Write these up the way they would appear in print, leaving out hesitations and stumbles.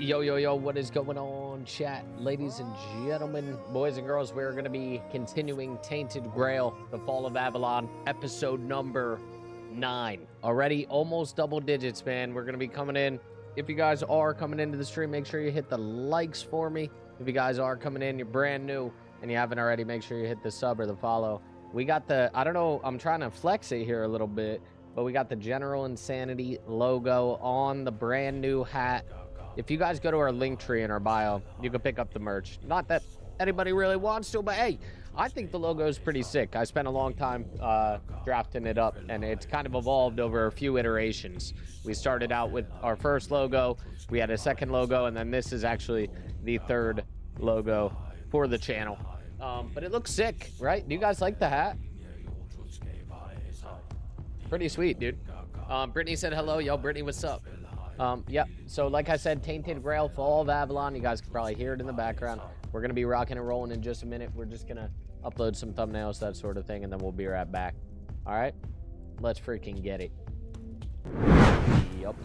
Yo, yo, yo, what is going on, chat? Ladies and gentlemen, boys and girls, we're going to be continuing Tainted Grail, The Fall of Avalon, episode number 9. Already almost double digits, man. We're going to be coming in. If you guys are coming into the stream, make sure you hit the likes for me. If you guys are coming in, you're brand new, and you haven't already, make sure you hit the sub or the follow. We got the, I don't know, I'm trying to flex it here a little bit, but we got the General Insanity logo on the brand new hat. If you guys go to our link tree in our bio, you can pick up the merch. Not that anybody really wants to, but hey, I think the logo is pretty sick. I spent a long time drafting it up, and it's kind of evolved over a few iterations. We started out with our first logo, we had a second logo, and then this is actually the third logo for the channel. But it looks sick, right? Do you guys like the hat? Pretty sweet, dude. Brittany said hello. Yo, Brittany, what's up? Yep. So like I said, Tainted Grail, Fall of Avalon. You guys can probably hear it in the background. We're going to be rocking and rolling in just a minute. We're just going to upload some thumbnails, that sort of thing, and then we'll be right back. All right? Let's freaking get it. Yup.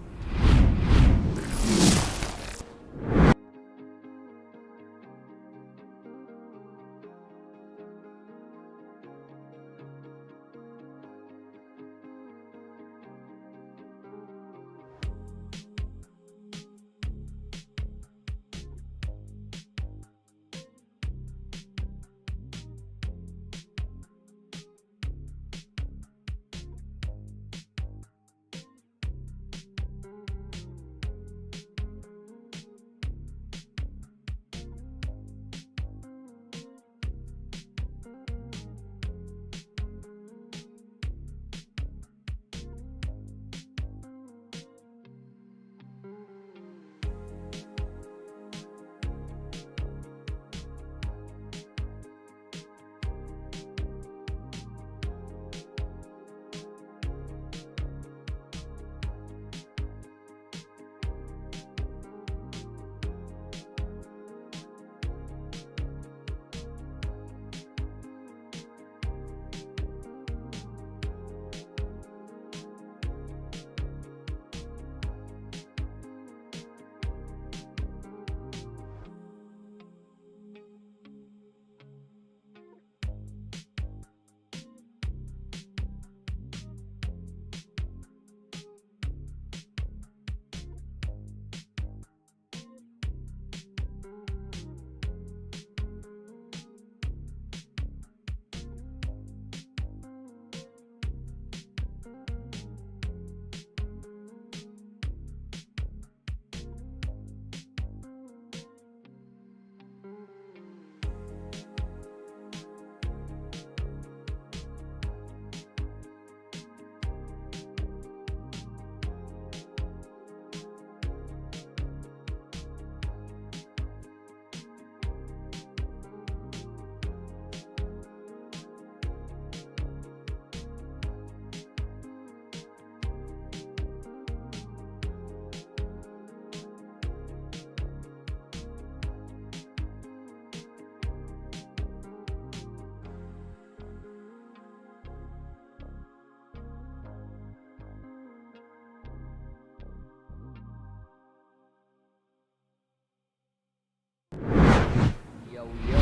Yo, yo,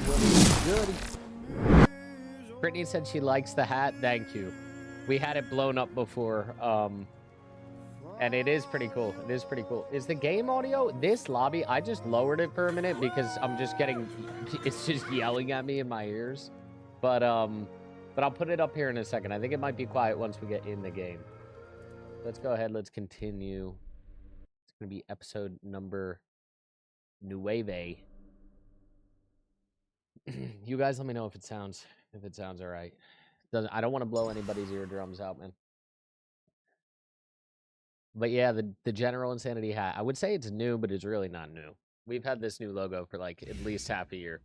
what is good? Brittany said she likes the hat. Thank you. We had it blown up before, and it is pretty cool. It is pretty cool. Is the game audio, this lobby, I just lowered it for a minute because I'm just getting, it's just yelling at me in my ears. But I'll put it up here in a second. I think it might be quiet once we get in the game. Let's go ahead. Let's continue. It's going to be episode number 9. You guys let me know if it sounds all right. I don't want to blow anybody's eardrums out, man. But yeah, the General Insanity hat. I would say it's new, but it's really not new. We've had this new logo for like at least half a year.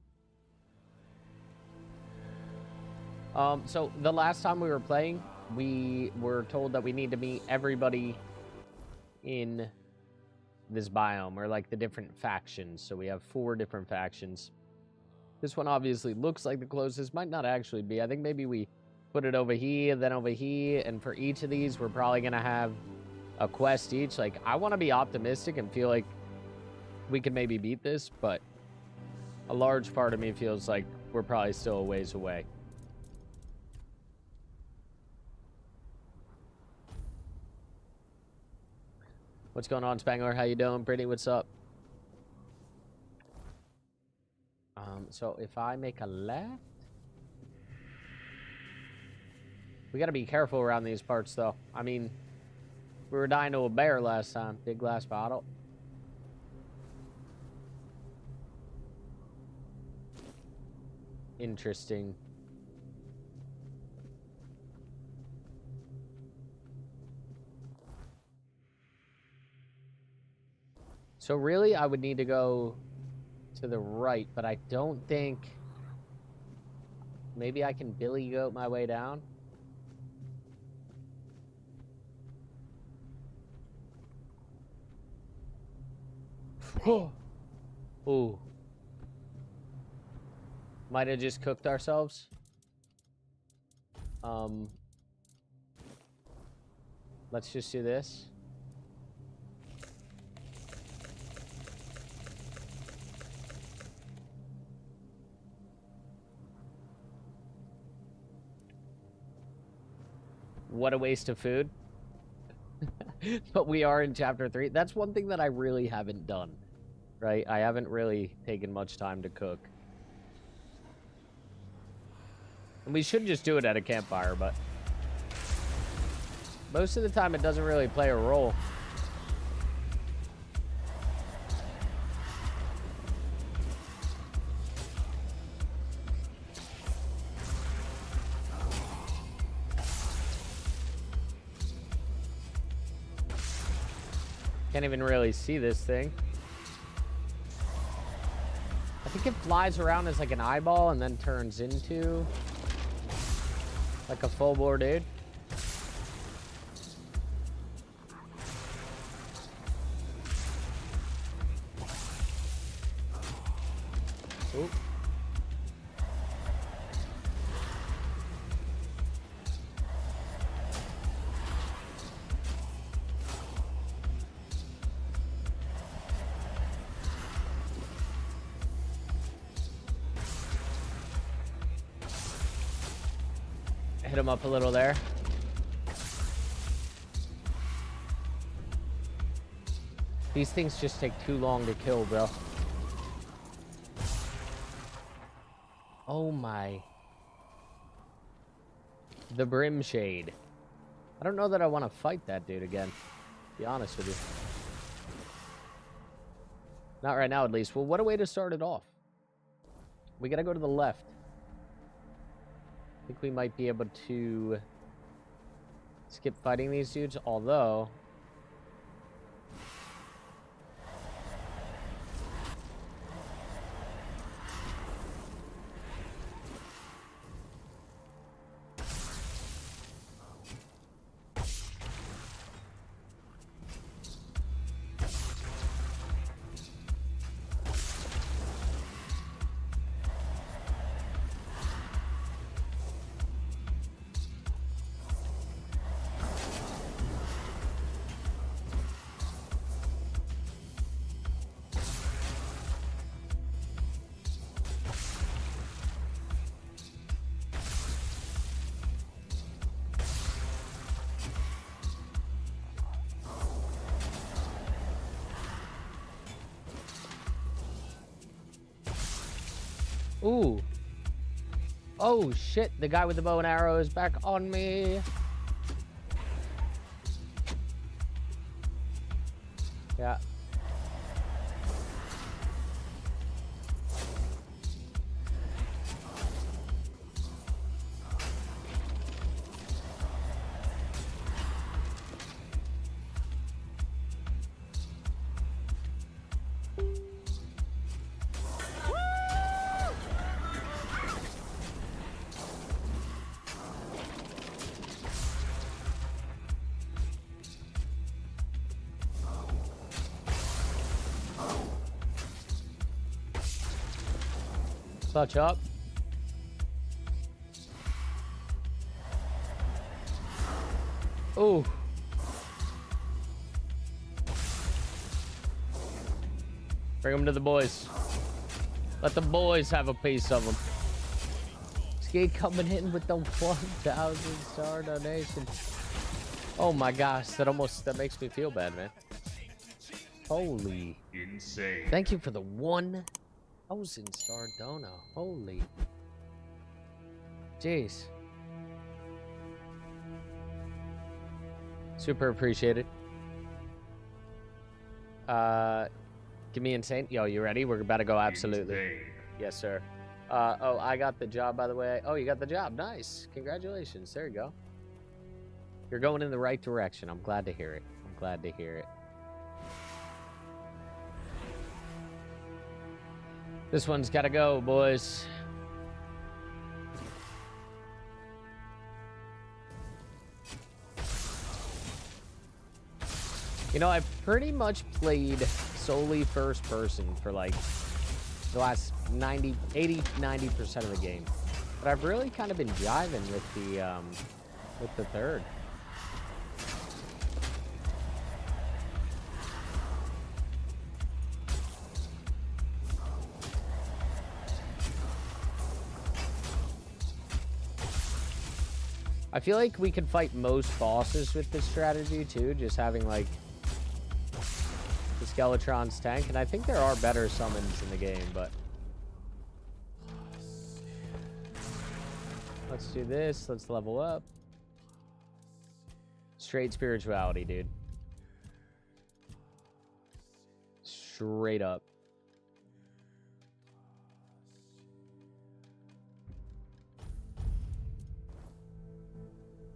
So the last time we were playing, we were told that we need to meet everybody in this biome, or like the different factions. So we have 4 different factions. This one obviously looks like the closest, might not actually be. I think maybe we put it over here, then over here, and for each of these, we're probably gonna have a quest each. Like, I want to be optimistic and feel like we can maybe beat this, but a large part of me feels like we're probably still a ways away. What's going on, Spangler? How you doing? Brittany, what's up? So if I make a left... We gotta be careful around these parts, though. I mean, we were dying to a bear last time. Big glass bottle. Interesting. So really, I would need to go to the right, but I don't think... Maybe I can Billy Goat my way down? Ooh. Might have just cooked ourselves. Let's just do this. What a waste of food. But we are in chapter 3. That's one thing that I really haven't done, right? I haven't really taken much time to cook. And we should just do it at a campfire, but most of the time it doesn't really play a role. Can't even really see this thing. I think it flies around as like an eyeball and then turns into like a full bore dude. Ooh. Hit him up a little there. These things just take too long to kill, bro. Oh my. The Brim Shade. I don't know that I want to fight that dude again, to be honest with you. Not right now, at least. Well, what a way to start it off. We gotta go to the left. I think we might be able to skip fighting these dudes, although... Ooh. Oh, shit. The guy with the bow and arrow is back on me. Yeah. Touch up. Oh. Bring them to the boys. Let the boys have a piece of them. Skate coming in with the 1,000 star donation. Oh my gosh, that makes me feel bad, man. Holy. Insane. Thank you for the 1,000 star dono. Holy. Jeez. Super appreciated. Give me insane. Yo, you ready? We're about to go absolutely. Insane. Yes, sir. Oh, I got the job, by the way. Oh, you got the job. Nice. Congratulations. There you go. You're going in the right direction. I'm glad to hear it. I'm glad to hear it. This one's got to go, boys. You know, I've pretty much played solely first person for like the last 90, 80, 90% of the game. But I've really kind of been jiving with the third. I feel like we could fight most bosses with this strategy too, just having like the Skeletron's tank, and I think there are better summons in the game, but let's do this. Let's level up. Straight spirituality, dude. Straight up.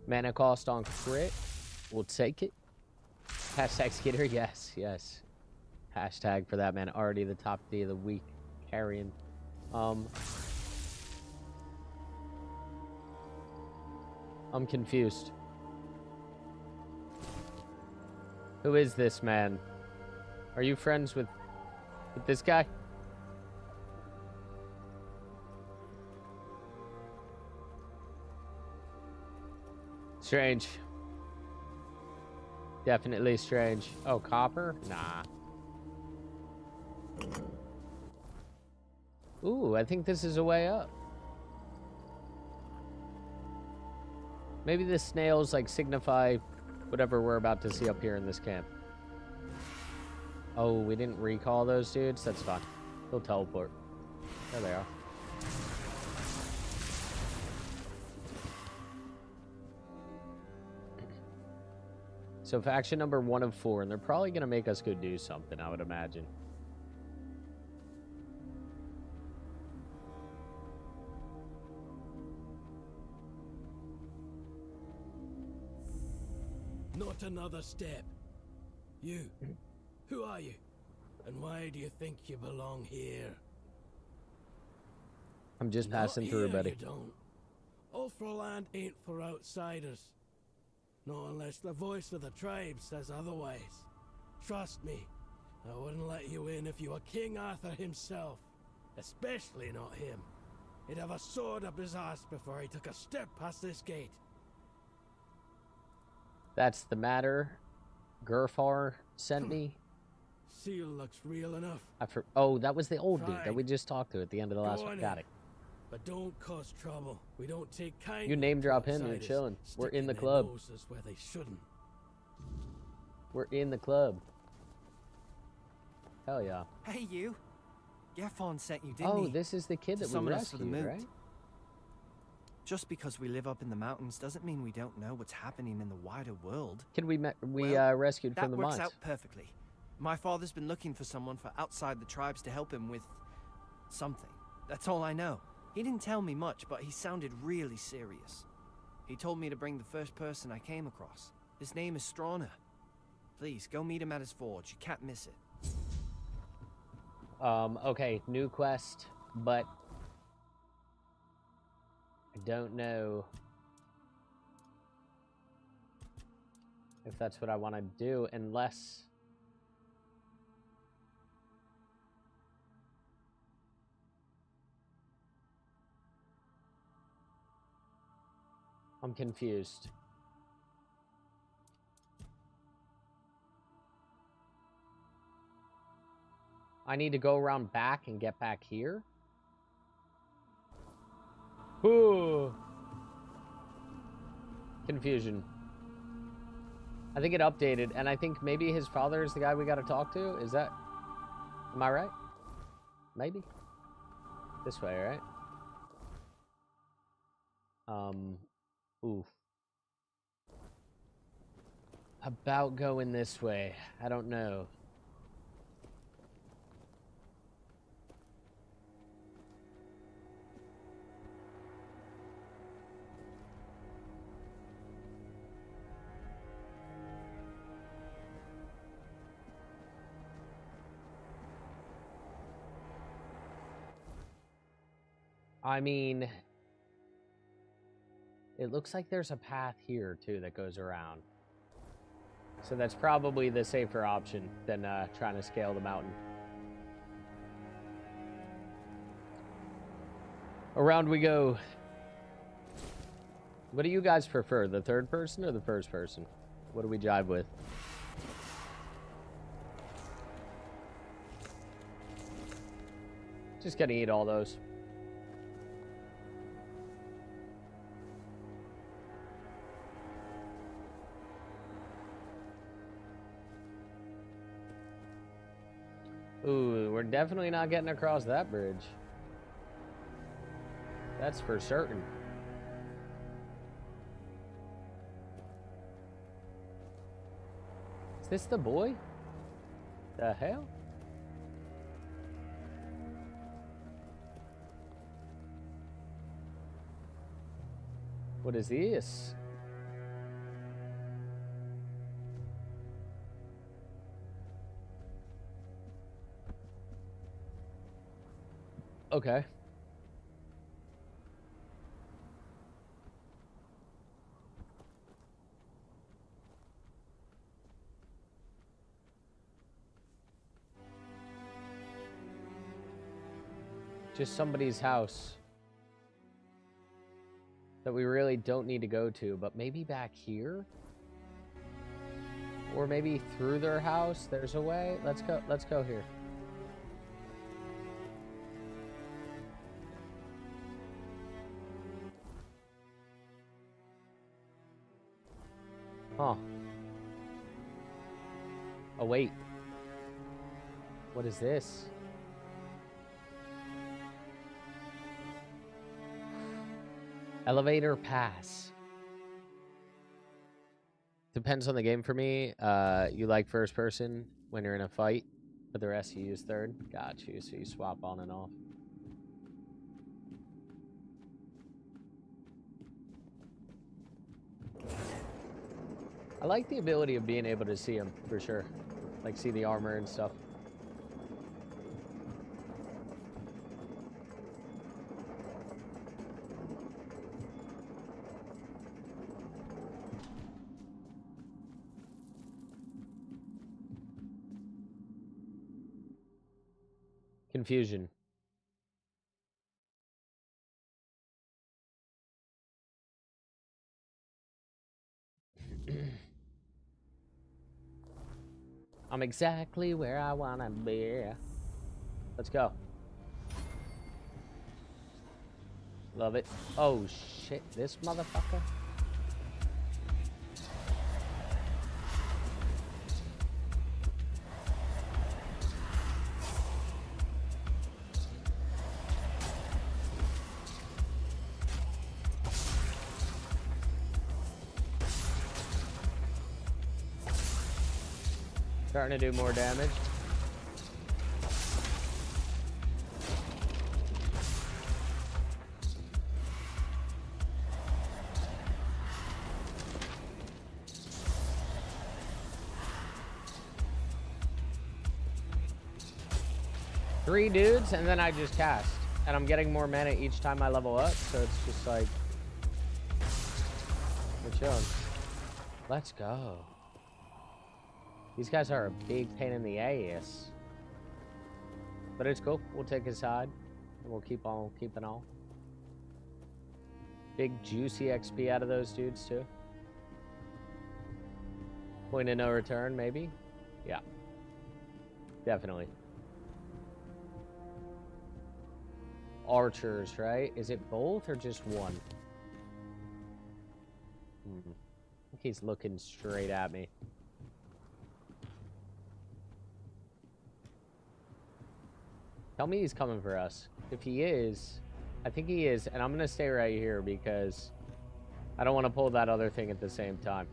Mana cost on crit. We'll take it. Hashtag Skitter. Yes, yes. Hashtag for that, man. Already the top D of the week. Carrying. I'm confused. Who is this man? Are you friends with this guy? Strange. Definitely strange. Oh, copper? Nah. Ooh, I think this is a way up. Maybe the snails like signify whatever we're about to see up here in this camp. Oh, we didn't recall those dudes? That's fine. They'll teleport. There they are. So faction number 1 of 4, and they're probably going to make us go do something, I would imagine. Not another step. You. Who are you? And why do you think you belong here? I'm just passing through, buddy. You don't. Ulfraland ain't for outsiders. Not unless the voice of the tribe says otherwise. Trust me, I wouldn't let you in if you were King Arthur himself. Especially not him. He'd have a sword up his ass before he took a step past this gate. That's the matter. Gerfar sent me. Seal looks real enough. Oh, that was the old dude that we just talked to at the end of the last one. Got it. But don't cause trouble. We don't take kindly. You name drop him, you're chilling. We're in the club. Where they shouldn't. We're in the club. Hell yeah. Hey, you. Gerfon sent you, didn't he? Oh, this is the kid that we rescued, right? Just because we live up in the mountains doesn't mean we don't know what's happening in the wider world. Kid we rescued from the mines. That works out perfectly. My father's been looking for someone for outside the tribes to help him with something. That's all I know. He didn't tell me much, but he sounded really serious. He told me to bring the first person I came across. His name is Strana. Please, go meet him at his forge. You can't miss it. Okay, new quest, but I don't know if that's what I want to do unless I'm confused. I need to go around back and get back here? Ooh. Confusion. I think it updated, and I think maybe his father is the guy we gotta talk to? Is that... Am I right? Maybe. This way, right? Oof. About going this way. I don't know. I mean, it looks like there's a path here, too, that goes around. So that's probably the safer option than trying to scale the mountain. Around we go. What do you guys prefer, the third person or the first person? What do we jive with? Just gonna eat all those. Ooh, we're definitely not getting across that bridge. That's for certain. Is this the boy? The hell? What is this? Okay. Just somebody's house that we really don't need to go to, but maybe back here? Or maybe through their house, there's a way? Let's go here. Huh. Oh, wait. What is this? Elevator pass. Depends on the game for me. You like first person when you're in a fight, but the rest you use third. Got you, so you swap on and off. I like the ability of being able to see him, for sure. Like, see the armor and stuff. Confusion. I'm exactly where I wanna be. Let's go. Love it. Oh shit, this motherfucker. Starting to do more damage. Three dudes, and then I just cast. And I'm getting more mana each time I level up, so it's just like... we're chilling. Let's go. These guys are a big pain in the ass. But it's cool. We'll take his side. And we'll keep on keeping on. Big juicy XP out of those dudes too. Point of no return, maybe? Yeah. Definitely. archers, right? Is it both or just one? I think he's looking straight at me. Tell me he's coming for us. If he is, I think he is, and I'm gonna stay right here because I don't want to pull that other thing at the same time.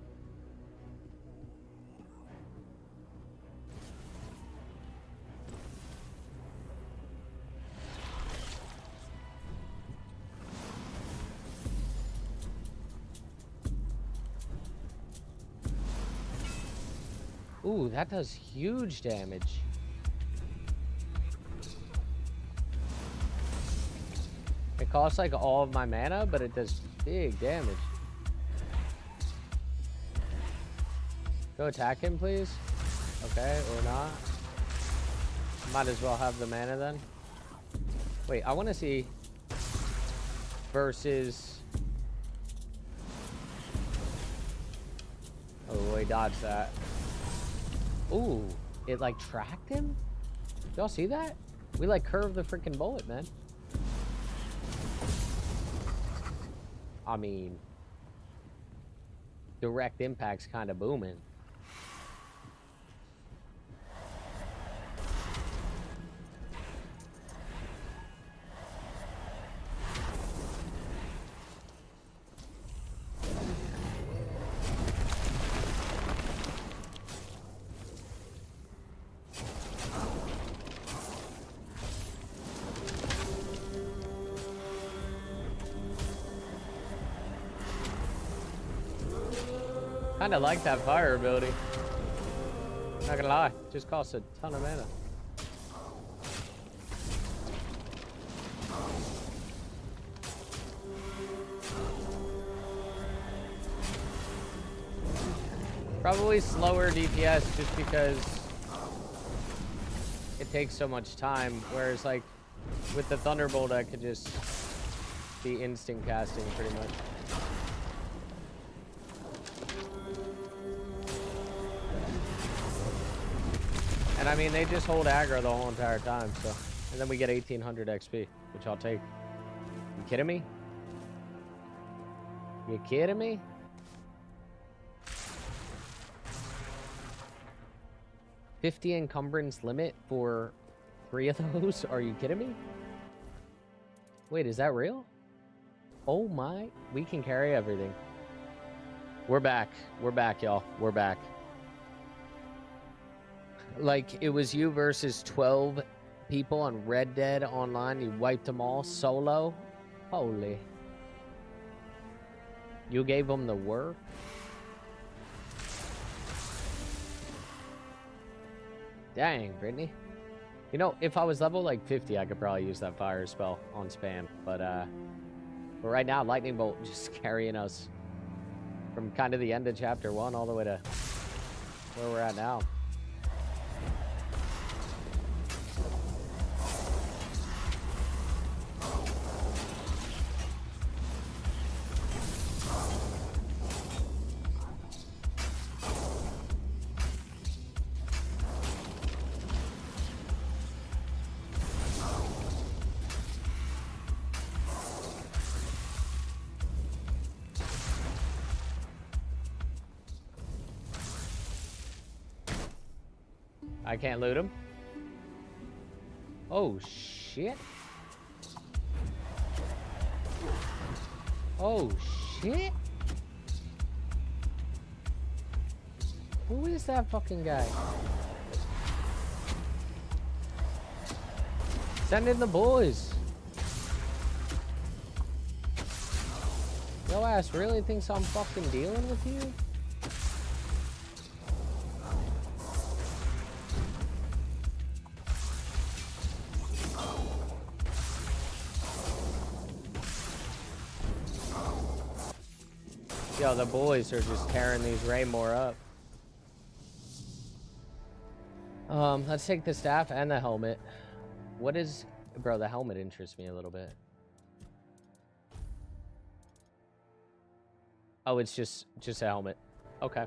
Ooh, that does huge damage. It costs like all of my mana, but it does big damage. Go attack him, please. Okay, or not. Might as well have the mana then. Wait, I want to see versus... Oh, he dodged that. Ooh, it like tracked him? Y'all see that? We like curved the freaking bullet, man. I mean, direct impact's kind of booming. Kinda like that fire ability. Not gonna lie, just costs a ton of mana. Probably slower DPS just because it takes so much time, whereas like with the Thunderbolt I could just be instant casting pretty much. And I mean, they just hold aggro the whole entire time, so. And then we get 1800 XP, which I'll take. You kidding me? You kidding me? $50 encumbrance limit for 3 of those? Are you kidding me? Wait, is that real? Oh my, we can carry everything. We're back. We're back, y'all. We're back. Like, it was you versus 12 people on Red Dead Online. You wiped them all solo. Holy. You gave them the work? Dang, Brittany. You know, if I was level like 50, I could probably use that fire spell on spam. But right now, Lightning Bolt just carrying us from kind of the end of chapter 1 all the way to where we're at now. I can't loot him. Oh, shit. Oh, shit. Who is that fucking guy? Send in the boys. Yo ass really thinks I'm fucking dealing with you? Yo, the boys are just tearing these Raymore up. Let's take the staff and the helmet. What is... Bro, the helmet interests me a little bit. Oh, it's just a helmet. Okay.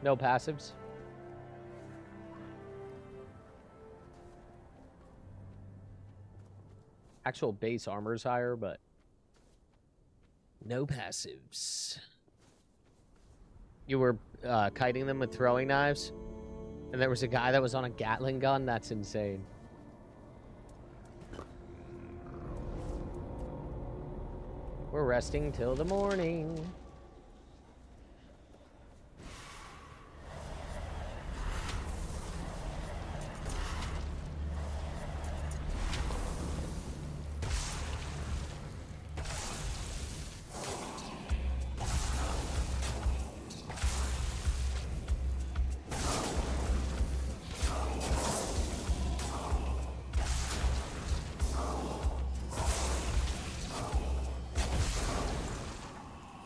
No passives. Actual base armor is higher, but no passives. You were kiting them with throwing knives, and there was a guy that was on a Gatling gun. That's insane. We're resting till the morning.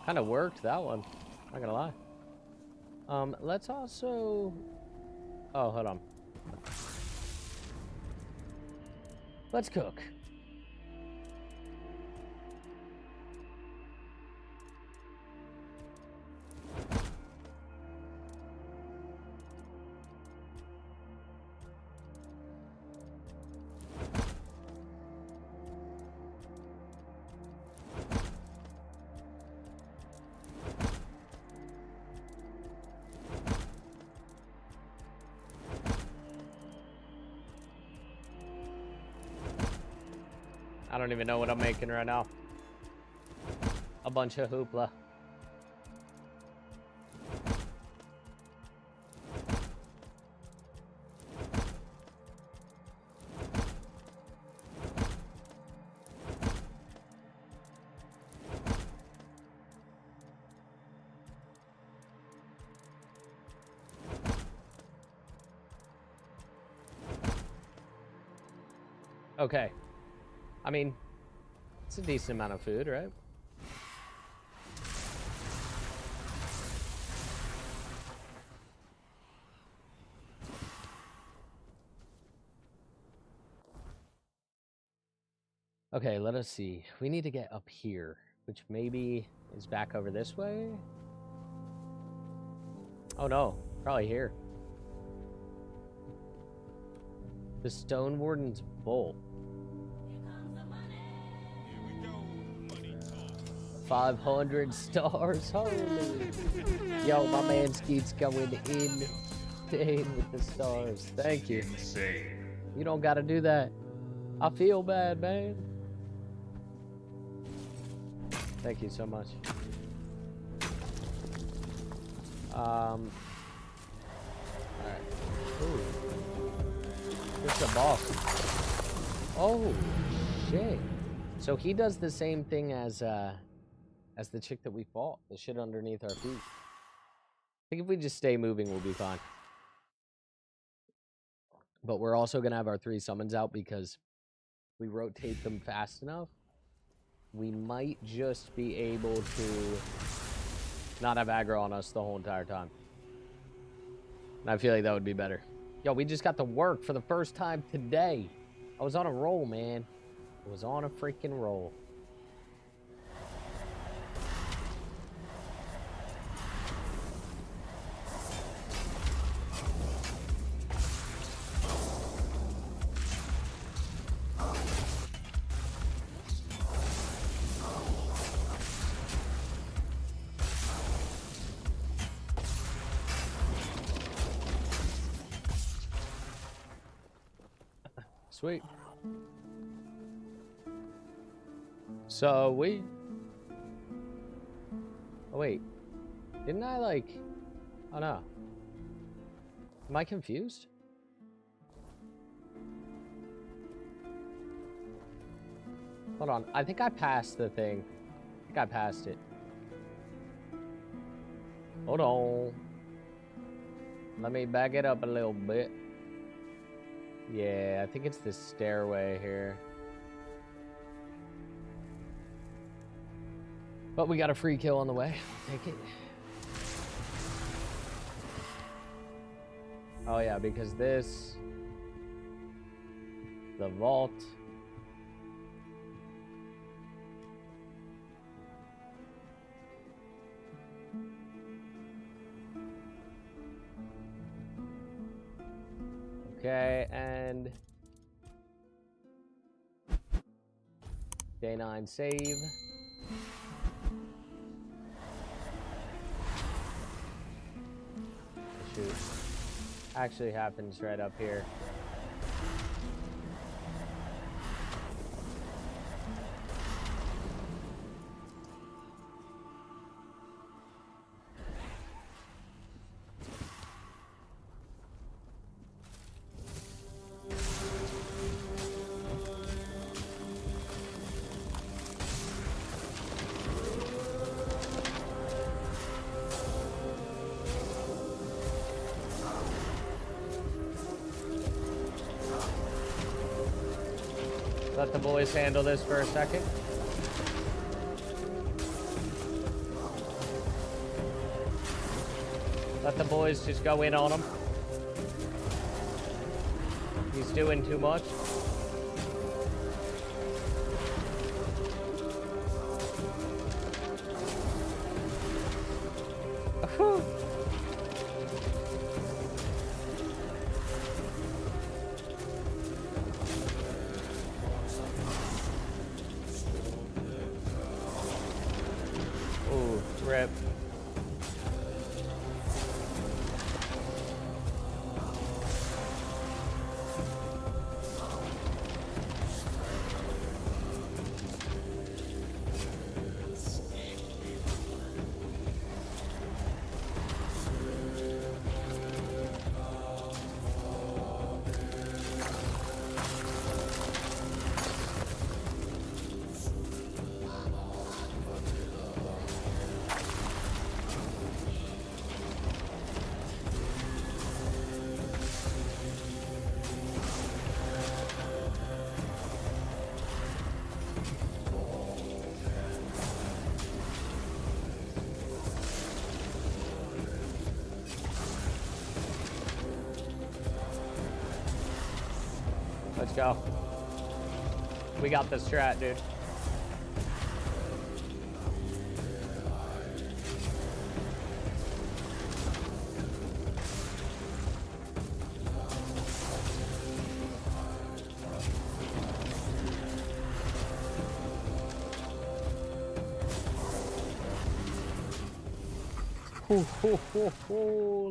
Kind of worked, that one. Not gonna lie. Let's also... Oh, hold on. Let's cook. I don't even know what I'm making right now. A bunch of hoopla. Okay. I mean, it's a decent amount of food, right? Okay, let us see. We need to get up here, which maybe is back over this way. Oh no, probably here. The Stone Warden's Bowl. 500 stars, holy. Yo, my man Skeet's going insane with the stars. Thank you. Insane. You don't gotta do that. I feel bad, man. Thank you so much. Alright. Ooh. This is a boss. Oh, shit. So he does the same thing as the chick that we fought. The shit underneath our feet. I think if we just stay moving, we'll be fine. But we're also going to have our 3 summons out because we rotate them fast enough. We might just be able to not have aggro on us the whole entire time. And I feel like that would be better. Yo, we just got to work for the first time today. I was on a roll, man. I was on a freaking roll. Sweet. So we... Oh, wait. Didn't I, like... Oh, no. Am I confused? Hold on. I think I passed the thing. I think I passed it. Hold on. Let me back it up a little bit. Yeah, I think it's this stairway here. But we got a free kill on the way. Take it. Oh yeah, because this... The vault... Okay, and Day 9 save. Shoot. Actually happens right up here. Let the boys handle this for a second. Let the boys just go in on him. He's doing too much. Ooh, rip. Let's go. We got this strat, dude.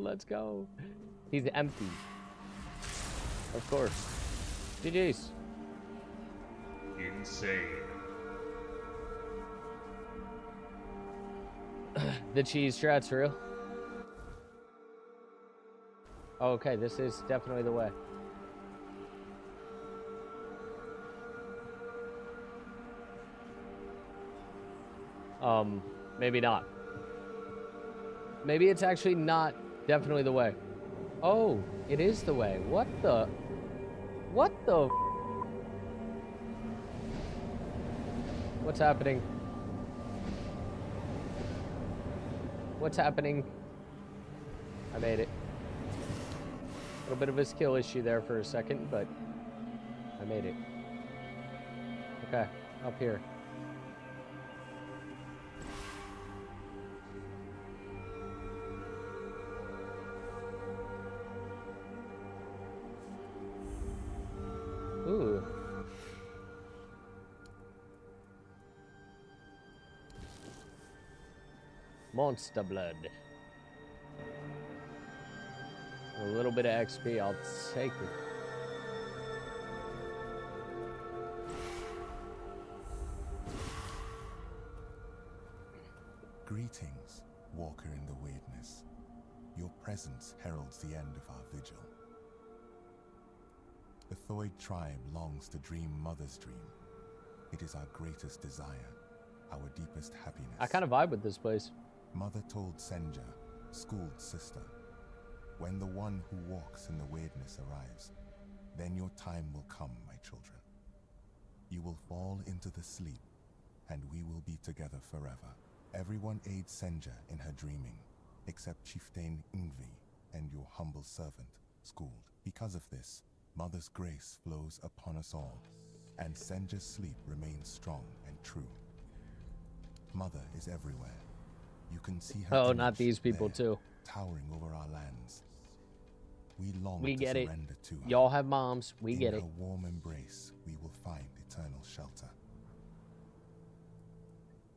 Let's go. He's empty. Of course. GG's. Insane. The cheese strat's real. Okay, this is definitely the way. Maybe not. Maybe it's actually not definitely the way. Oh, it is the way. What the? What the? What's happening? What's happening? I made it. A little bit of a skill issue there for a second, but I made it. Okay, up here. Ooh. Monster blood. A little bit of XP, I'll take it. Greetings, walker in the Wyrdness. Your presence heralds the end of our vigil. The Thoid tribe longs to dream Mother's dream. It is our greatest desire, our deepest happiness. I kind of vibe with this place. Mother told Senja, schooled sister, when the one who walks in the Wyrdness arrives, then your time will come, my children. You will fall into the sleep, and we will be together forever. Everyone aids Senja in her dreaming, except Chieftain Ingvi and your humble servant, Schooled. Because of this, Mother's grace flows upon us all, and Senja's sleep remains strong and true. Mother is everywhere. You can see her. Oh, not these people there, too. towering over our lands. We long We to get it. surrender to her. Y'all have moms. We get it. In her warm embrace, we will find eternal shelter.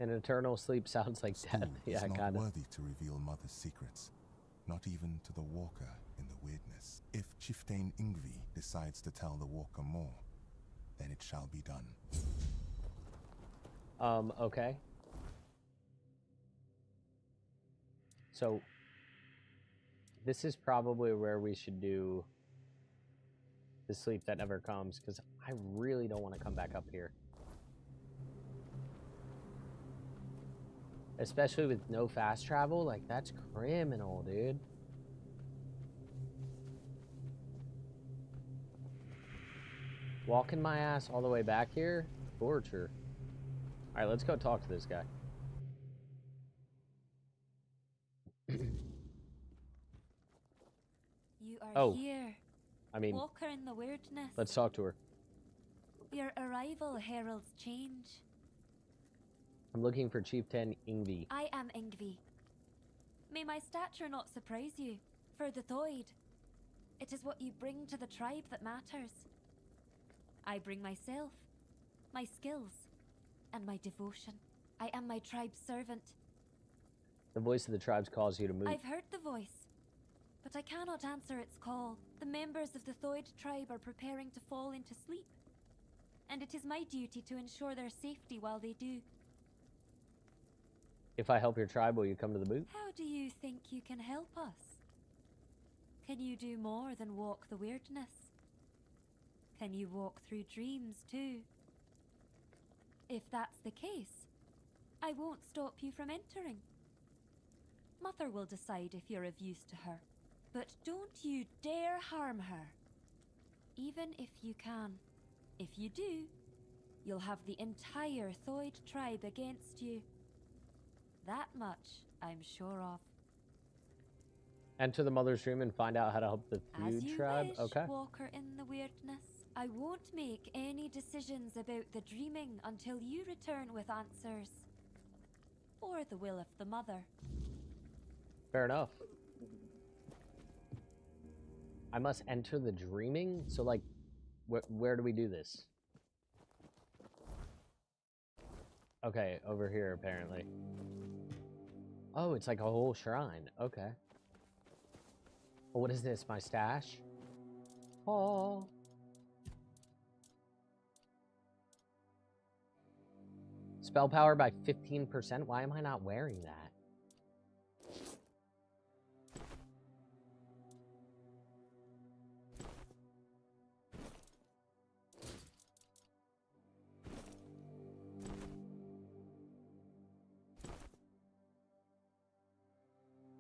An eternal sleep sounds like death. School Yeah, is not kind of. worthy to reveal Mother's secrets, not even to the Walker in the Wyrdness. If Chieftain Ingvi decides to tell the Walker more, then it shall be done. Okay. So, this is probably where we should do the sleep that never comes, because I really don't want to come back up here. Especially with no fast travel, like, that's criminal, dude. Walking my ass all the way back here? Torture. Alright, let's go talk to this guy. You are Oh, here, I mean, Walker in the Wyrdness. let's talk to her. Your arrival heralds change. I'm looking for Chieftain Ingvi. I am Ingvi. May my stature not surprise you, for the Thoid. It is what you bring to the tribe that matters. I bring myself, my skills, and my devotion. I am my tribe's servant. The voice of the tribes calls you to move. I've heard the voice, but I cannot answer its call. The members of the Thoid tribe are preparing to fall into sleep, and it is my duty to ensure their safety while they do. If I help your tribe, will you come to the boot? How do you think you can help us? Can you do more than walk the Wyrdness? Can you walk through dreams too? If that's the case, I won't stop you from entering. Mother will decide if you're of use to her, but don't you dare harm her. Even if you can. If you do, you'll have the entire Thoid tribe against you. That much I'm sure of. Enter the Mother's Dream and find out how to help the As Feud you tribe? wish, Okay. Walker in the Wyrdness. I won't make any decisions about the dreaming until you return with answers. Or the will of the Mother. Fair enough. I must enter the dreaming? So, like, where do we do this? Okay, over here, apparently. Oh, it's like a whole shrine. Okay. Oh, what is this? My stash? Oh. Spell power by 15%? Why am I not wearing that?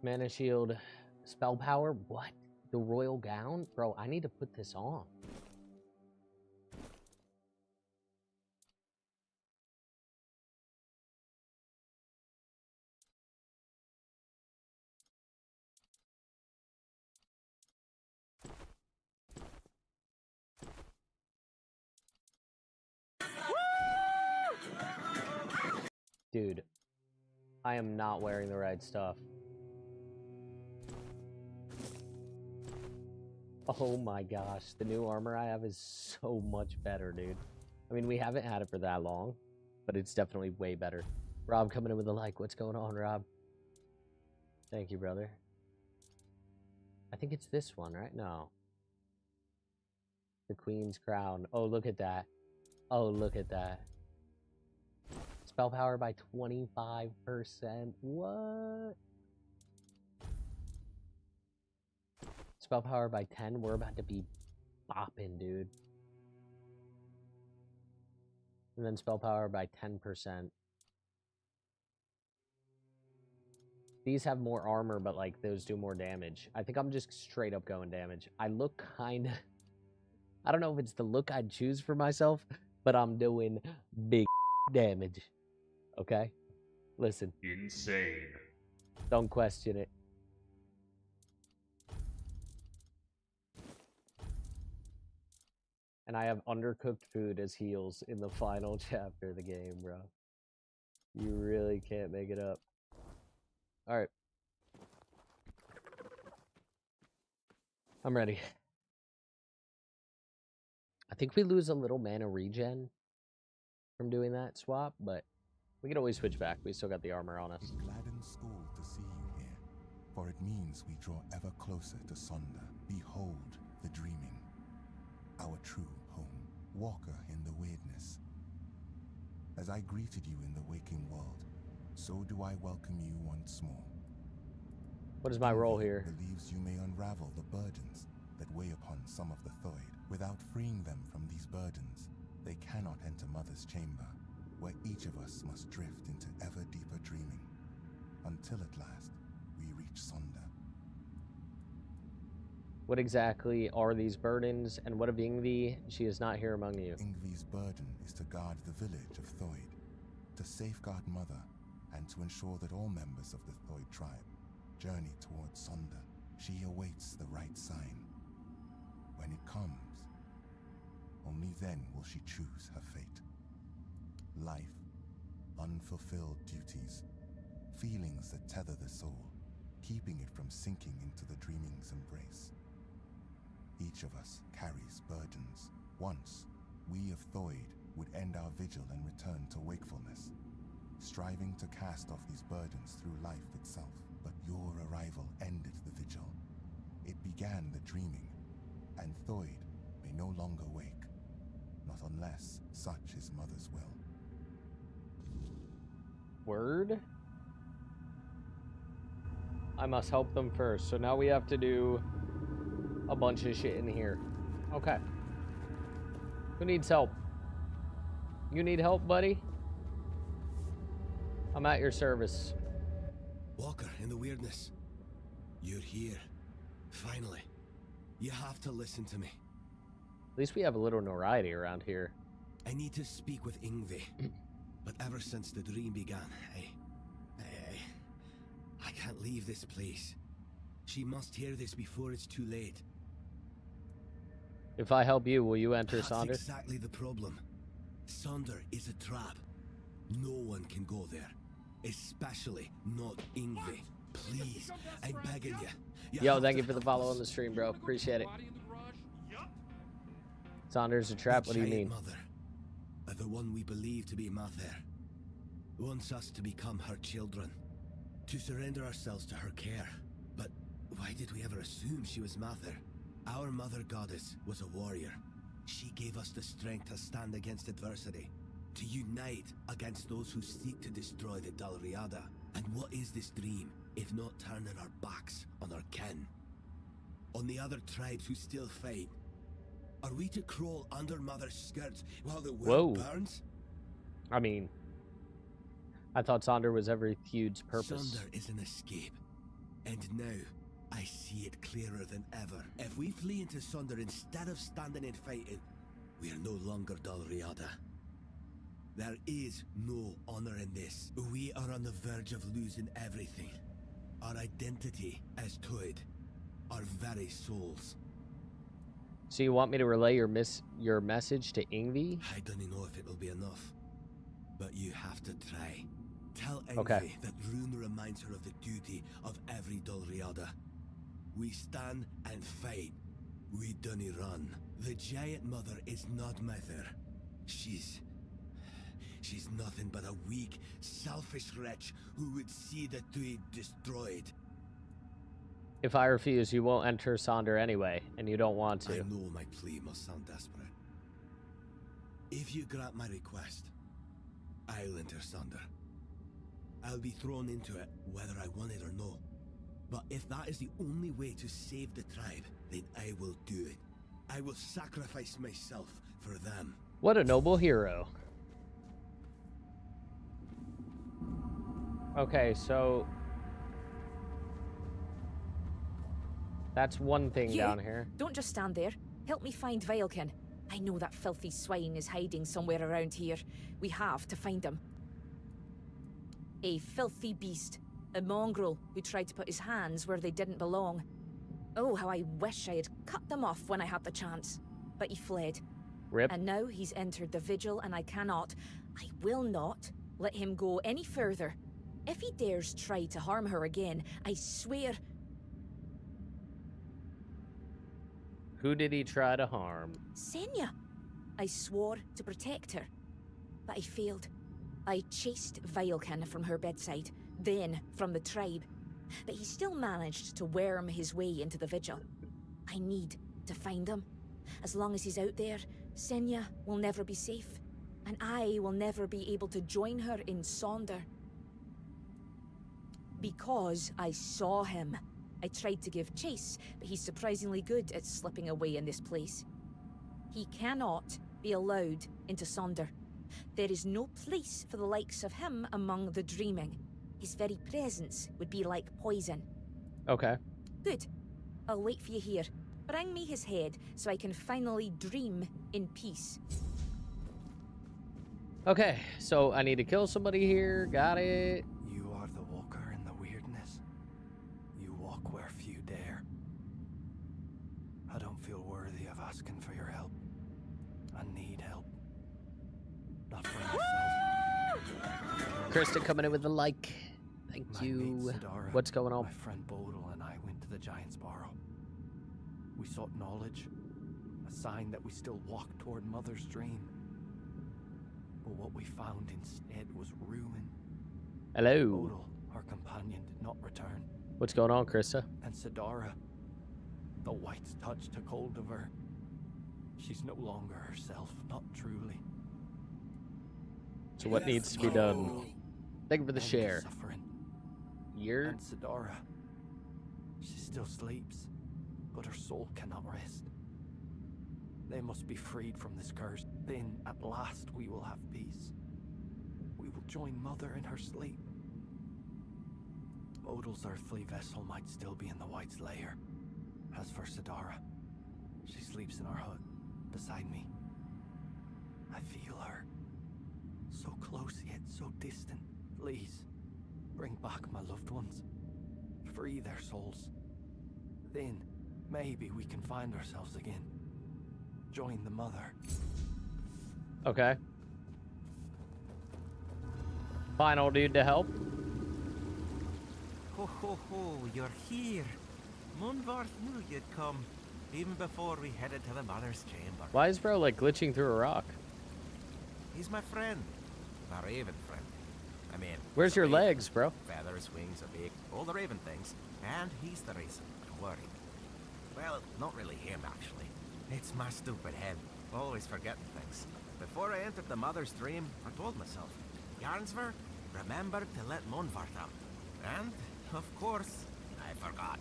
Mana shield, spell power, what? The royal gown? Bro, I need to put this on. Dude, I am not wearing the right stuff. Oh my gosh, the new armor I have is so much better, dude. I mean, we haven't had it for that long, but it's definitely way better. Rob coming in with a like. What's going on, Rob? Thank you, brother. I think it's this one, right? No. The Queen's Crown. Oh, look at that. Oh, look at that. Spell power by 25%. What? Spell power by 10. We're about to be bopping, dude. And then spell power by 10%. These have more armor, but like those do more damage. I think I'm just straight up going damage. I look kind of... I don't know if it's the look I'd choose for myself, but I'm doing big damage. Okay? Listen. Insane. Don't question it. And I have undercooked food as heals in the final chapter of the game, bro. You really can't make it up. Alright. I'm ready. I think we lose a little mana regen from doing that swap, but We can always switch back. We still got the armor on us. It gladdens school to see you here, for it means we draw ever closer to Sonder. Behold the dreaming, our true home, walker in the Wyrdness. As I greeted you in the waking world, so do I welcome you once more. What is my role here? Believes you may unravel the burdens that weigh upon some of the Thoid. Without freeing them from these burdens, they cannot enter Mother's chamber, where each of us must drift into ever deeper dreaming, until at last we reach Sonder. What exactly are these burdens, and what of Yngvi? She is not here among you. Yngvi's burden is to guard the village of Thoid, to safeguard Mother, and to ensure that all members of the Thoid tribe journey towards Sonder. She awaits the right sign. When it comes, only then will she choose her fate. Life, unfulfilled duties, feelings that tether the soul, keeping it from sinking into the dreaming's embrace. Each of us carries burdens. Once, we of Thoid would end our vigil and return to wakefulness, striving to cast off these burdens through life itself. But your arrival ended the vigil. It began the dreaming, and Thoid may no longer wake, not unless such is Mother's will. Word? I must help them first. So now we have to do a bunch of shit in here. Okay. Who needs help? You need help, buddy? I'm at your service. Walker in the Wyrdness. You're here. Finally. You have to listen to me. At least we have a little notoriety around here. I need to speak with Yngvi. But ever since the dream began, I can't leave this place. She must hear this before it's too late. If I help you, will you enter That's Sonder? exactly the problem. Sonder is a trap. No one can go there. Especially not Yngvi. Please, I'm begging you. Yo, thank you for the follow on the stream, bro. Appreciate it. Sonder's a trap. What do you mean? Mother, the one we believe to be Mather, wants us to become her children, to surrender ourselves to her care. But why did we ever assume she was Mather? Our mother goddess was a warrior. She gave us the strength to stand against adversity, to unite against those who seek to destroy the Dalriada. And what is this dream, if not turning our backs on our kin? On the other tribes who still fight? Are we to crawl under Mother's skirts while the world burns? I mean, I thought Sonder was every feud's purpose. Sonder is an escape. And now, I see it clearer than ever. If we flee into Sonder instead of standing and fighting, we are no longer Dalriada. There is no honor in this. We are on the verge of losing everything. Our identity as Thoid, our very souls. So you want me to relay your message to Yngvi? I don't know if it will be enough, but you have to try. Tell Yngvi Okay. that Rune reminds her of the duty of every Dalriada. We stand and fight. We don't run. The Giant Mother is not Mather. She's nothing but a weak, selfish wretch who would see the Thoid destroyed. If I refuse, you won't enter Sonder anyway, and you don't want to. I know my plea must sound desperate. If you grant my request, I'll enter Sonder. I'll be thrown into it whether I want it or no. But if that is the only way to save the tribe, then I will do it. I will sacrifice myself for them. What a noble hero. Okay, so that's one thing You, down here. Don't just stand there. Help me find Vilken. I know that filthy swine is hiding somewhere around here. We have to find him. A filthy beast. A mongrel who tried to put his hands where they didn't belong. Oh, how I wish I had cut them off when I had the chance. But he fled. Rip. And now he's entered the vigil and I will not, let him go any further. If he dares try to harm her again, I swear... Who did he try to harm? Senya! I swore to protect her, but I failed. I chased Vilekin from her bedside, then from the tribe. But he still managed to worm his way into the vigil. I need to find him. As long as he's out there, Senya will never be safe, and I will never be able to join her in Sonder. Because I saw him. I tried to give chase, but he's surprisingly good at slipping away in this place. He cannot be allowed into Sonder. There is no place for the likes of him among the dreaming. His very presence would be like poison. Okay. Good. I'll wait for you here. Bring me his head so I can finally dream in peace. Okay, so I need to kill somebody here. Got it. You are the walker in the weirdness. You walk where few dare. I don't feel worthy of asking for your help. I need help. Not for myself. Krista coming in with the like. Thank My you. mate Sidara, What's going on? My friend Bodil and I went to the Giant's Barrow. We sought knowledge, a sign that we still walked toward Mother's dream. But what we found instead was ruin. Hello. Bodil, our companion, did not return. What's going on, Krista? And Sidara, the White's touch took hold of her. She's no longer herself, not truly. So what needs to be done? Thank you for the End of share. Suffering. You're... And Sidara, she still sleeps, but her soul cannot rest. They must be freed from this curse. Then, at last, we will have peace. We will join Mother in her sleep. Bodil's earthly vessel might still be in the White's lair. As for Sidara, she sleeps in our hut, beside me. I feel her. So close yet so distant. Please, bring back my loved ones. Free their souls. Then, maybe we can find ourselves again. Join the Mother. Okay. Final dude to help. Ho ho ho, you're here. Munvarth knew you'd come, even before we headed to the Mother's chamber. Why is bro like glitching through a rock? He's my friend. My raven friend. I mean... Where's the your raven. legs, bro? Feathers, wings, a beak, all the raven things. And he's the reason, don't worry. Well, not really him, actually. It's my stupid head, always forgetting things. Before I entered the Mother's dream, I told myself, Yarnsver, remember to let Munvarth out. And, of course, I forgot.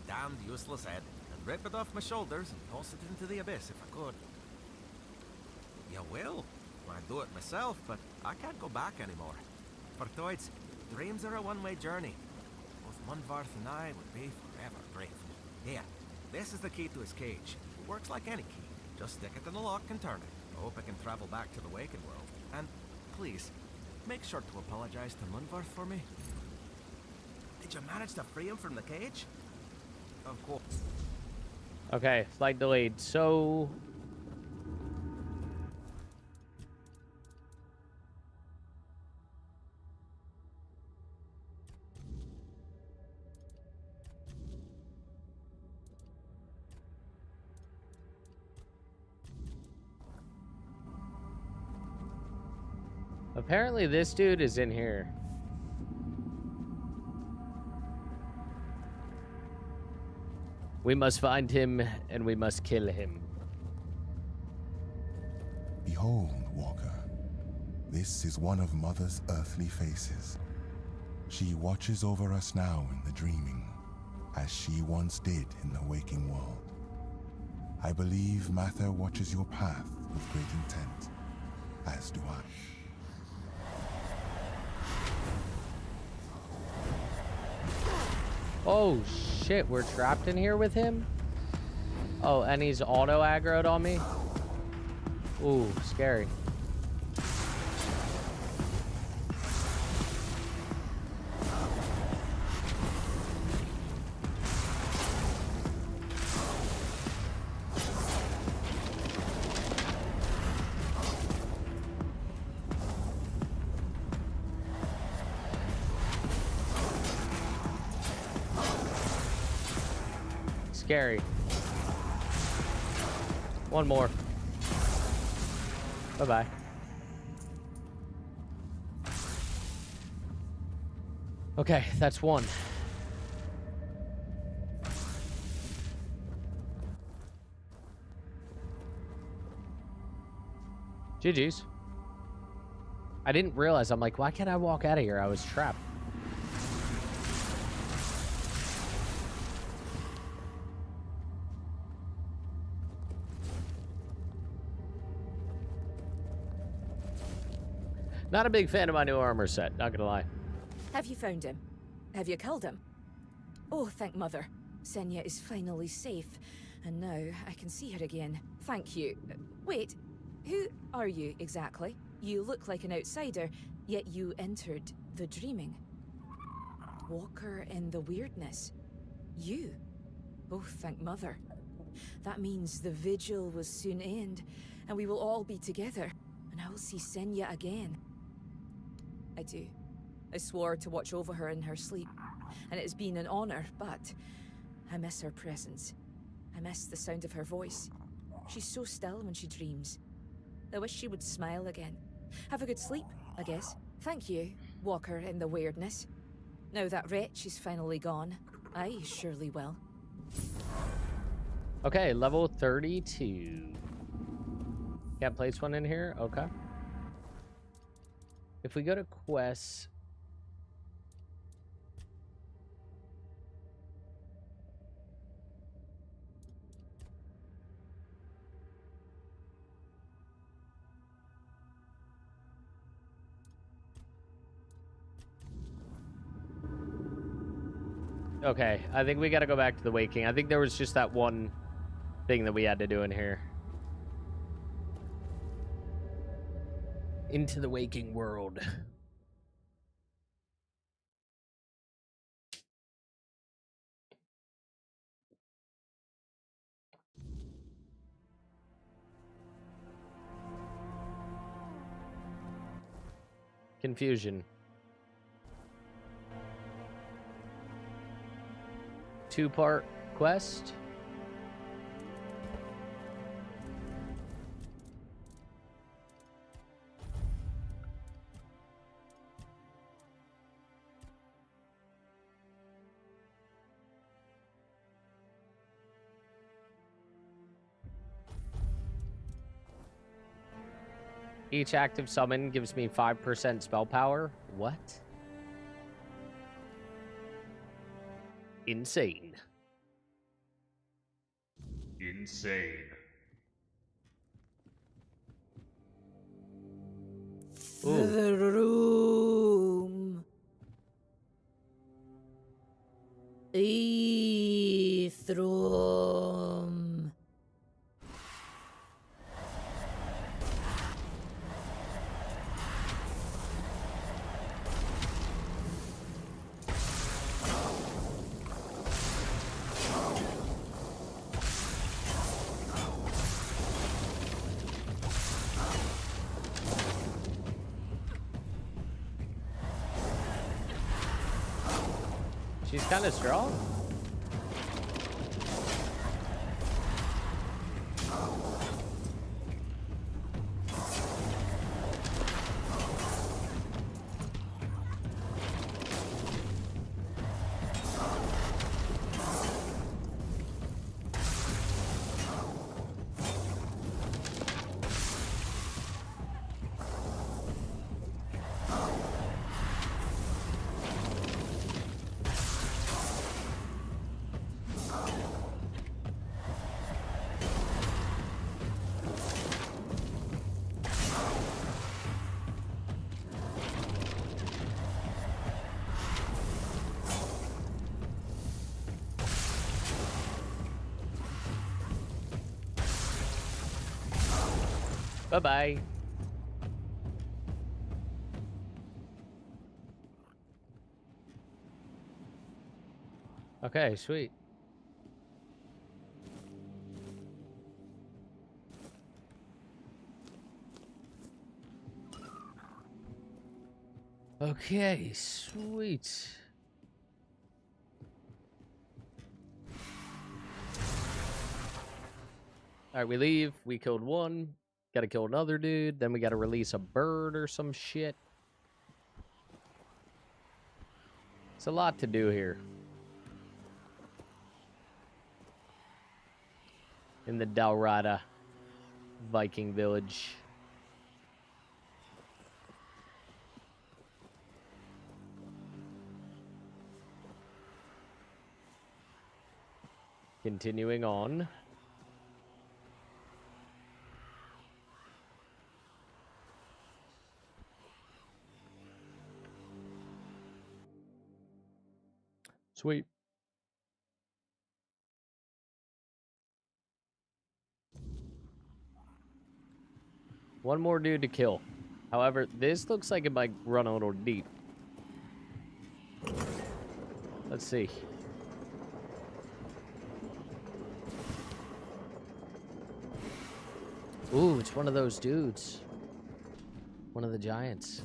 Damned useless head, and rip it off my shoulders and toss it into the abyss if I could. You will. I'd do it myself, but I can't go back anymore. For Toids, dreams are a one-way journey. Both Munvarth and I would be forever grateful. Here, this is the key to his cage. It works like any key. Just stick it in the lock and turn it. I hope I can travel back to the Waken world. And please, make sure to apologize to Munvarth for me. Did you manage to free him from the cage? Of course. Okay, flight delayed. So... apparently this dude is in here. We must find him, and we must kill him. Behold, Walker. This is one of Mother's earthly faces. She watches over us now in the dreaming, as she once did in the waking world. I believe Mather watches your path with great intent, as do I. Oh shit, we're trapped in here with him? Oh, and he's auto aggroed on me? Ooh, scary. Scary. One more. Bye-bye. Okay, that's one. GG's. I didn't realize. I'm like, why can't I walk out of here? I was trapped. Not a big fan of my new armor set, not gonna lie. Have you found him? Have you killed him? Oh, thank Mother. Senya is finally safe, and now I can see her again. Thank you. Wait, who are you exactly? You look like an outsider, yet you entered the dreaming. Walker in the Wyrdness. You? Oh, thank Mother. That means the vigil will soon end, and we will all be together, and I will see Senya again. I do. I swore to watch over her in her sleep, and it has been an honor, but I miss her presence. I miss the sound of her voice. She's so still when she dreams. I wish she would smile again. Have a good sleep, I guess. Thank you, Walker in the Wyrdness. Now that wretch is finally gone, I surely will. Okay, level 32. Can't place one in here? Okay. If we go to quests... Okay, I think we gotta go back to the Waking. I think there was just that one thing that we had to do in here. Into the Waking World. Confusion. 2-part quest. Each active summon gives me 5% spell power. What? Insane. Insane. Ooh. The room. Eithrom. She's kind of strong. Bye-bye. Okay, sweet. Okay, sweet. All right, we leave. We killed one. Gotta kill another dude. Then we gotta release a bird or some shit. It's a lot to do here. In the Dalrada Viking village. Continuing on. Sweet. One more dude to kill. However, this looks like it might run a little deep. Let's see. Ooh, it's one of those dudes. One of the giants.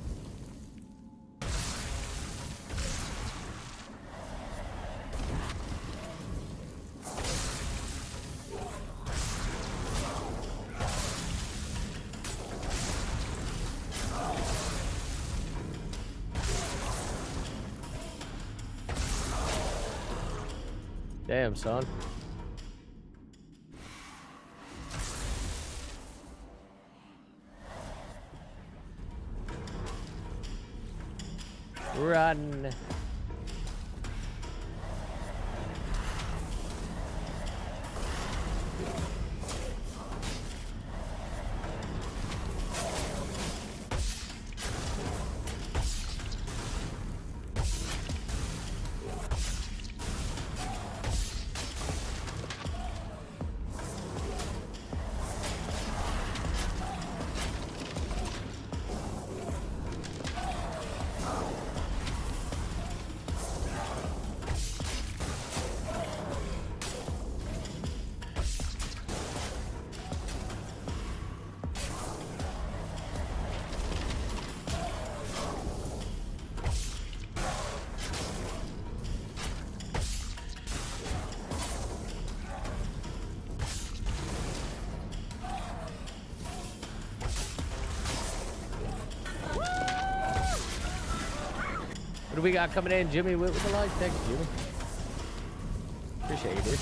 Damn, son. Run. What do we got coming in? Jimmy with the light. Thank you, Jimmy. Appreciate it, dude.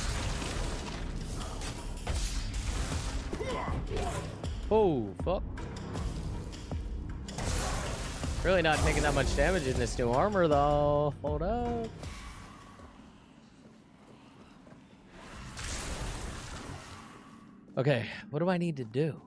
Oh, fuck. Really not taking that much damage in this new armor, though. Hold up. Okay, what do I need to do?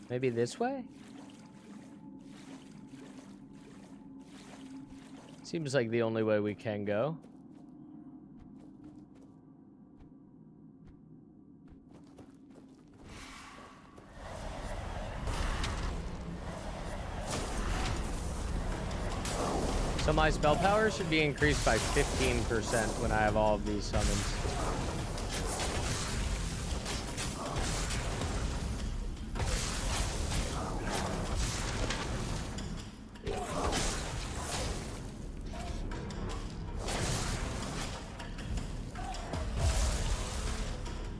Maybe this way? Seems like the only way we can go. So my spell power should be increased by 15% when I have all of these summons.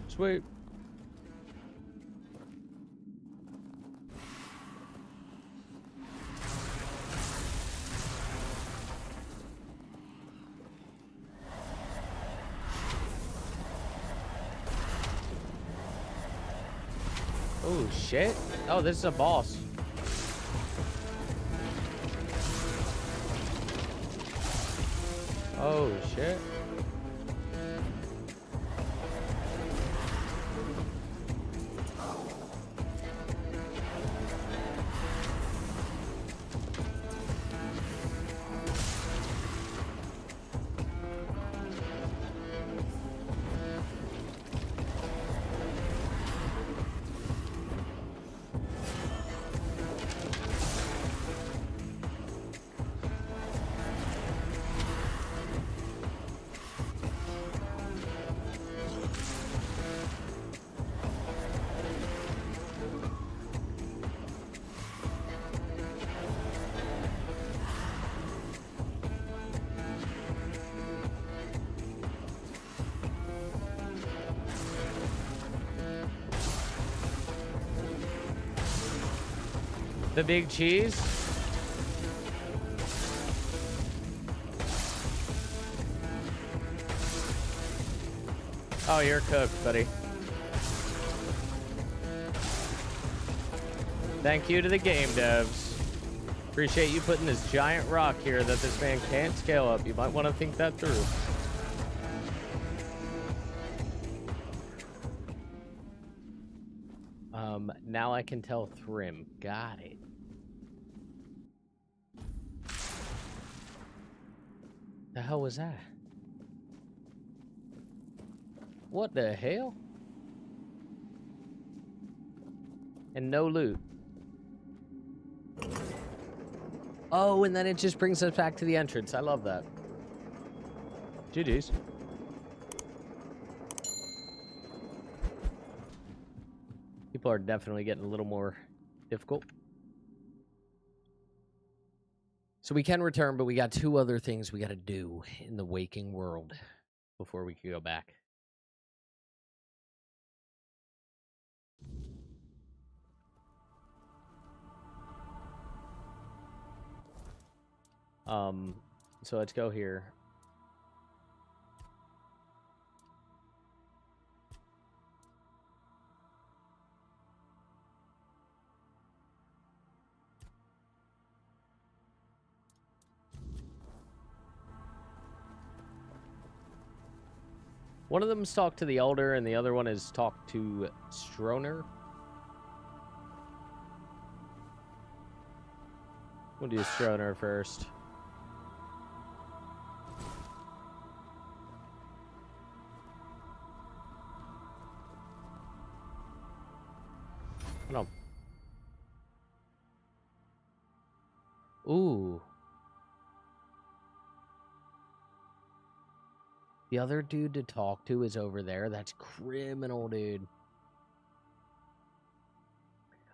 Sweet. Oh shit. Oh, this is a boss. Oh shit. The big cheese. Oh, you're cooked, buddy. Thank you to the game devs. Appreciate you putting this giant rock here that this man can't scale up. You might want to think that through. Now I can tell Thrym. Got it. The hell was that? What the hell? And no loot. Oh, and then it just brings us back to the entrance. I love that. GG's. People are definitely getting a little more difficult. So we can return, but we got 2 other things we got to do in the waking world before we can go back. So let's go here. One of them is talk to the Elder, and the other one is talk to Stroner. We'll do Stroner first. Hold on. Ooh. The other dude to talk to is over there. That's criminal, dude.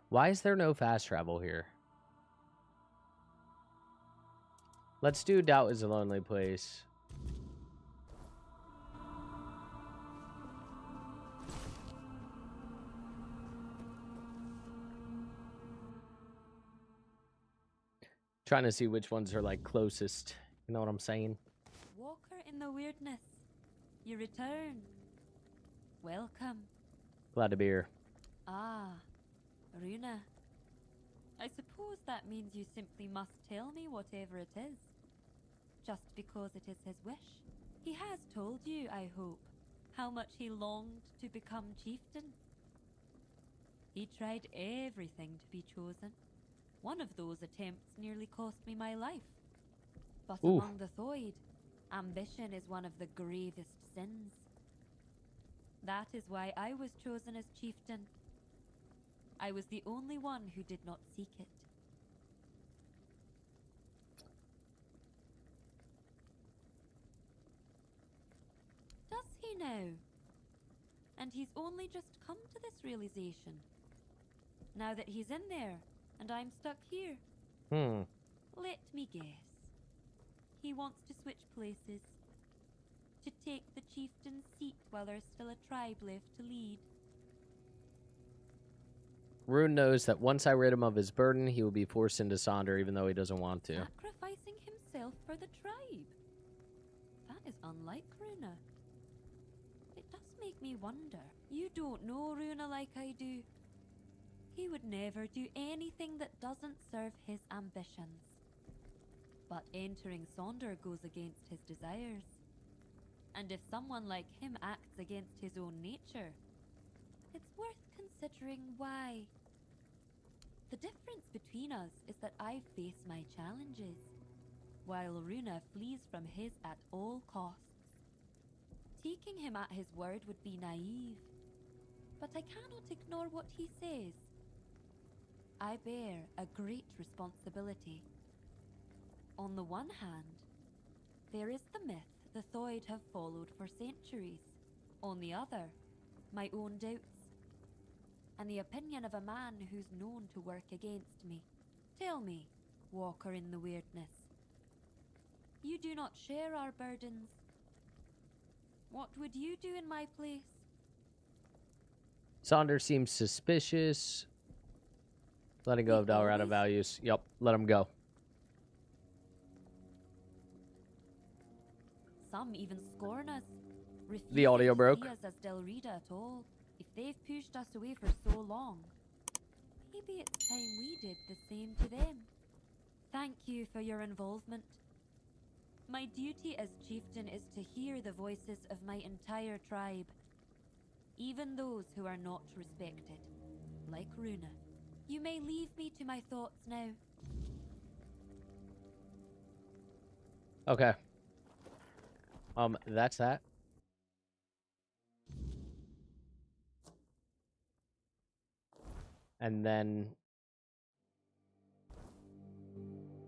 Why is there no fast travel here? Let's do Doubt is a Lonely Place. Trying to see which ones are like closest. You know what I'm saying? Walker in the Wyrdness. You return. Welcome. Glad to be here. Ah, Runa. I suppose that means you simply must tell me whatever it is. Just because it is his wish. He has told you, I hope, how much he longed to become chieftain. He tried everything to be chosen. One of those attempts nearly cost me my life. But Ooh. among the Thoid, ambition is one of the gravest sins. That is why I was chosen as chieftain. I was the only one who did not seek it. Does he now? And he's only just come to this realization. Now that he's in there, and I'm stuck here. Let me guess. He wants to switch places. To take the chieftain's seat while there's still a tribe left to lead. Rune knows that once I rid him of his burden, he will be forced into Sonder even though he doesn't want to. Sacrificing himself for the tribe. That is unlike Runa. It does make me wonder. You don't know Runa like I do. He would never do anything that doesn't serve his ambitions. But entering Sonder goes against his desires. And if someone like him acts against his own nature, it's worth considering why. The difference between us is that I face my challenges, while Runa flees from his at all costs. Taking him at his word would be naive, but I cannot ignore what he says. I bear a great responsibility. On the one hand, there is the myth the Thoid have followed for centuries. On the other, my own doubts, and the opinion of a man who's known to work against me. Tell me, Walker in the Wyrdness, you do not share our burdens. What would you do in my place? Sonder seems suspicious. Letting go of Dalrata values. Yep, let him go. Some even scorn us. The audio broke. See us as Delrita at all. If they've pushed us away for so long, maybe it's time we did the same to them. Thank you for your involvement. My duty as chieftain is to hear the voices of my entire tribe, even those who are not respected, like Runa. You may leave me to my thoughts now. Okay. That's that. And then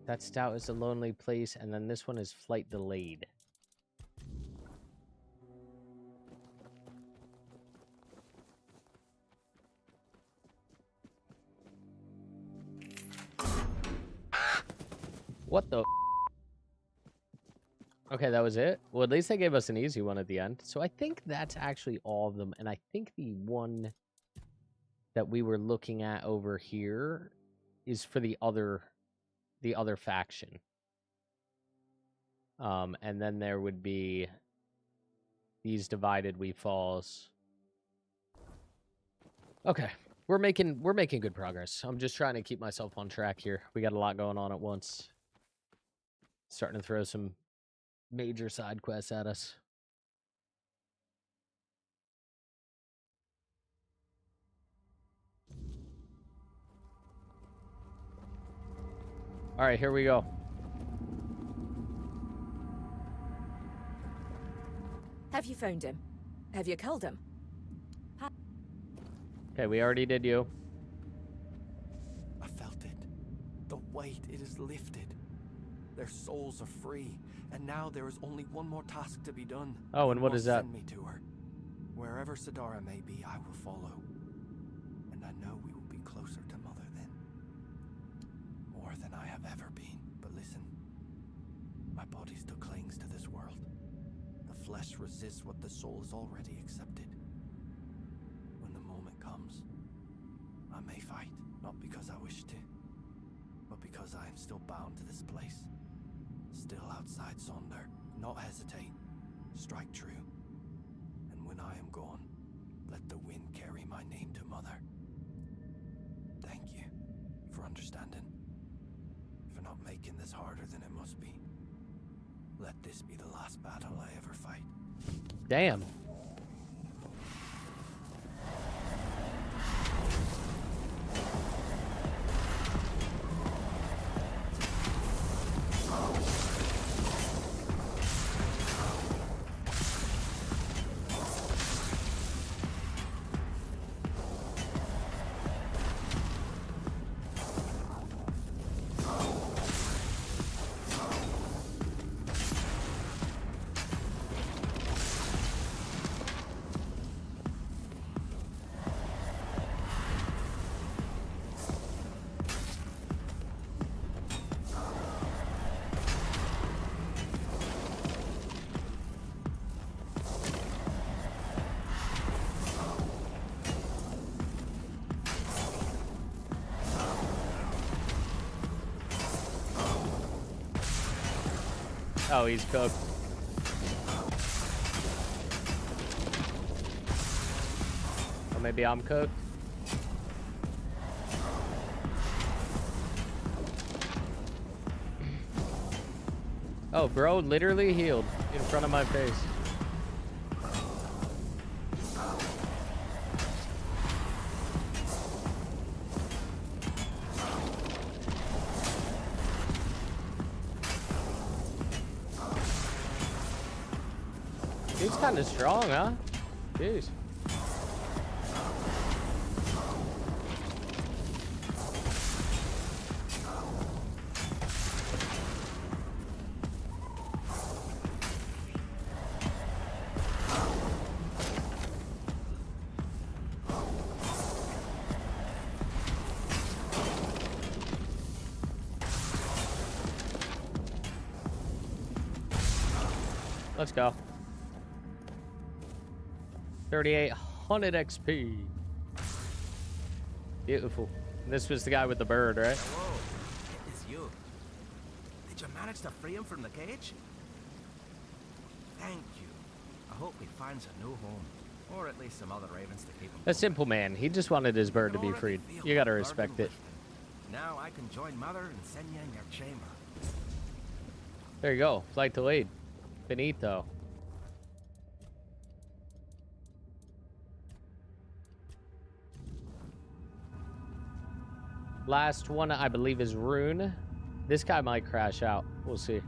that stout is a lonely place, and then this one is flight delayed. What the? Okay, that was it. Well, at least they gave us an easy one at the end. So I think that's actually all of them, and I think the one that we were looking at over here is for the other faction. And then there would be these divided we falls. Okay, we're making good progress. I'm just trying to keep myself on track here. We got a lot going on at once. Starting to throw some major side quests at us. All right, here we go. Have you found him? Have you killed him? Okay, we already did you. I felt it. The weight, it is lifted. Their souls are free, and now there is only one more task to be done. Oh, and You what must is that? Send me to her. Wherever Sidara may be, I will follow. And I know we will be closer to Mother then. More than I have ever been. But listen, my body still clings to this world. The flesh resists what the soul has already accepted. When the moment comes, I may fight, not because I wish to, but because I am still bound to this place. Still outside Sonder. Not hesitate. Strike true. And when I am gone, let the wind carry my name to Mother. Thank you for understanding. For not making this harder than it must be. Let this be the last battle I ever fight. Damn. Oh, he's cooked. Or maybe I'm cooked. Oh, bro, literally healed in front of my face. He's kind of strong, huh? Jeez. Let's go. 3800 XP. Beautiful. This was the guy with the bird, right? Whoa, it is you. Did you manage to free him from the cage? Thank you. I hope he finds a new home. Or at least some other ravens to keep him. A simple man. He just wanted his bird to be freed. You gotta respect it. Now I can join Mother and Senya in your chamber. There you go. Flight delayed. Finito. Last one, I believe, is Rune. This guy might crash out. We'll see.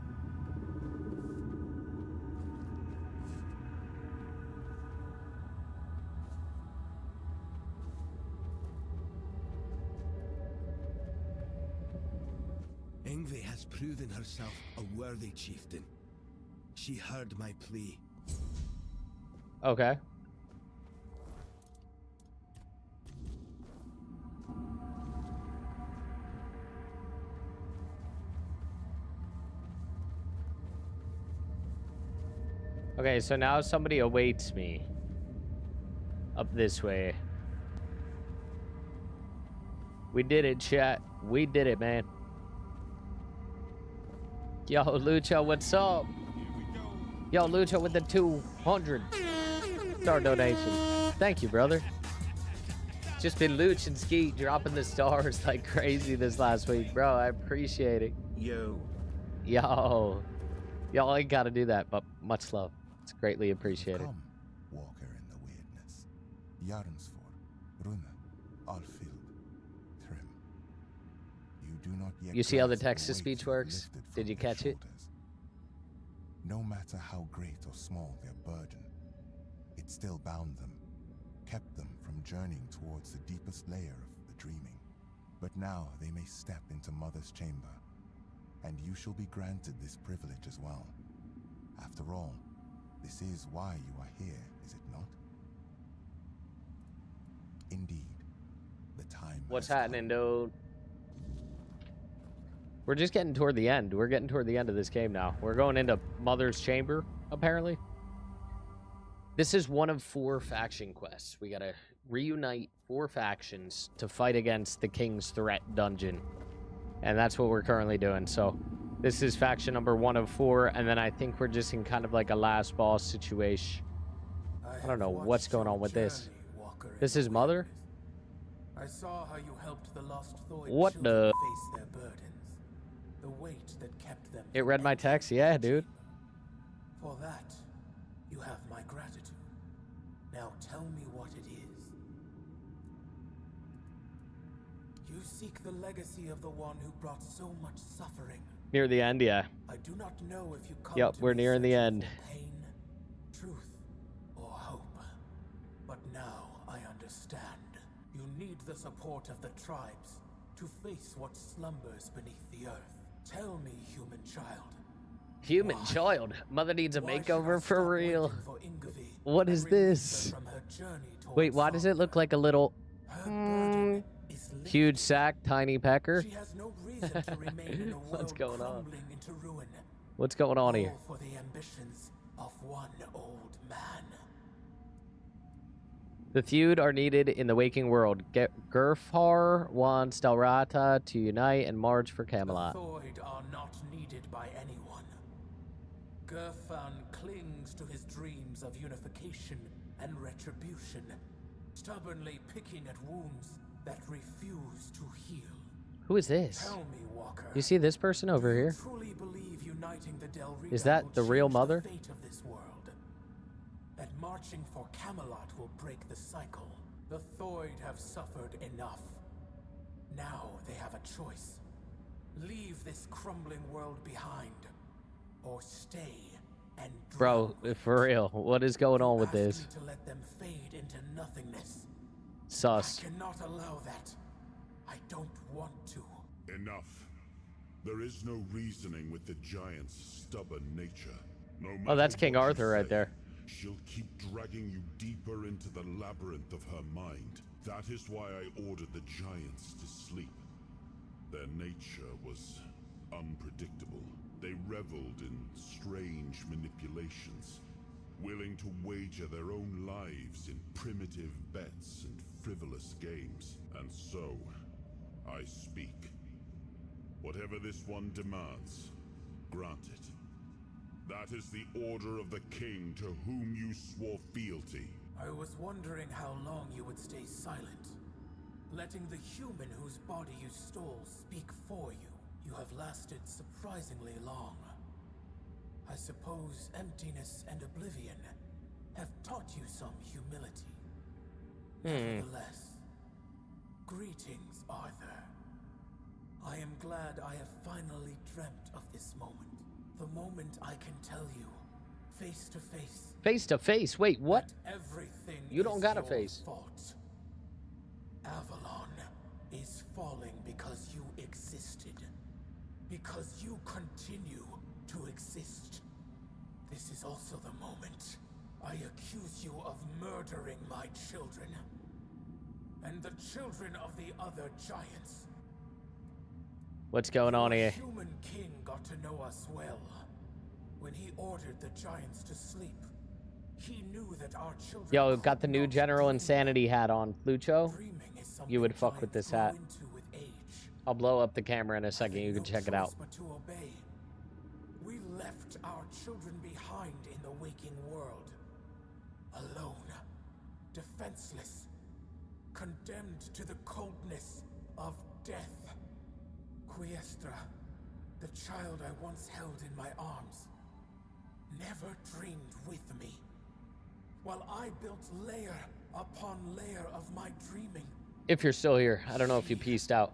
Ingvi has proven herself a worthy chieftain. She heard my plea. Okay. Okay, so now somebody awaits me. Up this way. We did it, chat. We did it, man. Yo, Lucha, what's up? Yo, Lucha with the 200 star donation. Thank you, brother. Just been Luch and Skeet dropping the stars like crazy this last week, bro. I appreciate it. Yo. Yo. Y'all ain't gotta do that, but much love. It's greatly appreciated. Come, walker in the weirdness. Jarnsford, Rune, Alfield, Trim. You do not yet You see how the grasp text-to-speech weight works? lifted Did from you their catch it? shoulders. No matter how great or small their burden, it still bound them, kept them from journeying towards the deepest layer of the dreaming. But now they may step into Mother's chamber, and you shall be granted this privilege as well. After all, this is why you are here, is it not? Indeed, the time. What's has come. happening, dude? We're just getting toward the end. We're getting toward the end of this game now. We're going into Mother's Chamber, apparently. This is one of 4 faction quests. We gotta reunite 4 factions to fight against the King's Threat dungeon. And that's what we're currently doing. So this is faction number 1 of 4, and then I think we're just in kind of like a last boss situation. I don't know what's going on with this. This is Mother? I saw how you helped the lost Thoy What the? face their burdens. The weight that kept them. It read my text? Yeah, dude. For that, you have my gratitude. Now tell me what it is. You seek the legacy of the one who brought so much suffering. Near the end, yeah. I do not know if you come Yep, to we're me nearing the searching end. for pain, truth, or hope. But now I understand. You need the support of the tribes to face what slumbers beneath the earth. Tell me, human child. Human Why? child. Mother needs a Why should I makeover for stop real. waiting for Ingvi What and is release her this? from her journey Wait, towards why does it look Solitude? like a little Her burden is lifted. huge sack, tiny pecker? She has no reason to remain in a What's world going on? crumbling into ruin. What's going on here? All for the ambitions of one old man. The feud are needed in the waking world. Gerfar wants Dalrata to unite and march for Camelot. The Thoid are not needed by anyone. Gerfan clings to his dreams of unification and retribution, stubbornly picking at wounds that refuse to heal. Who is this? Tell me, Walker. You see this person over do you here? truly believe uniting the Del Riga Is that will the real change mother? The fate of this world? That marching for Camelot will break the cycle. The Thoid have suffered enough. Now they have a choice. Leave this crumbling world behind, or stay and Bro, drown. for real, what is going on with Ask me this? to let them fade into nothingness. Sus. I cannot allow that. I don't want to. Enough. There is no reasoning with the giant's stubborn nature. No Oh, that's matter King what you Arthur right say, there. She'll keep dragging you deeper into the labyrinth of her mind. That is why I ordered the giants to sleep. Their nature was unpredictable. They reveled in strange manipulations, willing to wager their own lives in primitive bets and frivolous games. And so, I speak. Whatever this one demands, grant it. That is the order of the king to whom you swore fealty. I was wondering how long you would stay silent. Letting the human whose body you stole speak for you. You have lasted surprisingly long. I suppose emptiness and oblivion have taught you some humility. Nevertheless, greetings, Arthur. I am glad I have finally dreamt of this moment. The moment I can tell you, face to face. Face to face? Wait, what? That everything You don't is got a your face. fault. Avalon is falling because you existed. Because you continue to exist. This is also the moment I accuse you of murdering my children. And the children of the other giants. What's going on here? The human king got to know us well. When he ordered the giants to sleep, he knew that our children... Yo, got the new could not General dream. Insanity hat on. Flucho, Dreaming is something you would fuck with giants this hat. grow into with age. I'll blow up the camera in a second. Having You can no check it choice out. but to obey. We left our children behind in the waking world. Alone. Defenseless. Condemned to the coldness of death. Quiestra, the child I once held in my arms, never dreamed with me. While I built layer upon layer of my dreaming. If you're still here, I don't know if you pieced out.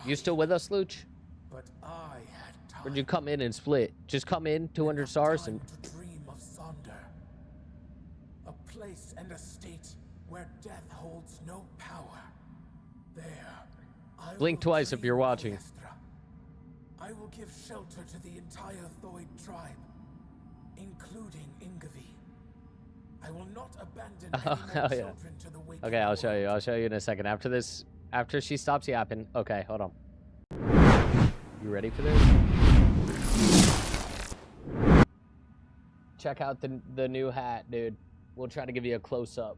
You still with us, Luch? But I had time. Or did you come in and split? Just come in, 200 stars, and... To dream of Sonder. A place and a state where death holds no power. There, I Blink will twice if dream you're watching. Quiestra. I will give shelter to the entire Thoid tribe, including Ingavi. I will not abandon any Oh, more hell yeah. children to the waking Okay, I'll show world. you. I'll show you in a second. After this, after she stops yapping. Okay, hold on. You ready for this? Check out the new hat, dude. We'll try to give you a close-up.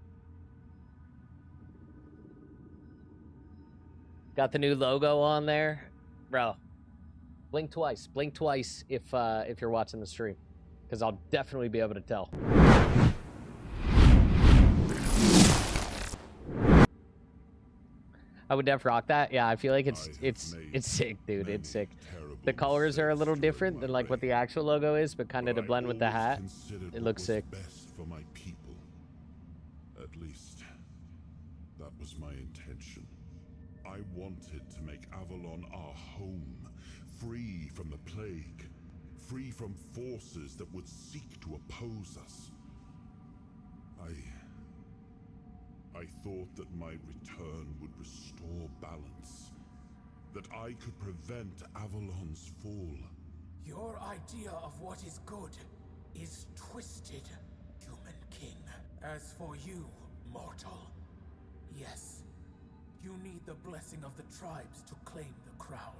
Got the new logo on there. Bro, blink twice. Blink twice if you're watching the stream. Because I'll definitely be able to tell. I would def rock that. Yeah, I feel like it's sick, dude. It's sick. The colors are a little different than like what the actual logo is, but kind of to blend with the hat. It looks sick. Best for my people. At least, that was my intention. I wanted to make Avalon our home, free from the plague, free from forces that would seek to oppose us. I thought that my return would restore balance, that I could prevent Avalon's fall. Your idea of what is good is twisted, human king. As for you, mortal, yes, you need the blessing of the tribes to claim the crown.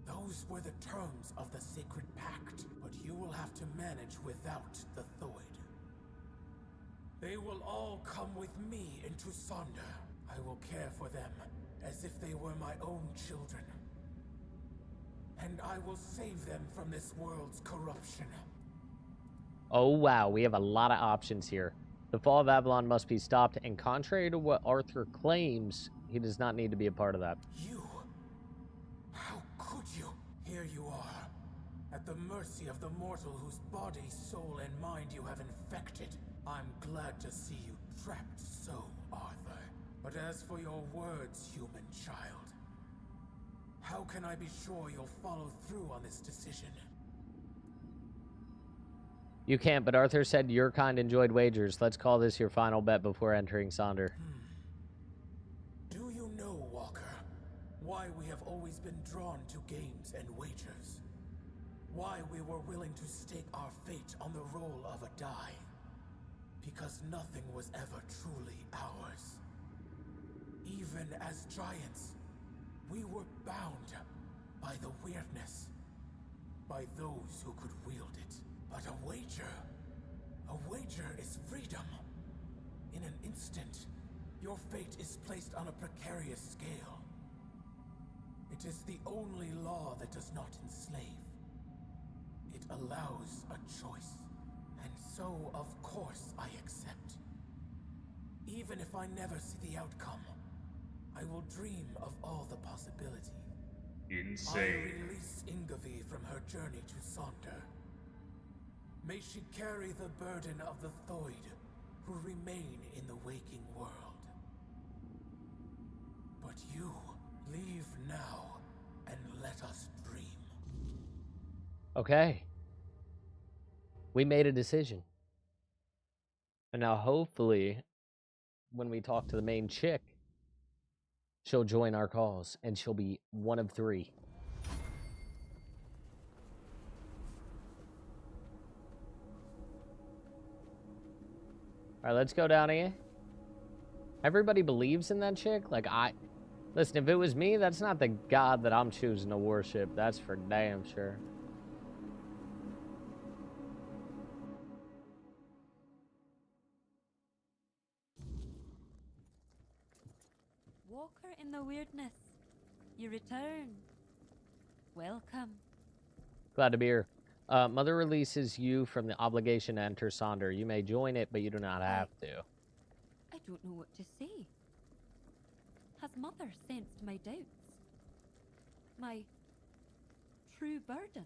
Those were the terms of the sacred pact, but you will have to manage without the Thoid. They will all come with me into Sonder. I will care for them as if they were my own children. And I will save them from this world's corruption. Oh, wow. We have a lot of options here. The fall of Avalon must be stopped, and contrary to what Arthur claims, he does not need to be a part of that. You? How could you? Here you are, at the mercy of the mortal whose body, soul, and mind you have infected. I'm glad to see you trapped so, Arthur. But as for your words, human child, how can I be sure you'll follow through on this decision? You can't, but Arthur said your kind enjoyed wagers. Let's call this your final bet before entering Sonder. Do you know, Walker, why we have always been drawn to games and wagers? Why we were willing to stake our fate on the roll of a die? Because nothing was ever truly ours. Even as giants, we were bound by the Wyrdness, by those who could wield it. But a wager is freedom. In an instant, your fate is placed on a precarious scale. It is the only law that does not enslave. It allows a choice. And so, of course, I accept. Even if I never see the outcome, I will dream of all the possibility. Insane. I release Ingavi from her journey to Sonder. May she carry the burden of the Thoid who remain in the waking world. But you, leave now and let us dream. Okay. We made a decision. And now hopefully, when we talk to the main chick, she'll join our cause, and she'll be one of 3. All right, let's go down here. Everybody believes in that chick. Like, listen, if it was me, that's not the god that I'm choosing to worship. That's for damn sure. Walker in the Wyrdness, you return. Welcome. Glad to be here. Mother releases you from the obligation to enter Sonder. You may join it, but you do not have to. I don't know what to say. Has Mother sensed my doubts? My true burden?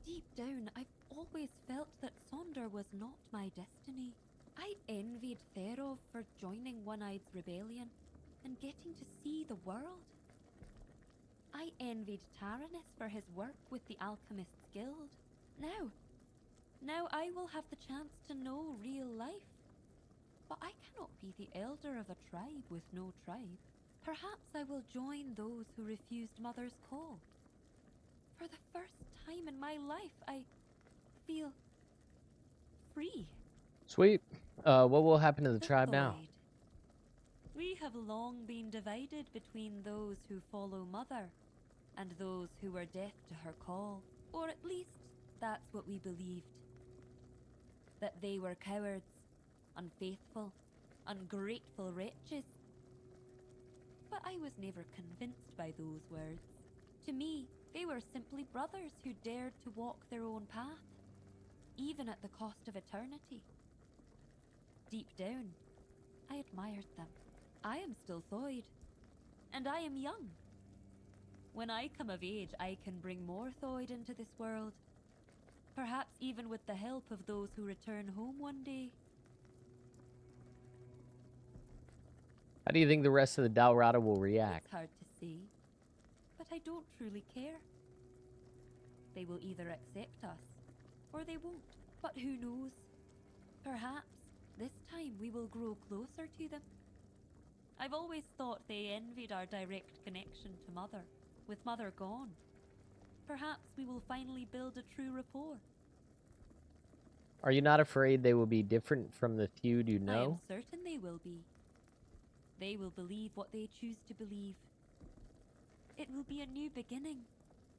Deep down, I've always felt that Sonder was not my destiny. I envied Therov for joining One-Eye's rebellion and getting to see the world. I envied Taranis for his work with the Alchemist's Guild. Now I will have the chance to know real life. But I cannot be the elder of a tribe with no tribe. Perhaps I will join those who refused Mother's call. For the first time in my life, I feel free. Sweet. What will happen to the tribe now? Thoid. We have long been divided between those who follow Mother and those who were deaf to her call. Or at least, that's what we believed. That they were cowards, unfaithful, ungrateful wretches. But I was never convinced by those words. To me, they were simply brothers who dared to walk their own path, even at the cost of eternity. Deep down, I admired them. I am still Thoid, and I am young. When I come of age, I can bring more Thoid into this world. Perhaps even with the help of those who return home one day. How do you think the rest of the Dalrada will react? It's hard to say, but I don't truly care. They will either accept us, or they won't. But who knows? Perhaps this time we will grow closer to them. I've always thought they envied our direct connection to Mother. With Mother gone, perhaps we will finally build a true rapport. Are you not afraid they will be different from the feud you I am know? certain they will be. They will believe what they choose to believe. It will be a new beginning.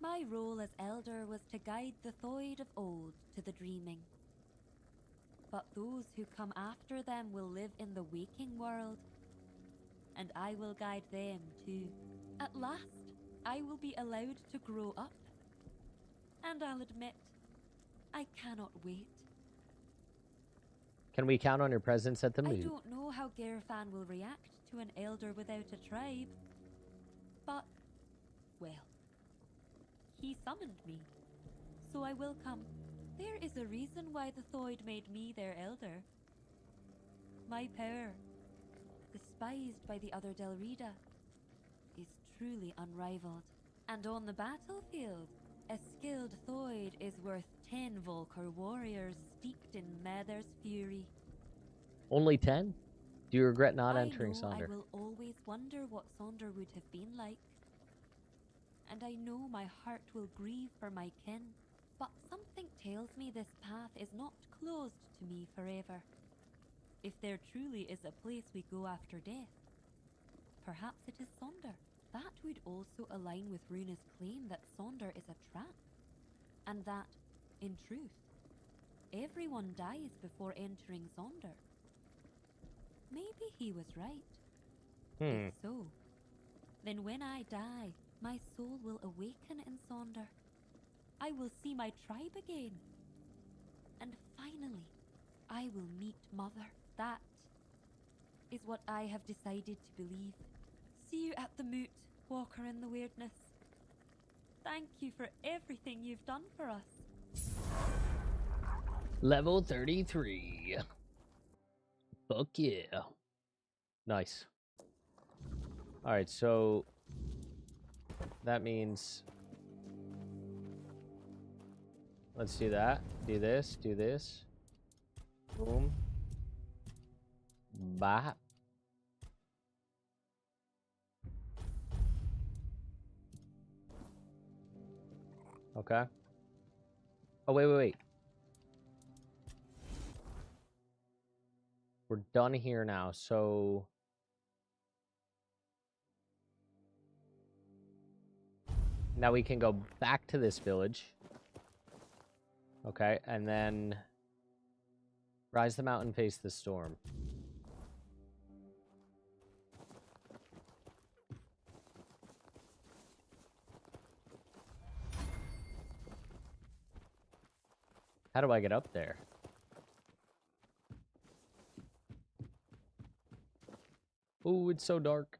My role as elder was to guide the Thoid of old to the dreaming. But those who come after them will live in the waking world, and I will guide them too. At last, I will be allowed to grow up. And I'll admit, I cannot wait. Can we count on your presence at the I moot? don't know how Gerfan will react to an elder without a tribe. But, well, he summoned me, so I will come. There is a reason why the Thoid made me their elder. My power, despised by the other Delrida, is truly unrivaled. And on the battlefield, a skilled Thoid is worth 10 Volker warriors steeped in Mather's fury. Only 10? Do you regret not entering I know Sonder? I will always wonder what Sonder would have been like. And I know my heart will grieve for my kin. But something tells me this path is not closed to me forever. If there truly is a place we go after death, perhaps it is Sonder. That would also align with Runa's claim that Sonder is a trap. And that, in truth, everyone dies before entering Sonder. Maybe he was right. If so, then when I die, My soul will awaken in Sonder. I will see my tribe again. And finally, I will meet Mother. That is what I have decided to believe. See you at the moot, Walker in the Wyrdness. Thank you for everything you've done for us. Level 33. Fuck yeah. Nice. Alright, so that means let's do that. Do this, do this. Boom. Bop. Okay. Oh, wait. We're done here now, so now we can go back to this village. Okay, and then rise the mountain, face the storm. How do I get up there? Ooh, it's so dark.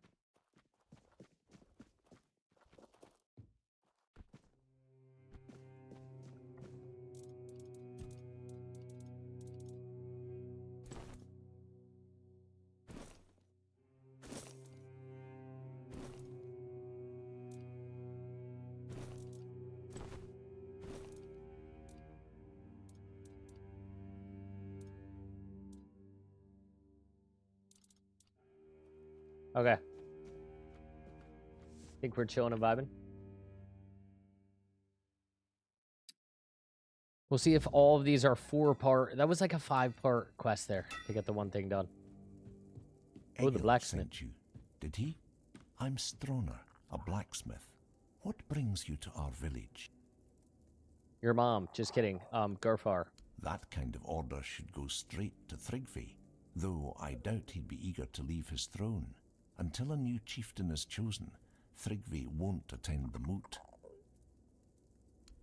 Okay. Think we're chilling and vibing. We'll see if all of these are 4-part. That was like a 5-part quest there to get the one thing done. Oh, the blacksmith. Sent you, did he? I'm Stroner, a blacksmith. What brings you to our village? Your mom. Just kidding. Garfar. That kind of order should go straight to Thrigvi, though I doubt he'd be eager to leave his throne. Until a new chieftain is chosen, Thrigvi won't attend the moot.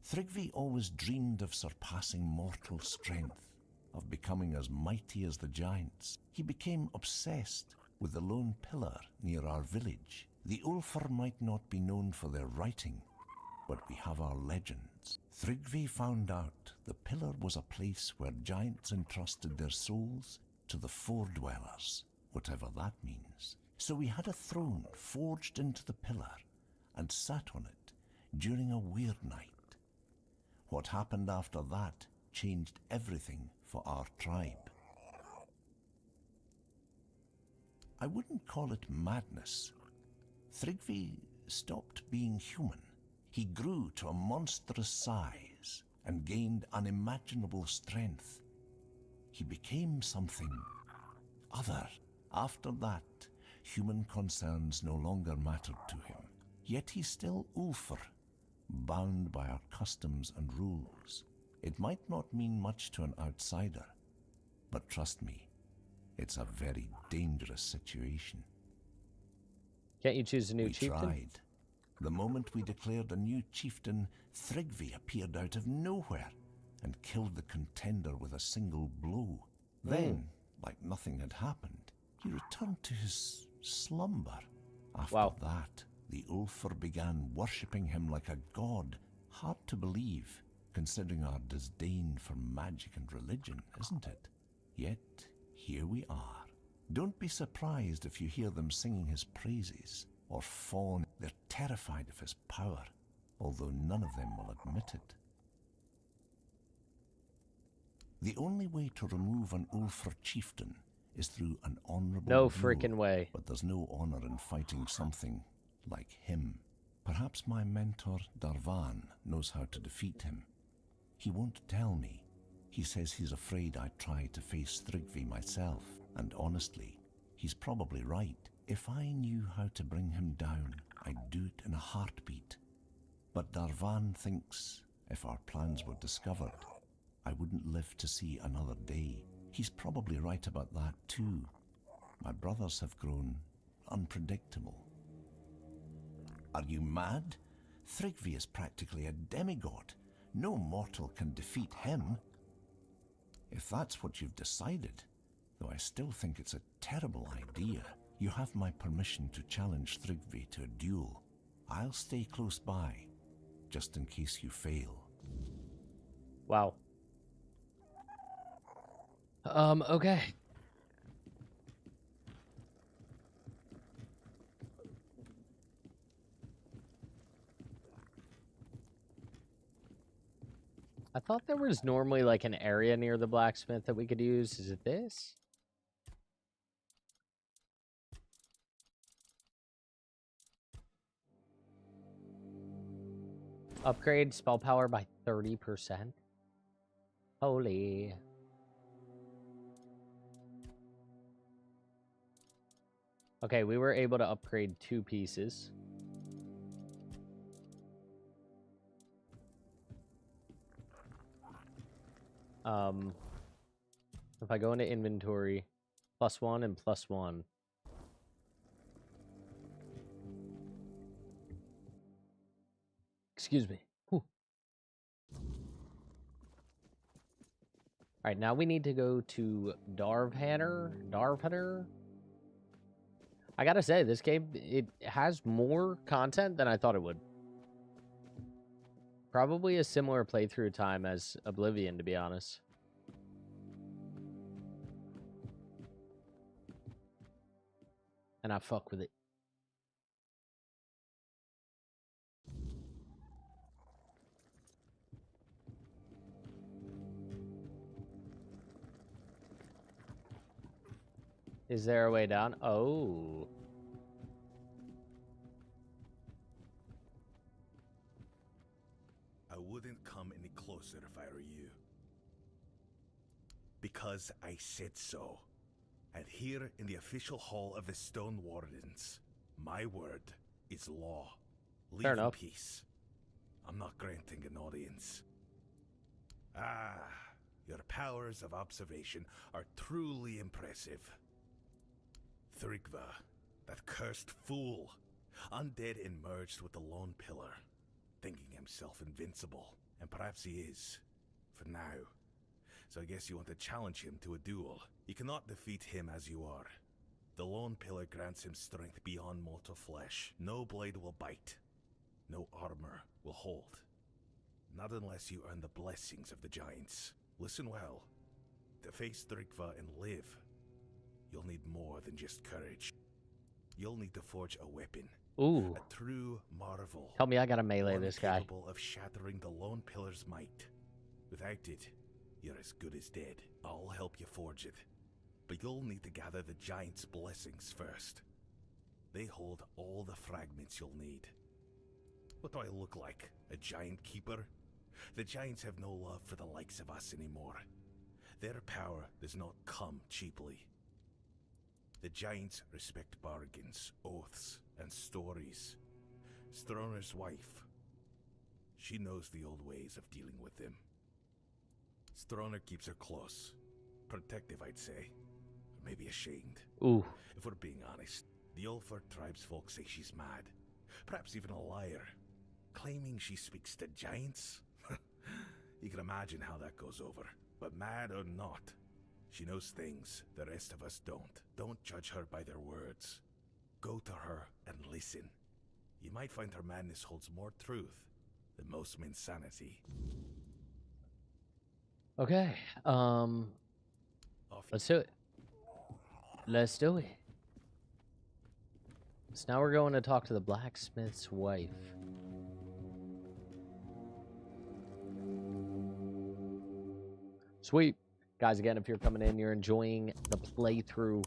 Thrigvi always dreamed of surpassing mortal strength, of becoming as mighty as the giants. He became obsessed with the lone pillar near our village. The Ulfr might not be known for their writing, but we have our legends. Thrigvi found out the pillar was a place where giants entrusted their souls to the Fore-dwellers, whatever that means. So we had a throne forged into the pillar and sat on it during a weird night. What happened after that changed everything for our tribe. I wouldn't call it madness. Thrigvi stopped being human. He grew to a monstrous size and gained unimaginable strength. He became something other. After that, human concerns no longer mattered to him. Yet he's still Ulfr, bound by our customs and rules. It might not mean much to an outsider, but trust me, it's a very dangerous situation. Can't you choose a new chieftain? We tried. The moment we declared a new chieftain, Thrigvi appeared out of nowhere and killed the contender with a single blow. Then, like nothing had happened, he returned to his slumber. After that, the Ulfr began worshipping him like a god. Hard to believe, considering our disdain for magic and religion, isn't it? Yet, here we are. Don't be surprised if you hear them singing his praises, or fawn. They're terrified of his power, although none of them will admit it. The only way to remove an Ulfr chieftain is through an honorable No duel, freaking way. But there's no honor in fighting something like him. Perhaps my mentor, Darvan, knows how to defeat him. He won't tell me. He says he's afraid I'd try to face Thrigvi myself, and honestly, he's probably right. If I knew how to bring him down, I'd do it in a heartbeat. But Darvan thinks if our plans were discovered, I wouldn't live to see another day. He's probably right about that too. My brothers have grown unpredictable. Are you mad? Thrigvi is practically a demigod. No mortal can defeat him. If that's what you've decided, though I still think it's a terrible idea, you have my permission to challenge Thrigvi to a duel. I'll stay close by, just in case you fail. Wow. Okay. I thought there was normally like an area near the blacksmith that we could use. Is it this? Upgrade spell power by 30%. Holy. Okay, we were able to upgrade 2 pieces. If I go into inventory, +1 and +1. Excuse me. Whew. Alright, now we need to go to Darvhanner. I gotta say, this game, it has more content than I thought it would. Probably a similar playthrough time as Oblivion, to be honest. And I fuck with it. Is there a way down? Oh. I wouldn't come any closer if I were you. Because I said so. And here in the official hall of the Stone Wardens, my word is law. Leave Fair in enough. peace. I'm not granting an audience. Ah, your powers of observation are truly impressive. Thrigva, that cursed fool, undead and merged with the Lone Pillar, thinking himself invincible, and perhaps he is, for now. So I guess you want to challenge him to a duel. You cannot defeat him as you are. The Lone Pillar grants him strength beyond mortal flesh. No blade will bite. No armor will hold. Not unless you earn the blessings of the giants. Listen well. To face Thrigva and live, you'll need more than just courage. You'll need to forge a weapon. Ooh. A true marvel. Tell me I gotta melee One this guy. capable of shattering the Lone Pillar's might. Without it, you're as good as dead. I'll help you forge it. But you'll need to gather the giants' blessings first. They hold all the fragments you'll need. What do I look like? A giant keeper? The giants have no love for the likes of us anymore. Their power does not come cheaply. The giants respect bargains, oaths, and stories. Stroner's wife, she knows the old ways of dealing with them. Stroner keeps her close. Protective, I'd say. Or maybe ashamed. Ooh. If we're being honest, the Ulfar tribesfolk say she's mad. Perhaps even a liar. Claiming she speaks to giants? You can imagine how that goes over. But mad or not, she knows things the rest of us don't. Don't judge her by their words. Go to her and listen. You might find her madness holds more truth than most men's sanity. Okay. Let's do it. Let's do it. So now we're going to talk to the blacksmith's wife. Sweet. Guys, again, if you're coming in, you're enjoying the playthrough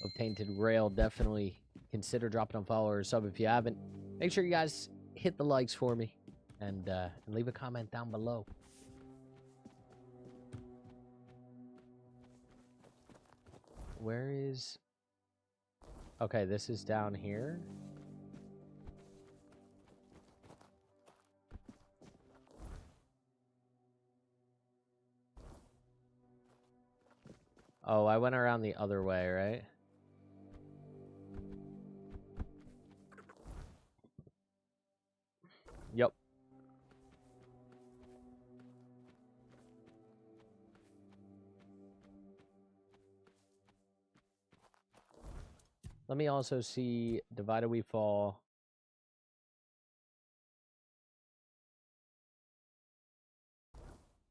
of Tainted Grail, definitely consider dropping a follow or a sub if you haven't. Make sure you guys hit the likes for me and leave a comment down below. Where is... Okay, this is down here. Oh, I went around the other way, right? Yep. Let me also see Divided We Fall.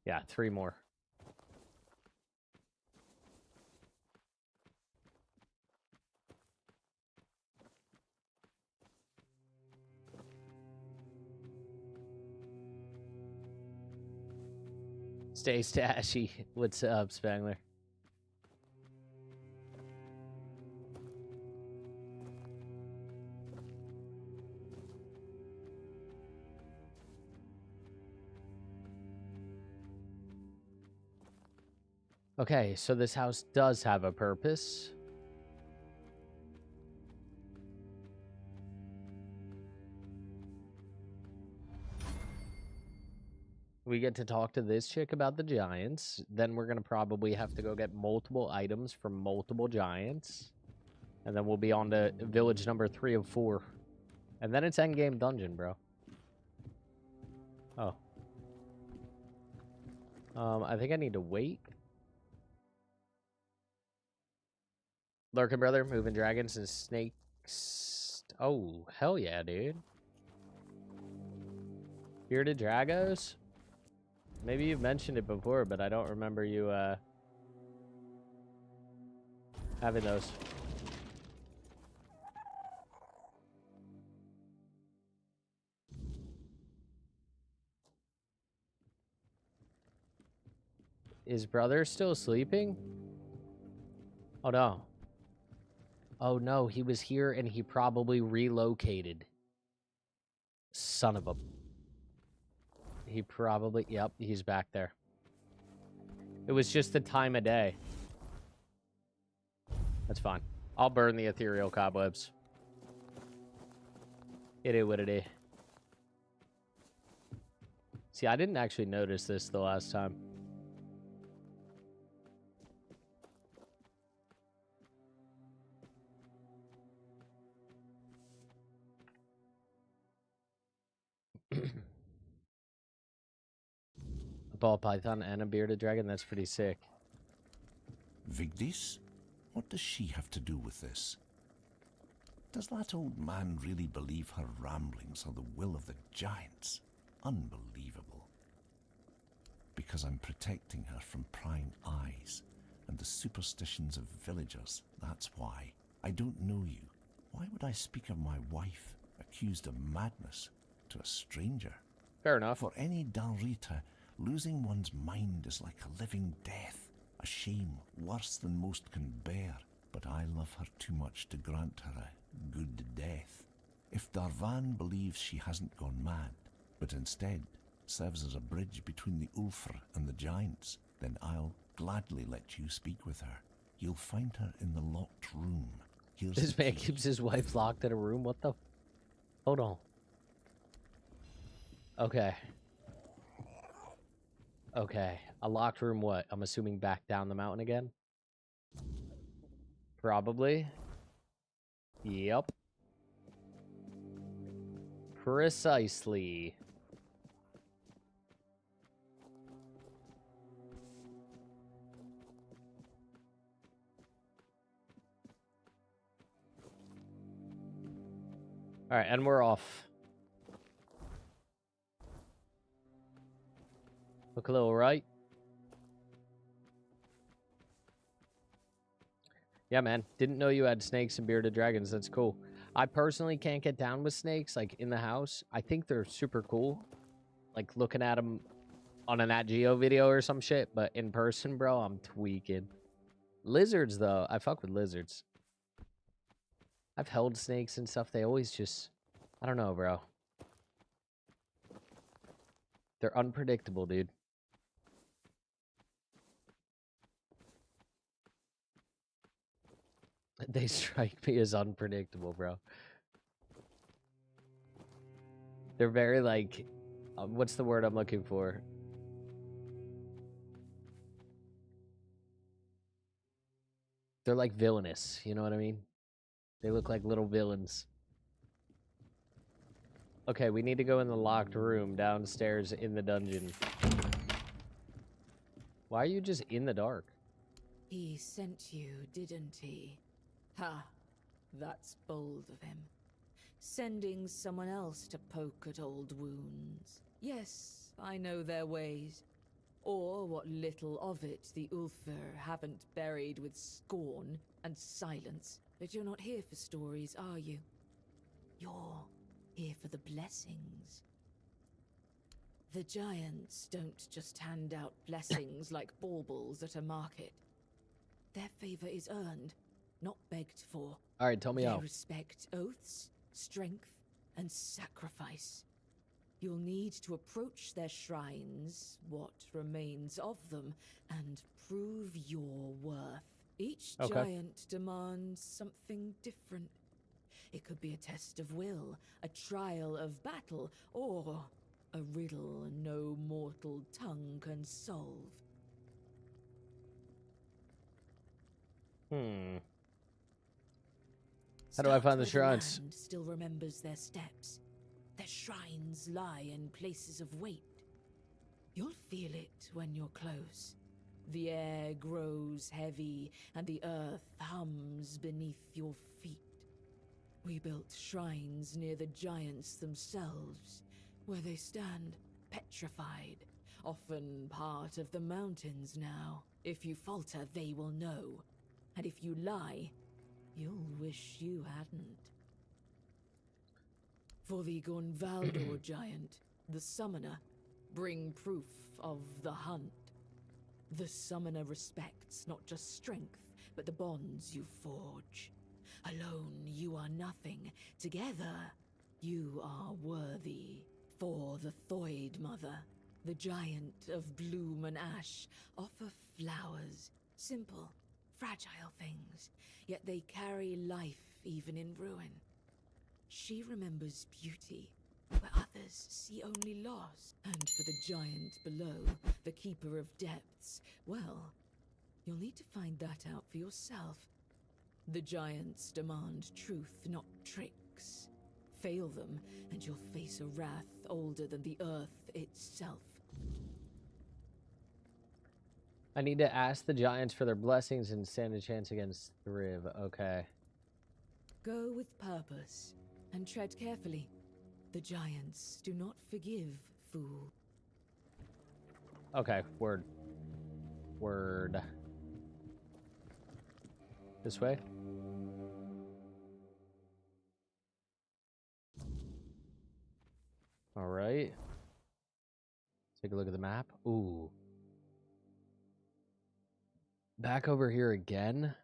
Yeah, 3 more. Stay stashy. What's up, Spangler? Okay, so this house does have a purpose. We get to talk to this chick about the giants. Then we're going to probably have to go get multiple items from multiple giants. And then we'll be on to village number 3 of 4. And then it's endgame dungeon, bro. Oh. I think I need to wait. Lurking brother, moving dragons and snakes. Oh, hell yeah, dude. Bearded Dragos? Maybe you've mentioned it before, but I don't remember you, having those. Is brother still sleeping? Oh, no. Oh, no, he was here and he probably relocated. Son of a... He probably... Yep, he's back there. It was just the time of day. That's fine. I'll burn the ethereal cobwebs. It is what it is. See, I didn't actually notice this the last time. A ball python and a bearded dragon, that's pretty sick. Vigdis? What does she have to do with this? Does that old man really believe her ramblings are the will of the giants? Unbelievable. Because I'm protecting her from prying eyes and the superstitions of villagers, that's why. I don't know you. Why would I speak of my wife, accused of madness, to a stranger? Fair enough. For any Dalrita, losing one's mind is like a living death, a shame worse than most can bear. But I love her too much to grant her a good death. If Darvan believes she hasn't gone mad, but instead serves as a bridge between the Ulfr and the giants, then I'll gladly let you speak with her. You'll find her in the locked room. Here's This the man key. keeps his wife locked in a room? What the... Hold on. Okay. Okay. A locked room what? I'm assuming back down the mountain again? Probably. Yep. Precisely. All right, and we're off. Look a little right. Yeah, man. Didn't know you had snakes and bearded dragons. That's cool. I personally can't get down with snakes, like, in the house. I think they're super cool. Like, looking at them on a Nat Geo video or some shit. But in person, bro, I'm tweaking. Lizards, though. I fuck with lizards. I've held snakes and stuff. They always just... I don't know, bro. They're unpredictable, dude. They strike me as unpredictable, bro. They're very, like... what's the word I'm looking for? They're like villainous, you know what I mean? They look like little villains. Okay, we need to go in the locked room downstairs in the dungeon. Why are you just in the dark? He sent you, didn't he? Ha! That's bold of him. Sending someone else to poke at old wounds. Yes, I know their ways. Or what little of it the Ulfr haven't buried with scorn and silence. But you're not here for stories, are you? You're here for the blessings. The giants don't just hand out blessings like baubles at a market. Their favor is earned, not begged for. All right, tell me They how. respect oaths, strength, and sacrifice. You'll need to approach their shrines, what remains of them, and prove your worth. Each giant demands something different. It could be a test of will, a trial of battle, or a riddle no mortal tongue can solve. How do I find the Start where shrines? land still remembers their steps. Their shrines lie in places of weight. You'll feel it when you're close. The air grows heavy, and the earth hums beneath your feet. We built shrines near the giants themselves, where they stand petrified, often part of the mountains now. If you falter, they will know. And if you lie, you'll wish you hadn't. For the Gonvaldor giant, the summoner, bring proof of the hunt. The summoner respects not just strength, but the bonds you forge. Alone, you are nothing. Together, you are worthy. For the Thoid Mother, the giant of bloom and ash, offer flowers. Simple, fragile things, yet they carry life even in ruin. She remembers beauty, where others see only loss. And for the giant below, the keeper of depths, well, you'll need to find that out for yourself. The giants demand truth, not tricks. Fail them, and you'll face a wrath older than the earth itself. I need to ask the giants for their blessings and stand a chance against Thriv. Okay. Go with purpose, and tread carefully. The giants do not forgive, fool. Okay, word. Word. This way? All right. Take a look at the map. Ooh. Back over here again?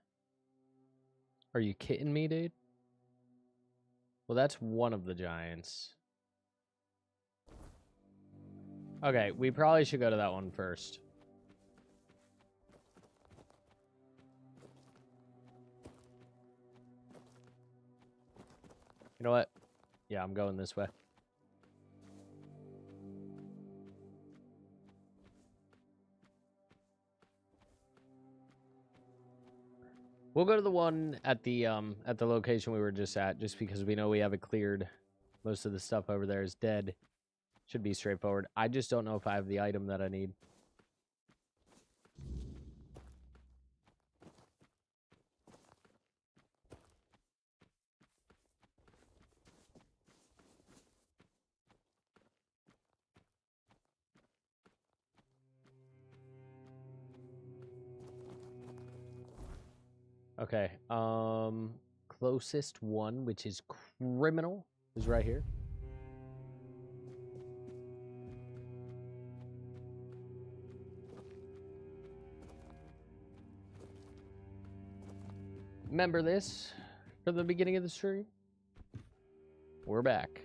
Are you kidding me, dude? Well, that's one of the giants. Okay, we probably should go to that one first. You know what? Yeah, I'm going this way. We'll go to the one at the location we were just at, just because we know we have it cleared. Most of the stuff over there is dead. Should be straightforward. I just don't know if I have the item that I need. Okay, closest one, which is criminal, is right here. Remember this from the beginning of the stream? We're back.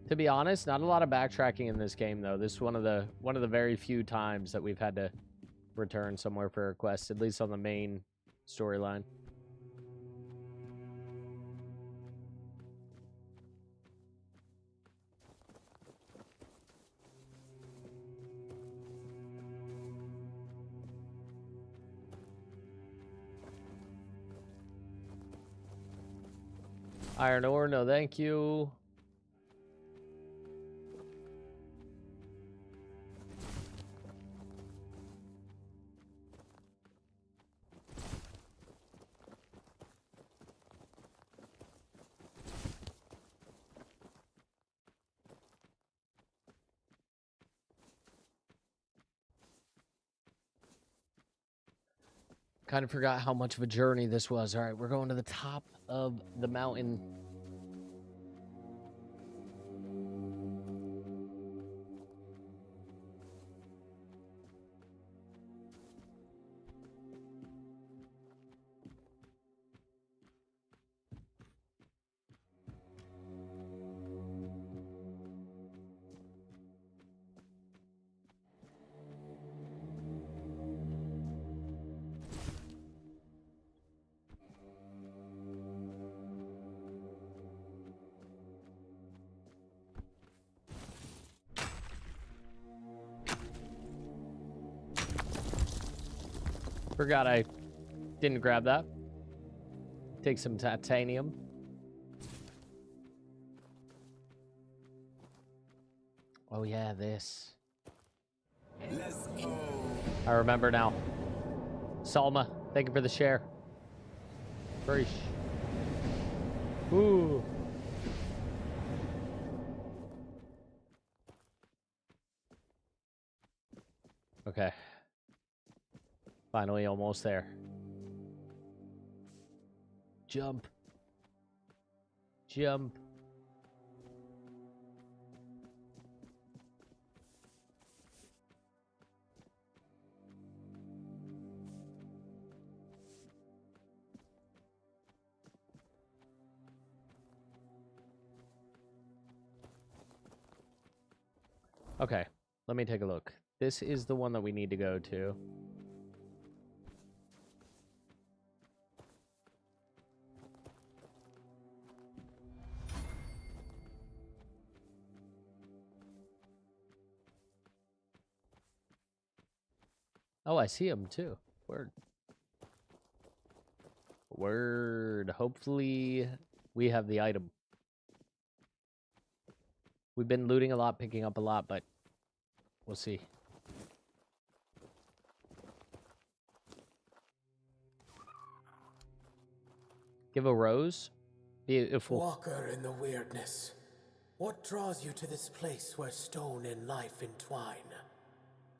To be honest, not a lot of backtracking in this game, though. This is one of the very few times that we've had to return somewhere for a quest, at least on the main storyline. Iron ore, no thank you. Kind of forgot how much of a journey this was. All right, we're going to the top of the mountain. Forgot I didn't grab that. Take some titanium. Oh yeah, this. Let's go. I remember now. Salma, thank you for the share. Fresh. Ooh. Okay. Finally, almost there. Jump. Jump. Okay, let me take a look. This is the one that we need to go to. Oh, I see him too. Word. Word. Hopefully we have the item. We've been looting a lot, picking up a lot, but we'll see. Give a rose? Beautiful. Walker in the Wyrdness. What draws you to this place where stone and life entwine?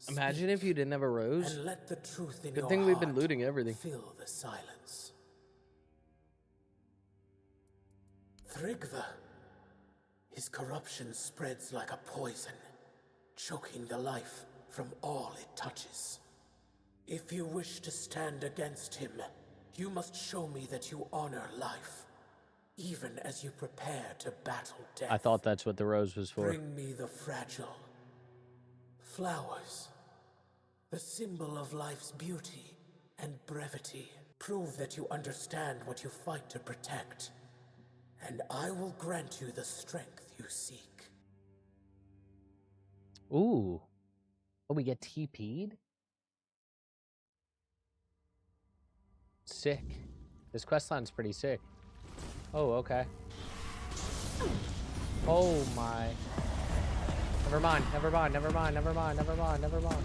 Imagine if you didn't have a rose. And let the truth in Good your thing we've been heart looting everything. fill the silence. Thrigva. His corruption spreads like a poison, choking the life from all it touches. If you wish to stand against him, you must show me that you honor life, even as you prepare to battle death. I thought that's what the rose was for. Bring me the fragile. Flowers. The symbol of life's beauty and brevity. Prove that you understand what you fight to protect, and I will grant you the strength you seek. Ooh. Oh, we get TP'd? Sick. This questline's pretty sick. Oh, okay. Oh my. Never mind, never mind, never mind, never mind, never mind, never mind.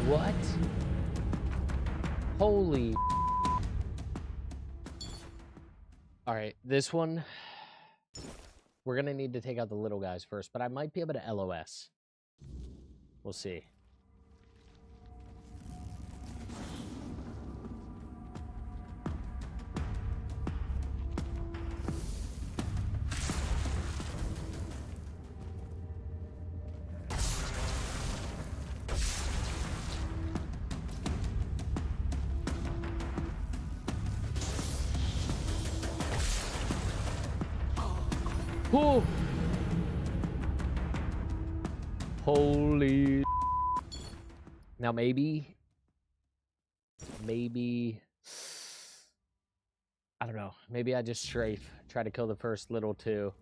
What? Holy. All right, this one, we're gonna need to take out the little guys first, but I might be able to LOS. We'll see. Ooh. Holy. Now maybe, I don't know. Maybe I just strafe. Try to kill the first little two.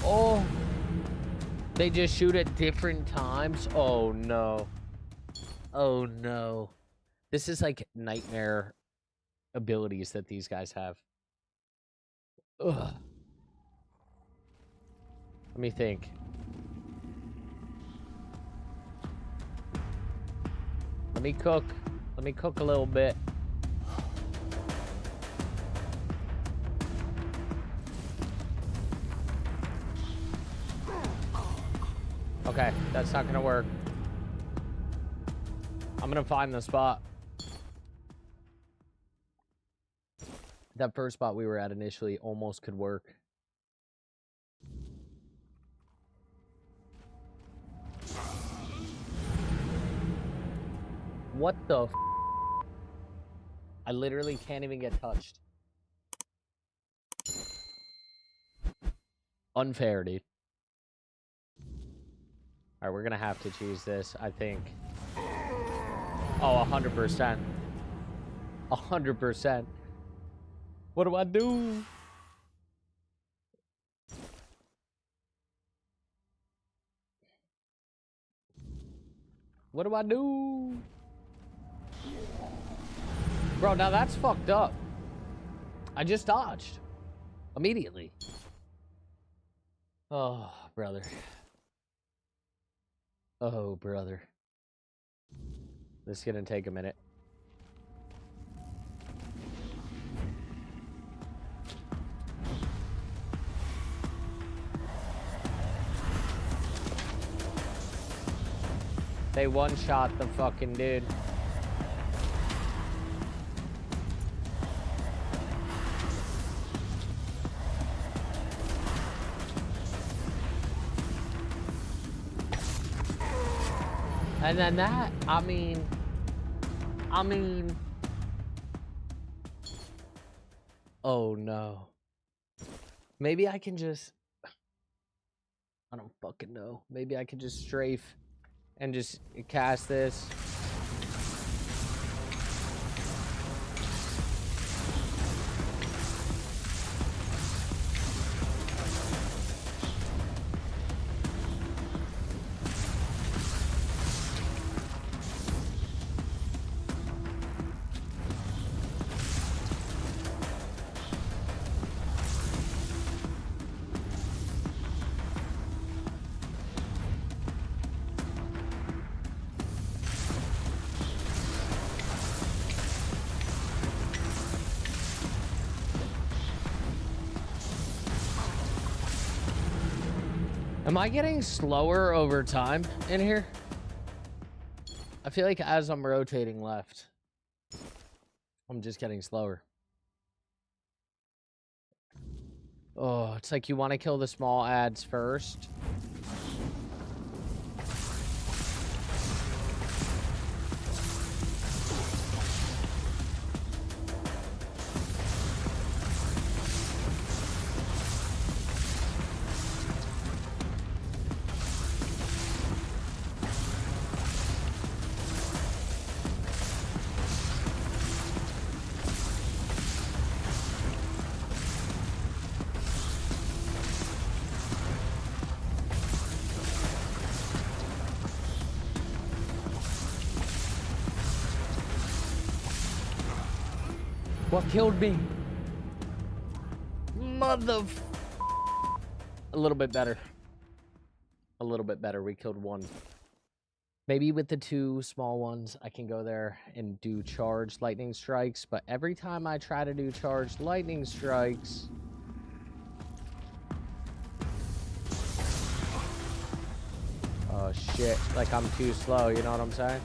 Oh, they just shoot at different times. Oh no. Oh no. This is like nightmare abilities that these guys have. Ugh. Let me think. Let me cook. Let me cook a little bit. Okay, that's not gonna work. I'm gonna find the spot. That first spot we were at initially almost could work. What the f? I literally can't even get touched. Unfair, dude. Alright, we're gonna have to choose this, I think. Oh, 100%. 100%. What do I do? What do I do? Bro, now that's fucked up. I just dodged. Immediately. Oh, brother. Oh, brother. This is gonna take a minute. They one-shot the fucking dude. And then that, I mean, oh no. Maybe I can just, I don't fucking know. Maybe I could just strafe and just cast this. Am I getting slower over time in here? I feel like as I'm rotating left, I'm just getting slower. Oh, it's like you want to kill the small ads first. What killed me? Mother... A little bit better. A little bit better. We killed one. Maybe with the two small ones, I can go there and do charged lightning strikes. But every time I try to do charged lightning strikes... Oh, shit. Like, I'm too slow. You know what I'm saying?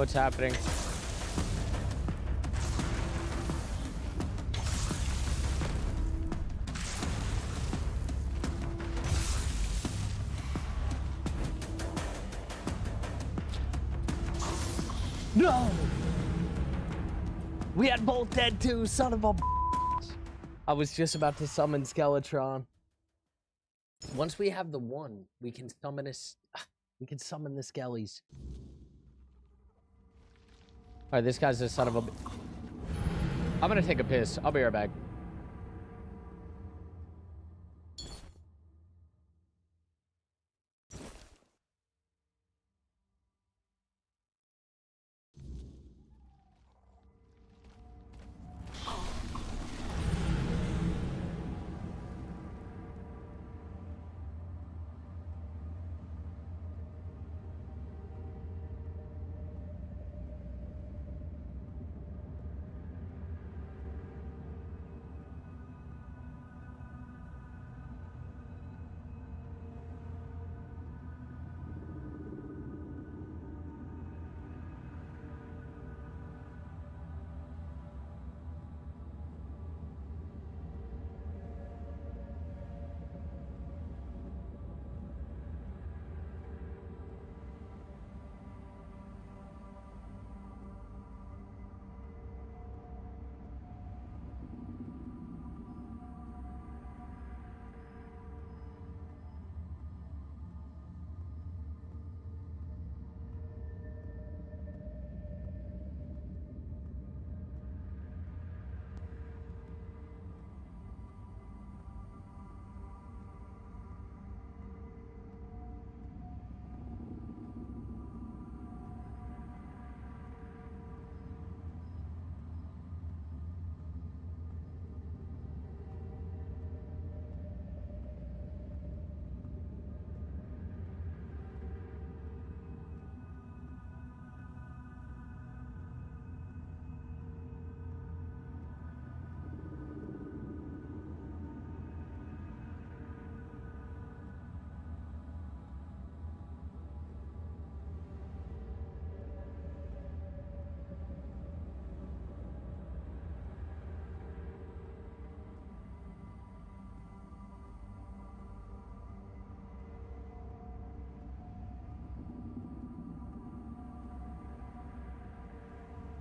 what's happening. No! We had both dead too, son of a b****. I was just about to summon Skeletron. Once we have the one, we can summon we can summon the Skellies. Alright, this guy's a son of a... I'm gonna take a piss. I'll be right back.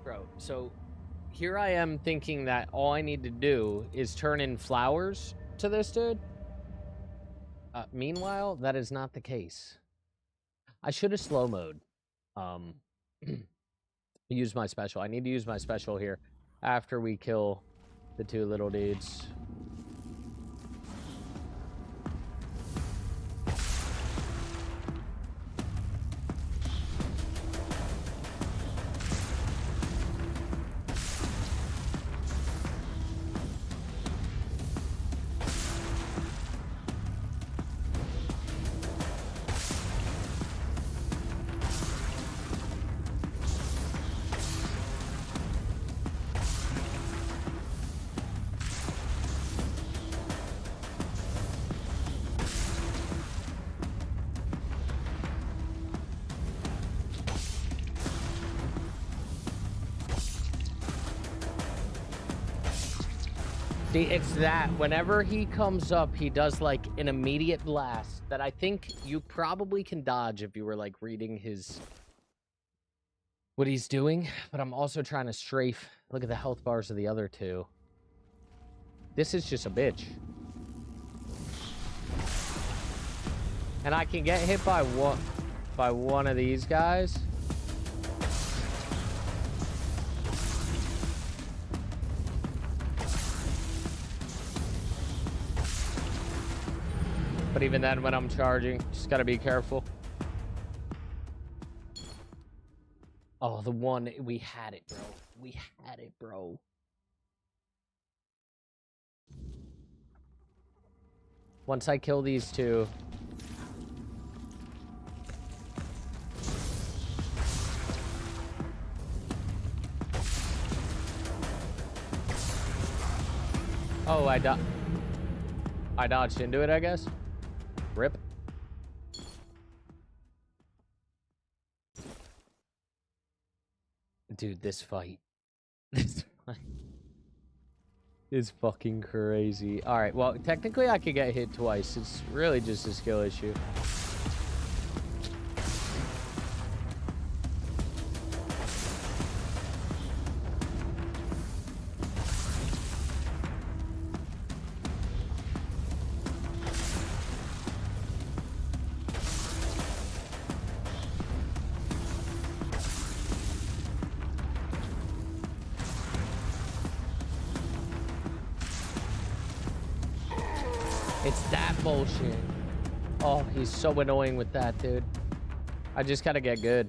Bro, so here I am thinking that all I need to do is turn in flowers to this dude. Meanwhile, that is not the case. I should have slow mode. Use my special. I need to use my special here after we kill the two little dudes. See, it's that whenever he comes up, he does like an immediate blast that I think you probably can dodge if you were like reading his what he's doing, but I'm also trying to strafe. Look at the health bars of the other two. This is just a bitch. And I can get hit by one of these guys. But even then, when I'm charging, just gotta be careful. Oh, the one, we had it, bro. We had it, bro. Once I kill these two. Oh, I dodged into it, I guess. Rip. Dude, this fight. This fight is fucking crazy. Alright, well, technically I could get hit twice. It's really just a skill issue. It's that bullshit. Oh, he's so annoying with that, dude. I just gotta get good.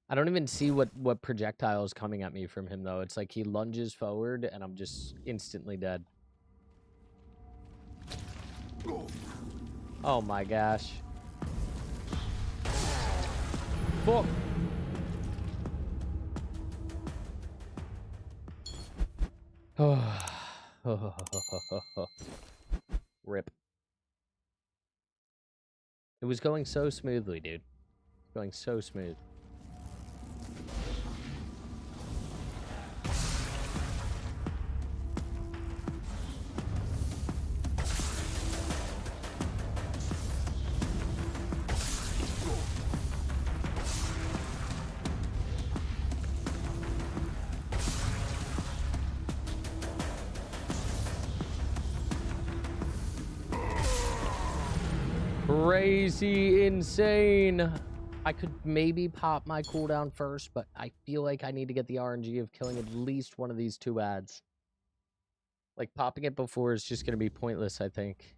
I don't even see what projectile is coming at me from him, though. It's like he lunges forward, and I'm just instantly dead. Oh my gosh. Fuck. Rip. It was going so smoothly, dude. Going so smooth. Crazy insane. I could maybe pop my cooldown first, but I feel like I need to get the RNG of killing at least one of these two ads. Like, popping it before is just going to be pointless, I think.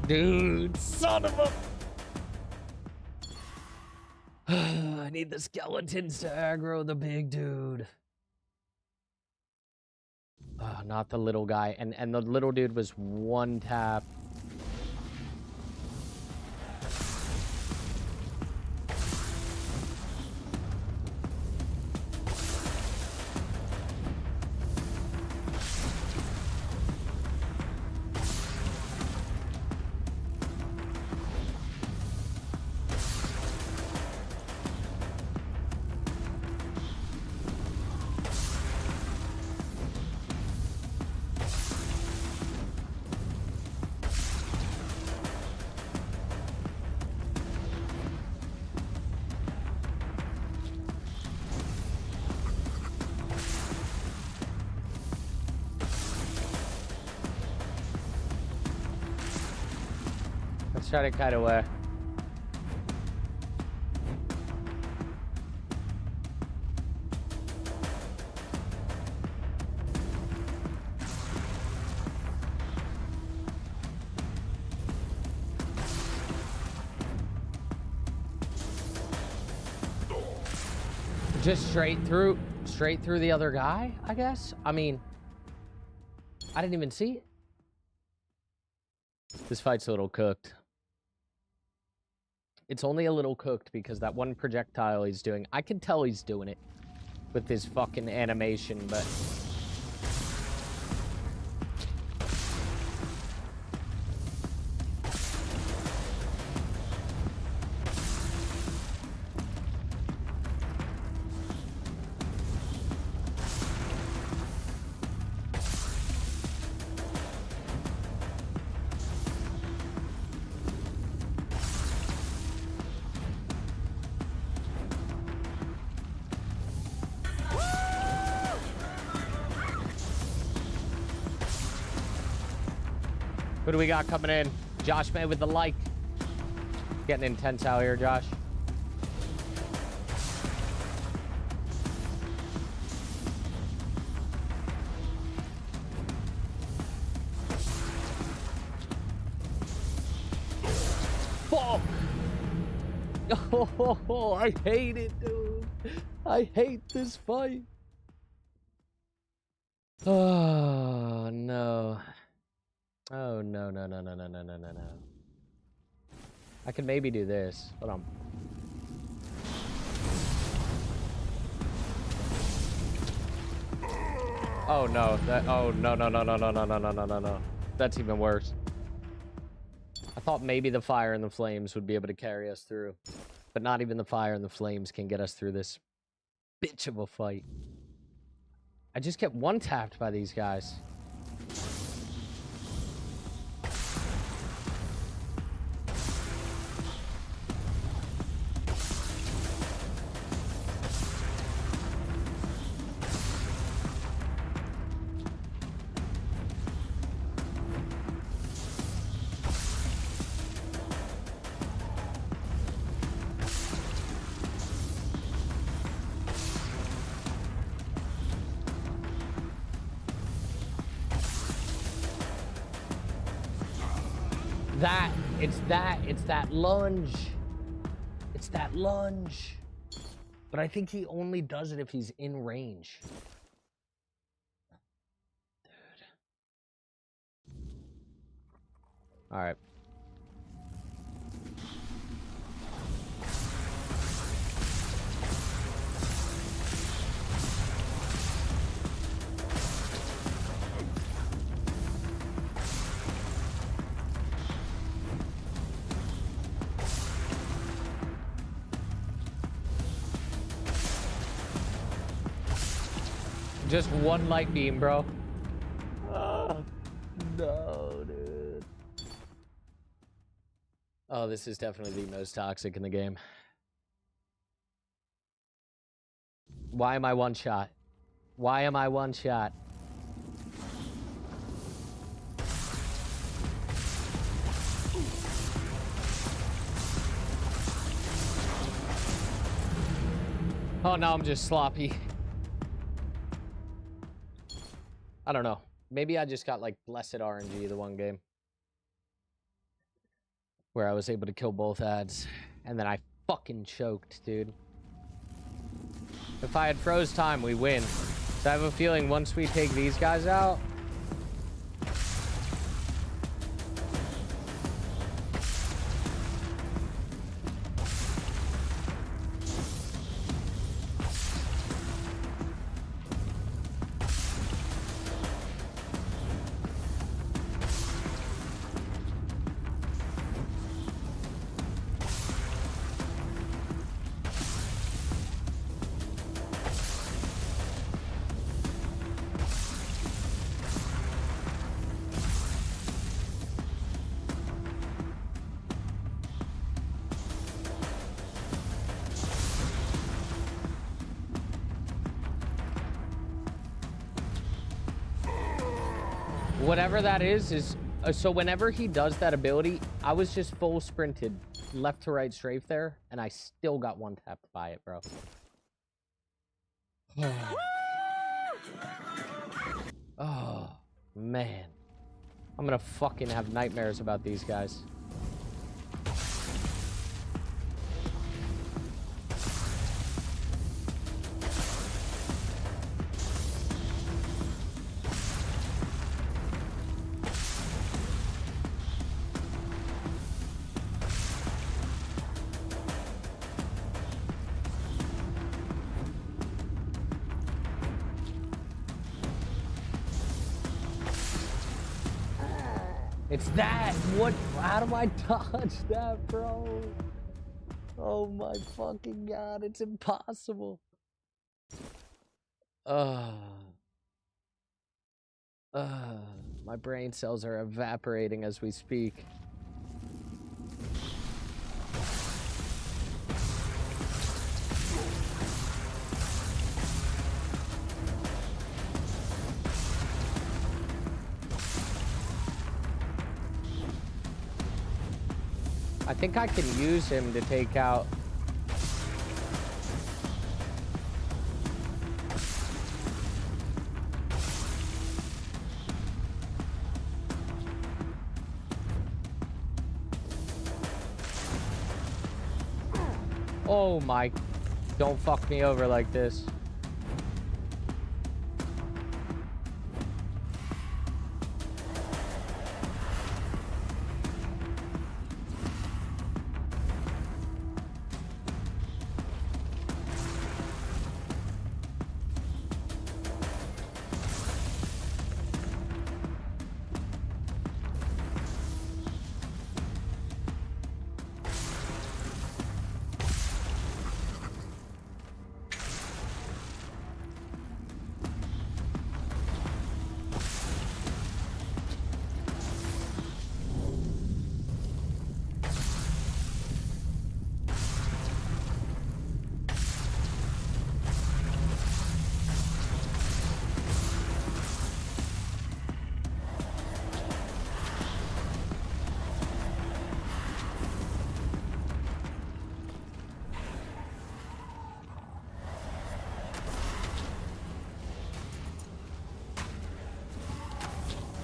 Dude, son of a... I need the skeletons to aggro the big dude. Not the little guy. And the little dude was one tap. Let's try to cut away. Just straight through the other guy, I guess? I mean, I didn't even see it. This fight's a little cooked. It's only a little cooked because that one projectile he's doing, I can tell he's doing it with his fucking animation, but... Who do we got coming in? Josh May with the like. Getting intense out here, Josh. Fuck! Oh, I hate it, dude. I hate this fight. Oh, no. Oh, no, no, no, no, no, no, no, no, no. I could maybe do this. Hold on. Oh, no. Oh, no, no, no, no, no, no, no, no, no, no, no. That's even worse. I thought maybe the fire and the flames would be able to carry us through. But not even the fire and the flames can get us through this bitch of a fight. I just get one-tapped by these guys. It's that lunge. It's that lunge. But I think he only does it if he's in range. Dude. All right. Just one light beam, bro. Oh, no, dude. Oh, this is definitely the most toxic in the game. Why am I one shot? Why am I one shot? Oh, now I'm just sloppy. I don't know. Maybe I just got like blessed RNG the one game where I was able to kill both ads and then I fucking choked, dude. If I had froze time, we win. So I have a feeling once we take these guys out, whatever that is so whenever he does that ability, I was just full sprinted left to right strafe there and I still got one tapped by it, bro. Oh man, I'm gonna fucking have nightmares about these guys. It's that. What? How do I dodge that, bro? Oh my fucking god, it's impossible. My brain cells are evaporating as we speak. I think I can use him to take out... Oh my... Don't fuck me over like this.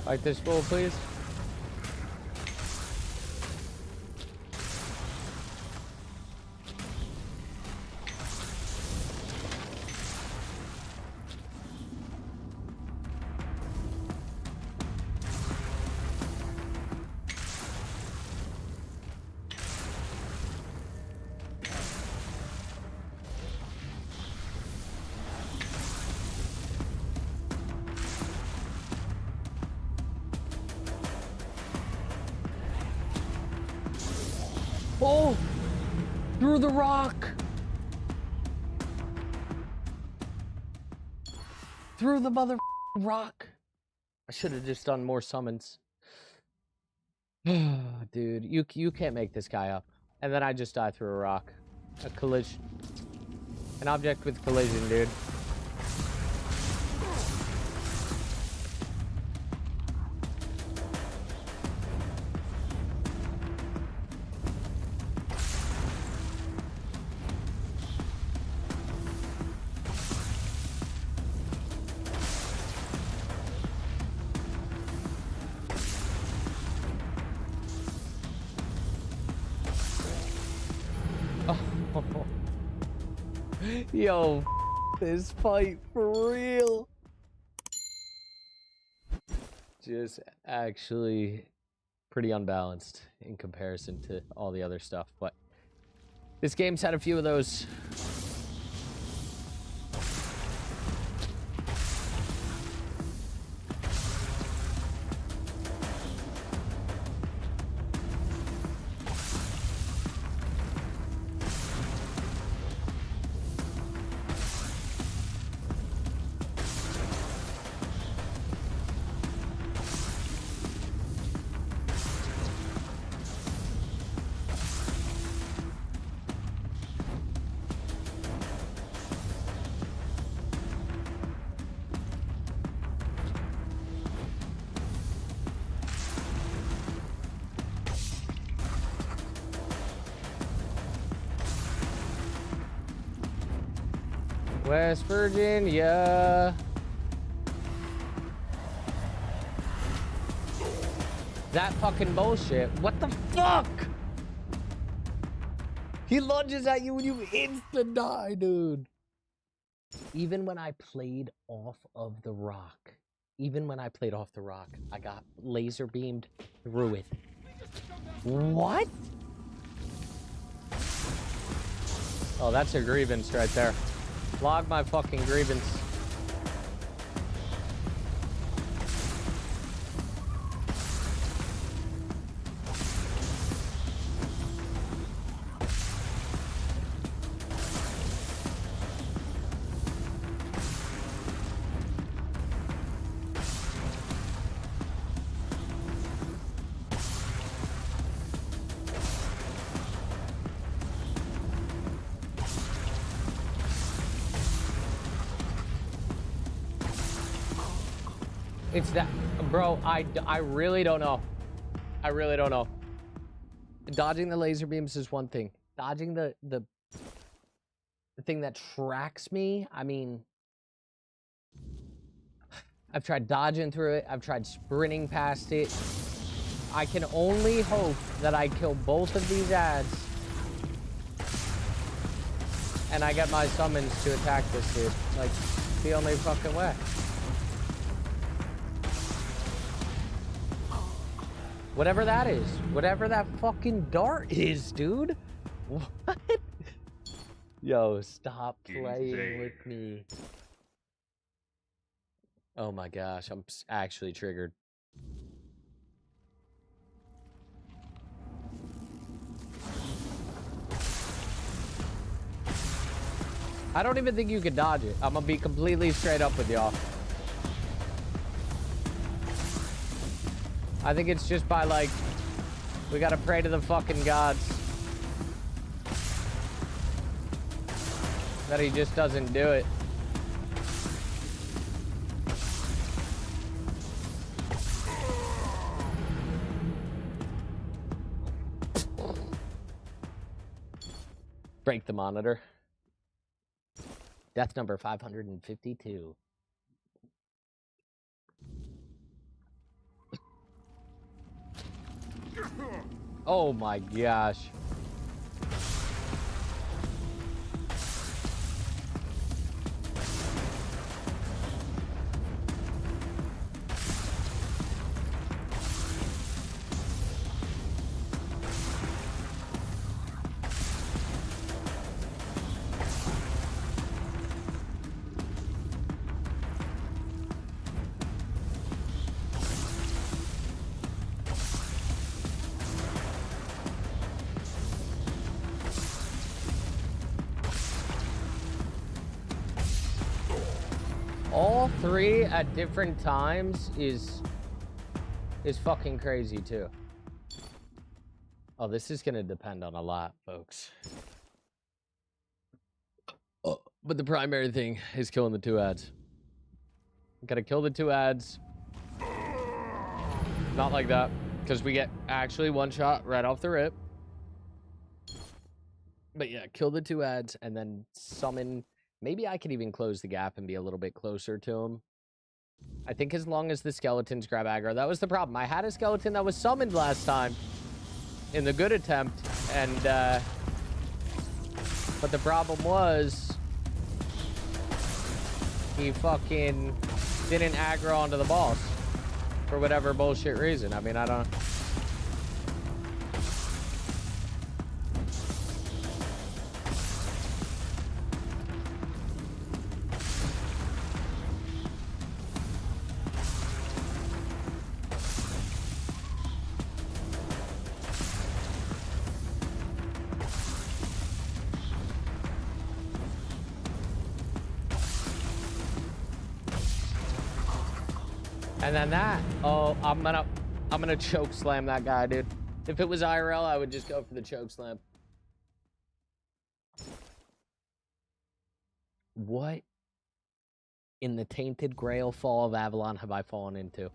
Fight this fool, please. Oh! Through the rock! Through the mother rock! I should have just done more summons. Dude, you can't make this guy up. And then I just die through a rock. A collision. An object with collision, dude. Yo, this fight for real. Just actually pretty unbalanced in comparison to all the other stuff, but this game's had a few of those. West Virginia. That fucking bullshit. What the fuck? He lunges at you and you instant die, dude. Even when I played off of the rock, I got laser beamed through it. What? Oh, that's a grievance right there. Log my fucking grievance. It's that, bro, I really don't know. I really don't know. Dodging the laser beams is one thing. Dodging the thing that tracks me, I mean, I've tried dodging through it. I've tried sprinting past it. I can only hope that I kill both of these ads and I get my summons to attack this dude. Like, the only fucking way. Whatever that is. Whatever that fucking dart is, dude. What? Yo, stop playing with me. Oh my gosh, I'm actually triggered. I don't even think you could dodge it. I'm gonna be completely straight up with y'all. I think it's just by, like, we gotta pray to the fucking gods that he just doesn't do it. Break the monitor. Death number 552. Oh my gosh. All three at different times is fucking crazy too. Oh, this is gonna depend on a lot, folks. Oh, but the primary thing is killing the two ads. Gotta kill the two ads. Not like that, because we get actually one shot right off the rip. But yeah, kill the two ads and then summon. Maybe I could even close the gap and be a little bit closer to him. I think as long as the skeletons grab aggro. That was the problem. I had a skeleton that was summoned last time in the good attempt. And, but the problem was he fucking didn't aggro onto the boss for whatever bullshit reason. I mean, I don't... And then that, oh, I'm gonna choke slam that guy, dude. If it was IRL, I would just go for the choke slam. What in the Tainted Grail Fall of Avalon have I fallen into?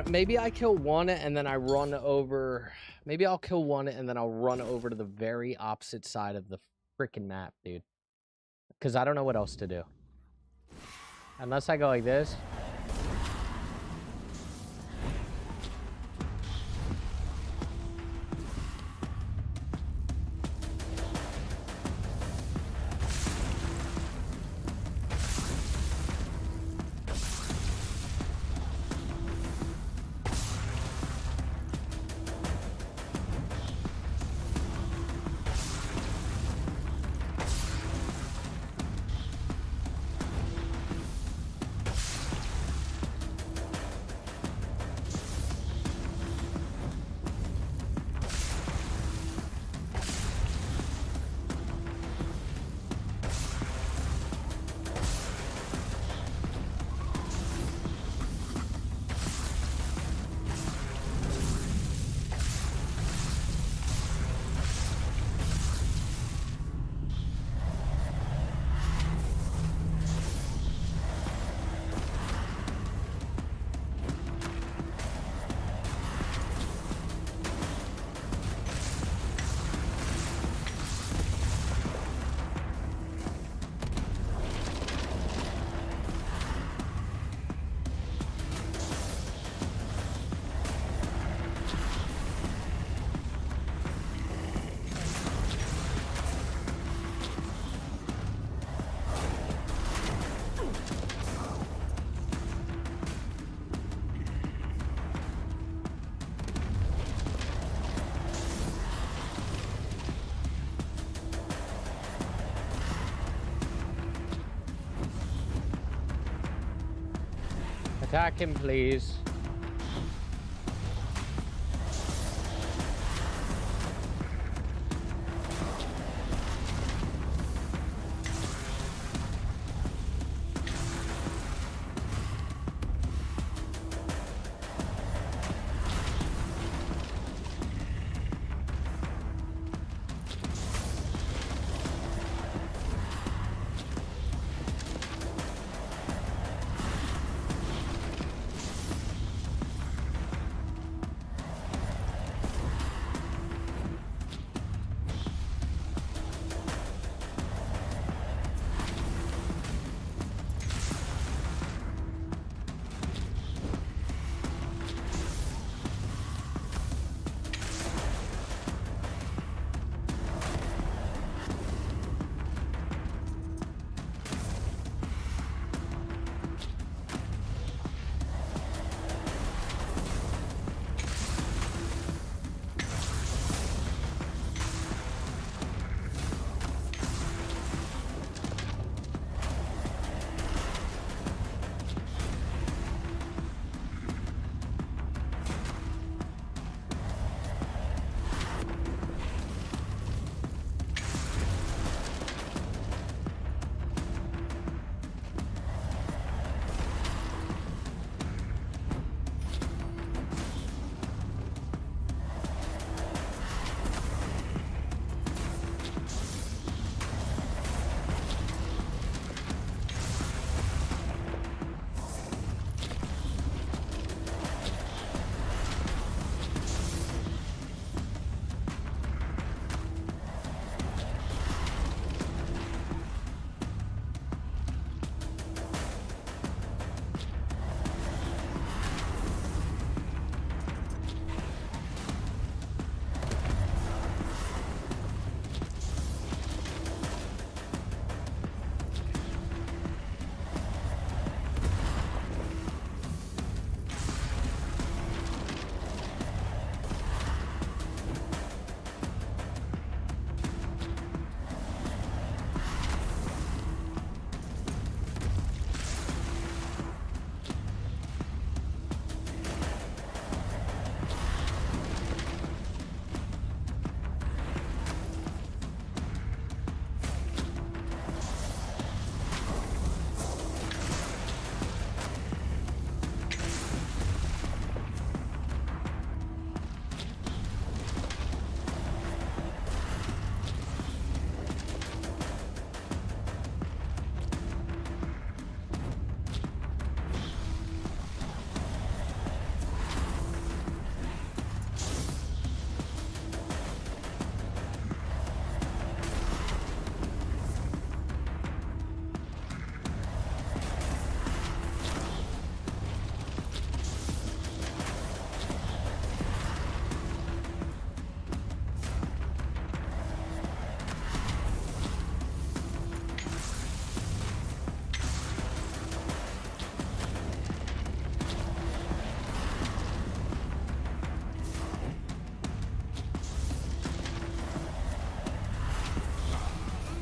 Maybe I kill one and then I run over. Maybe I'll kill one and then I'll run over to the very opposite side of the freaking map, dude. Because I don't know what else to do. Unless I go like this. Attack him, please.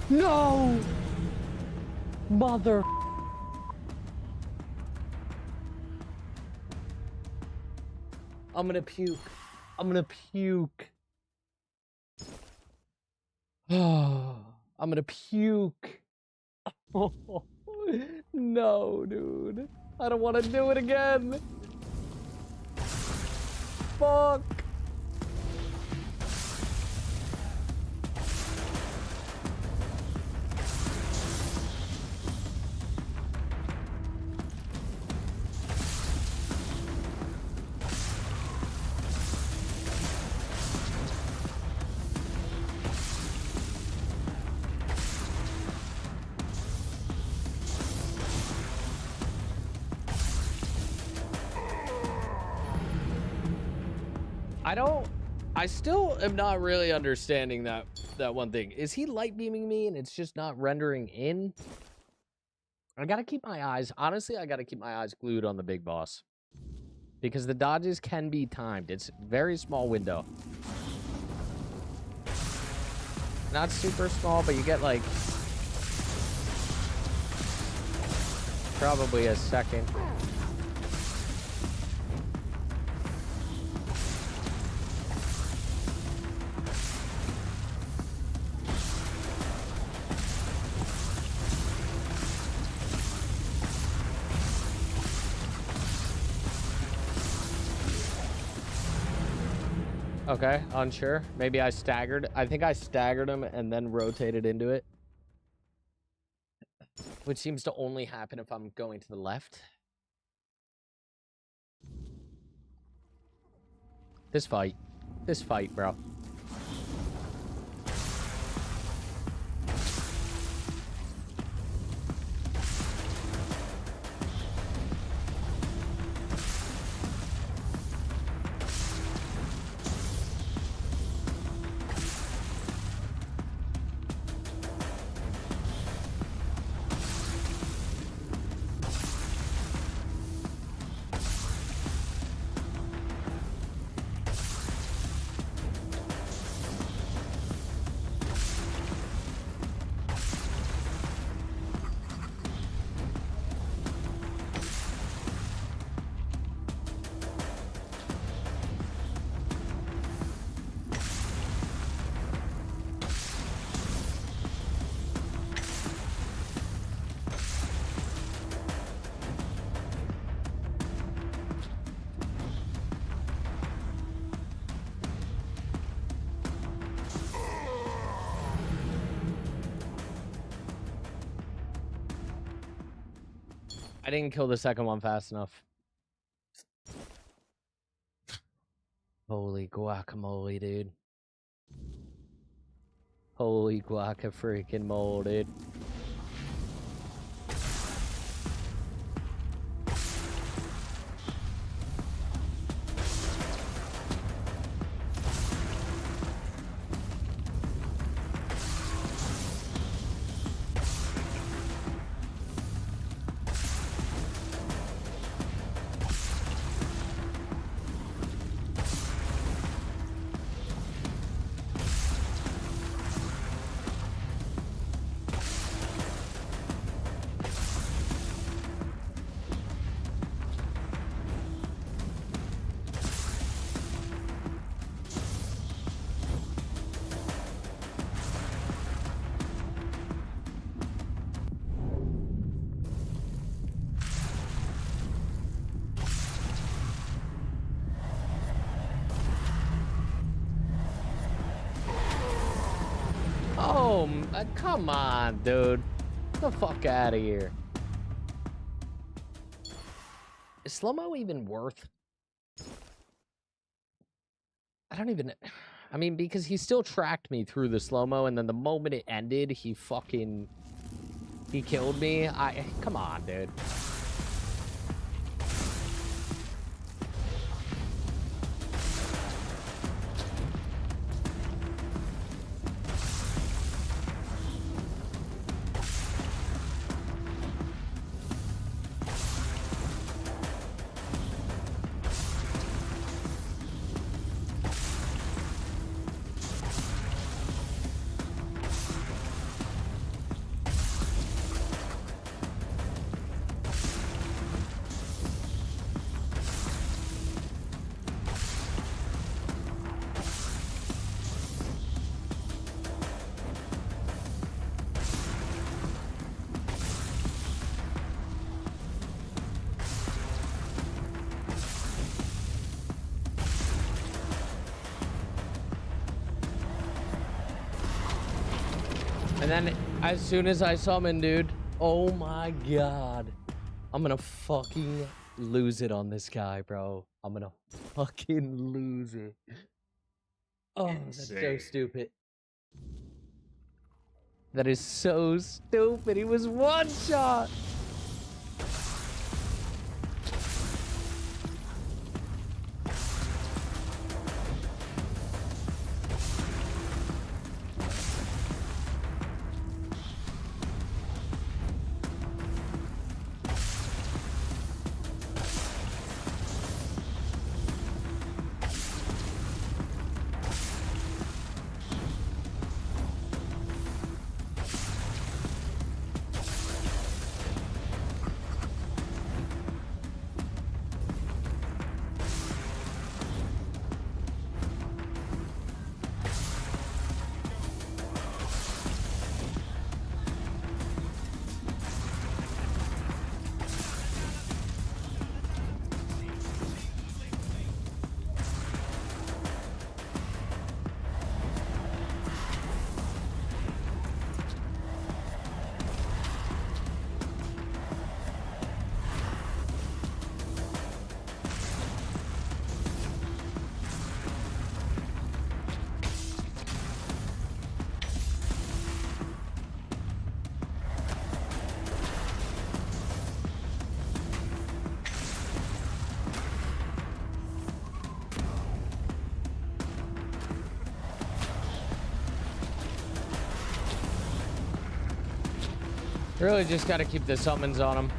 No! Mother... I'm gonna puke. I'm gonna puke. I'm gonna puke. No, dude. I don't want to do it again. Fuck. I still am not really understanding that one thing. Is he light beaming me and it's just not rendering in? I gotta keep my eyes, honestly, I gotta keep my eyes glued on the big boss. Because the dodges can be timed. It's a very small window. Not super small, but you get like probably a second. Okay, unsure. Maybe I staggered. I think I staggered him and then rotated into it. Which seems to only happen if I'm going to the left. This fight, bro. I didn't kill the second one fast enough. Holy guacamole, dude. Holy guaca freaking mole, dude. Oh, come on, dude. Get the fuck out of here. Is slow-mo even worth? I don't even... I mean, because he still tracked me through the slow-mo, and then the moment it ended, he fucking... He killed me. Come on, dude. And then, as soon as I summon, dude, oh my god. I'm gonna fucking lose it on this guy, bro. I'm gonna fucking lose it. Oh, that's so stupid. That is so stupid. He was one shot. Really just got to keep the summons on him.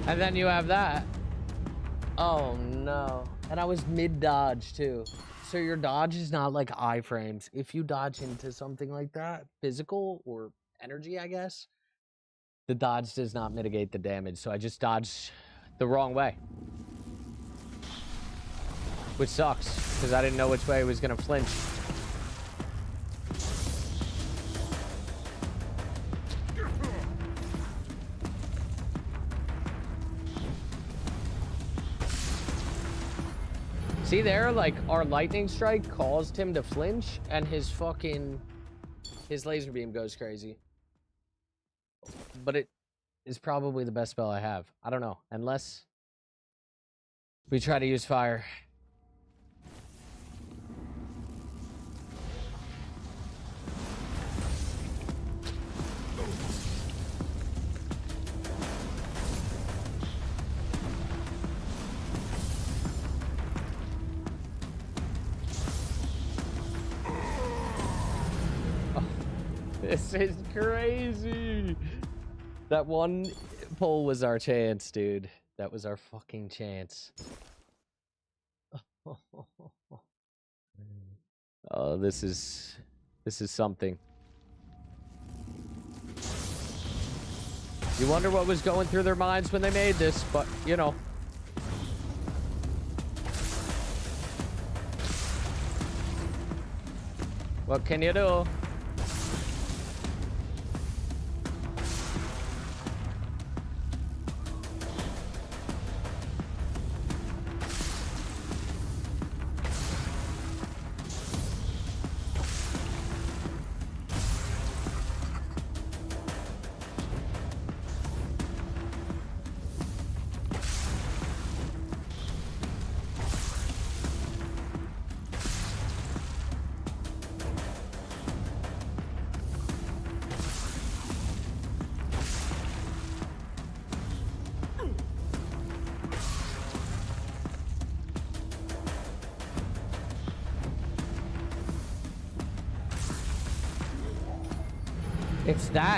And then you have that. Oh no. And I was mid-dodge too. So your dodge is not like iframes. If you dodge into something like that, physical or energy, I guess, the dodge does not mitigate the damage. So I just dodged the wrong way. Which sucks, because I didn't know which way it was gonna flinch. See there, like, our lightning strike caused him to flinch, and his laser beam goes crazy. But it is probably the best spell I have. I don't know, unless we try to use fire. This is crazy. That one pull was our chance, dude. That was our fucking chance. Oh, this is something. You wonder what was going through their minds when they made this, but you know. What can you do?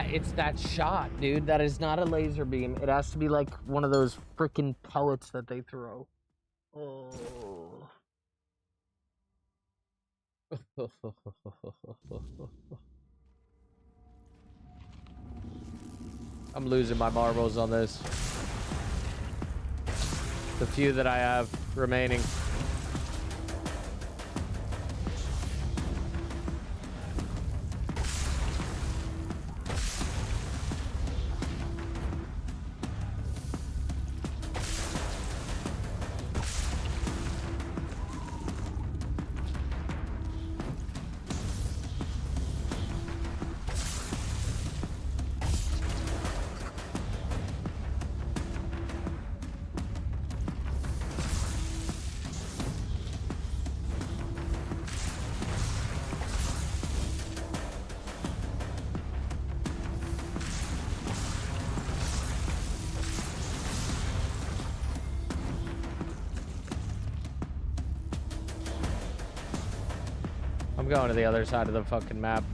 It's that shot, dude. That is not a laser beam. It has to be like one of those freaking pellets that they throw. Oh. I'm losing my marbles on this. The few that I have remaining. I'm going to the other side of the fucking map.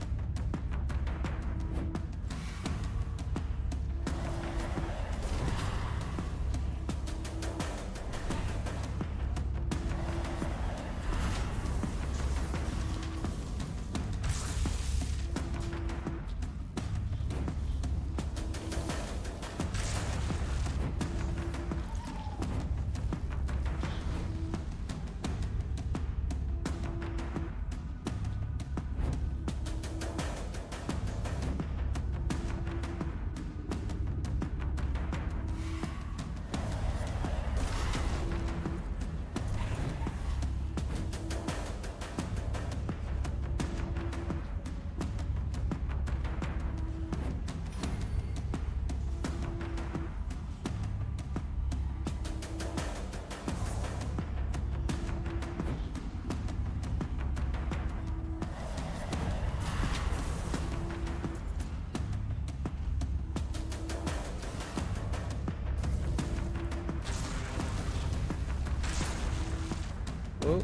Oh.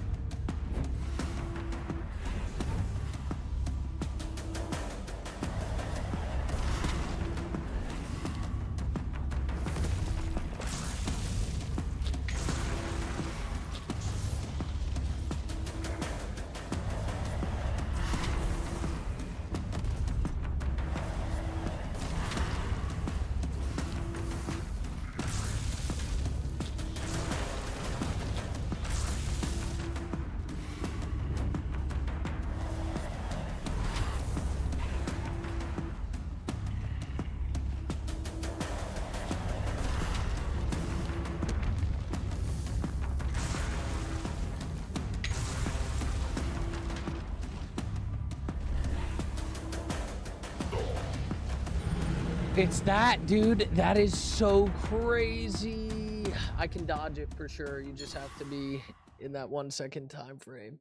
It's that, dude. That is so crazy. I can dodge it for sure. You just have to be in that 1 second time frame.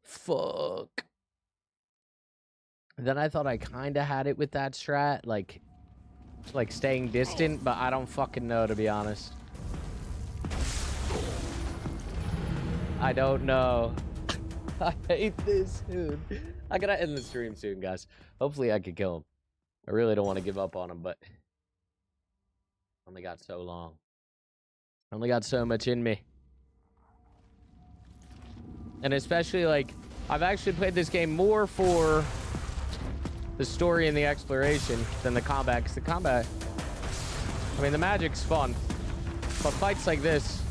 Fuck. Then I thought I kind of had it with that strat, like staying distant, but I don't fucking know, to be honest. I don't know. I hate this, dude. I gotta end the stream soon, guys. Hopefully I can kill him. I really don't want to give up on him, but only got so long. Only got so much in me. And especially, like, I've actually played this game more for the story and the exploration than the combat. Because the combat, I mean, the magic's fun. But fights like this,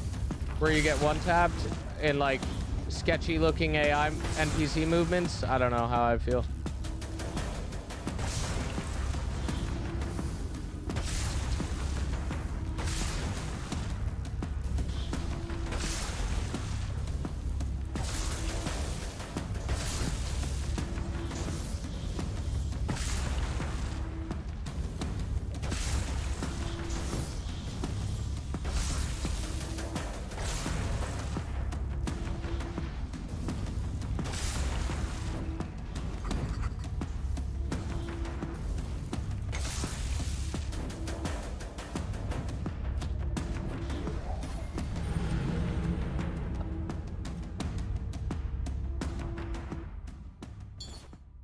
where you get one-tapped and, like, sketchy-looking AI NPC movements, I don't know how I feel.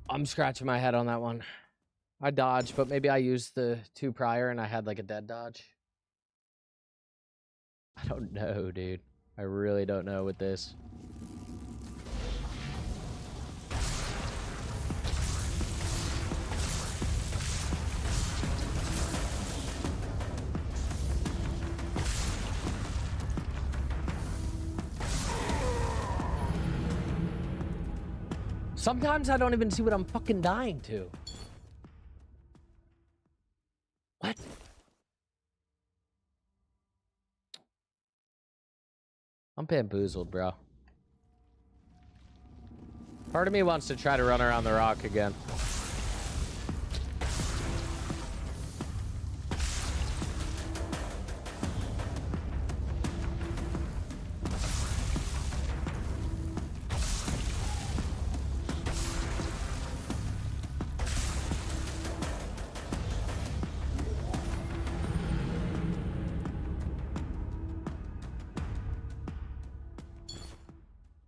I'm scratching my head on that one. I dodged, but maybe I used the 2 prior and I had like a dead dodge. I don't know, dude. I really don't know with this. Sometimes I don't even see what I'm fucking dying to. What? I'm bamboozled, bro. Part of me wants to try to run around the rock again.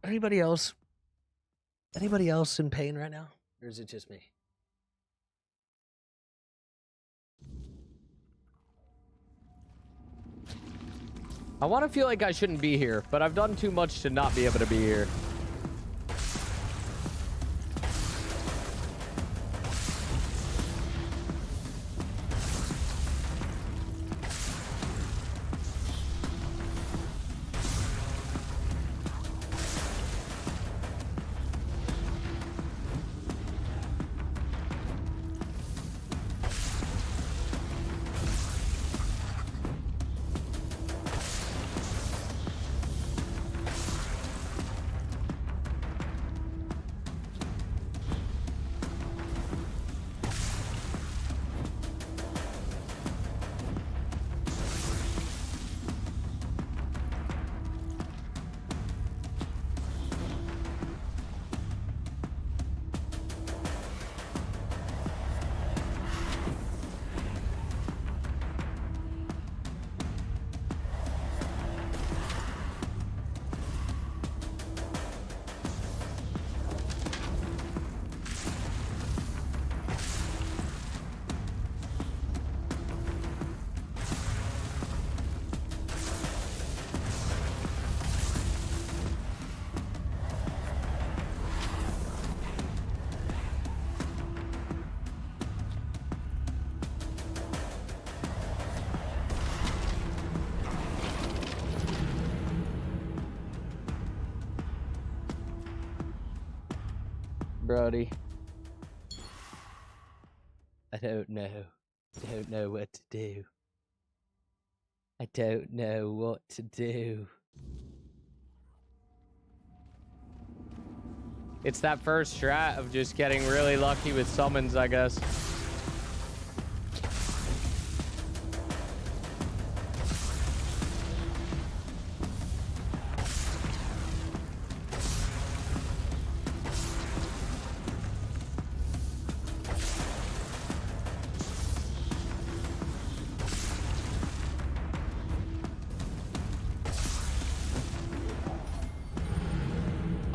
Anybody else? Anybody else in pain right now? Or is it just me? I want to feel like I shouldn't be here, but I've done too much to not be able to be here. Brody. I don't know. Don't know what to do. I don't know what to do. It's that first strat of just getting really lucky with summons, I guess.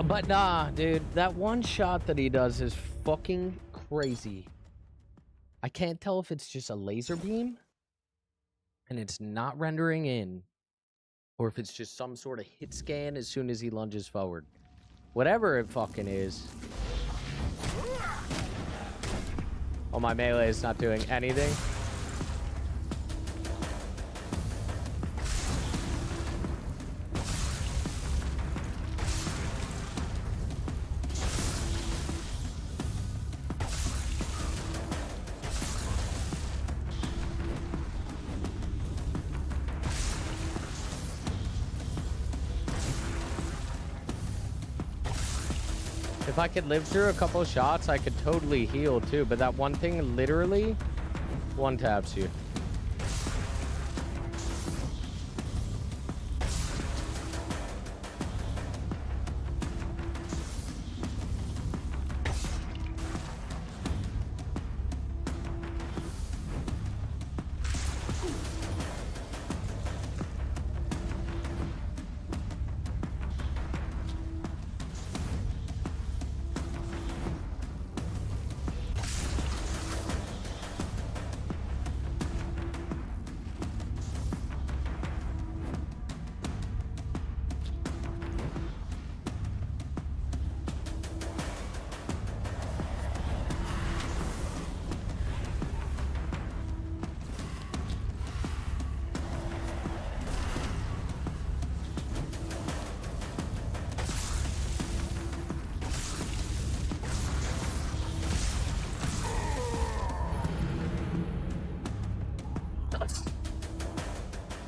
But nah, dude, that one shot that he does is fucking crazy. I can't tell if it's just a laser beam and it's not rendering in, or if it's just some sort of hit scan as soon as he lunges forward. Whatever it fucking is. Oh, my melee is not doing anything. If I could live through a couple shots, I could totally heal too. But that one thing literally one taps you.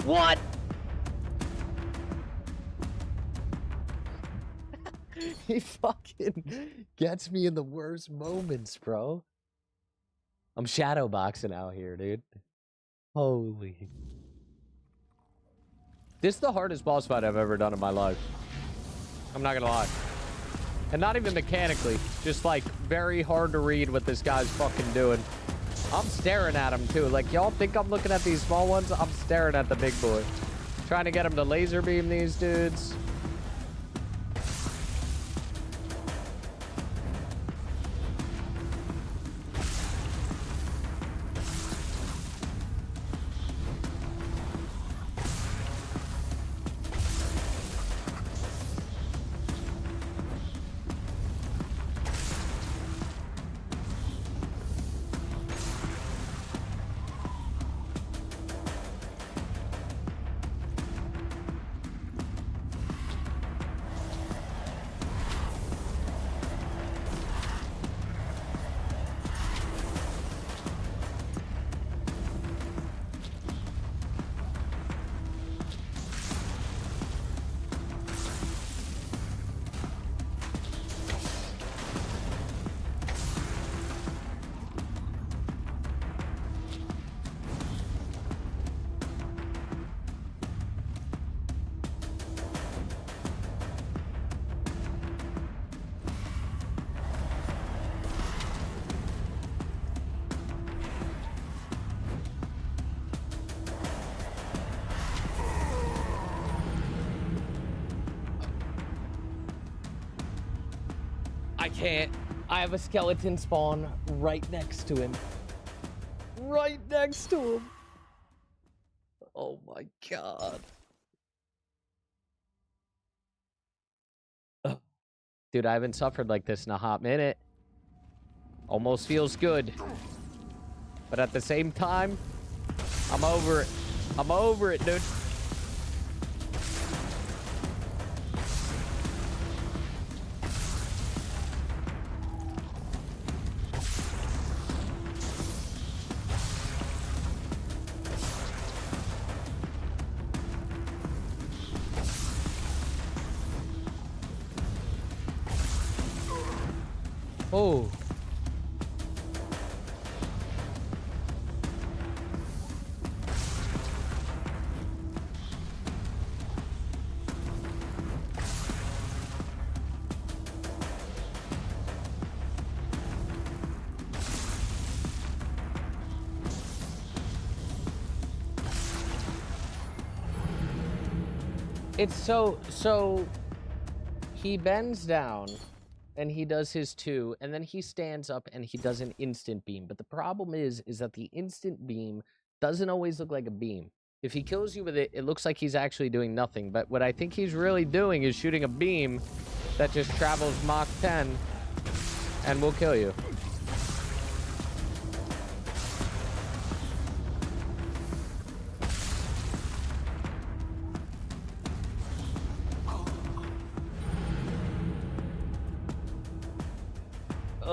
What? He fucking gets me in the worst moments, bro. I'm shadow boxing out here, dude. Holy. This is the hardest boss fight I've ever done in my life. I'm not gonna lie. And not even mechanically. Just like very hard to read what this guy's fucking doing. I'm staring at him too. Like, y'all think I'm looking at these small ones? I'm staring at the big boy. Trying to get him to laser beam these dudes. I can't. I have a skeleton spawn right next to him. Right next to him. Oh my god. Ugh. Dude, I haven't suffered like this in a hot minute. Almost feels good. But at the same time, I'm over it. I'm over it, dude. Oh. It's so he bends down and he does his 2 and then he stands up and he does an instant beam. But the problem is that the instant beam doesn't always look like a beam. If he kills you with it, it looks like he's actually doing nothing. But what I think he's really doing is shooting a beam that just travels Mach 10 and will kill you.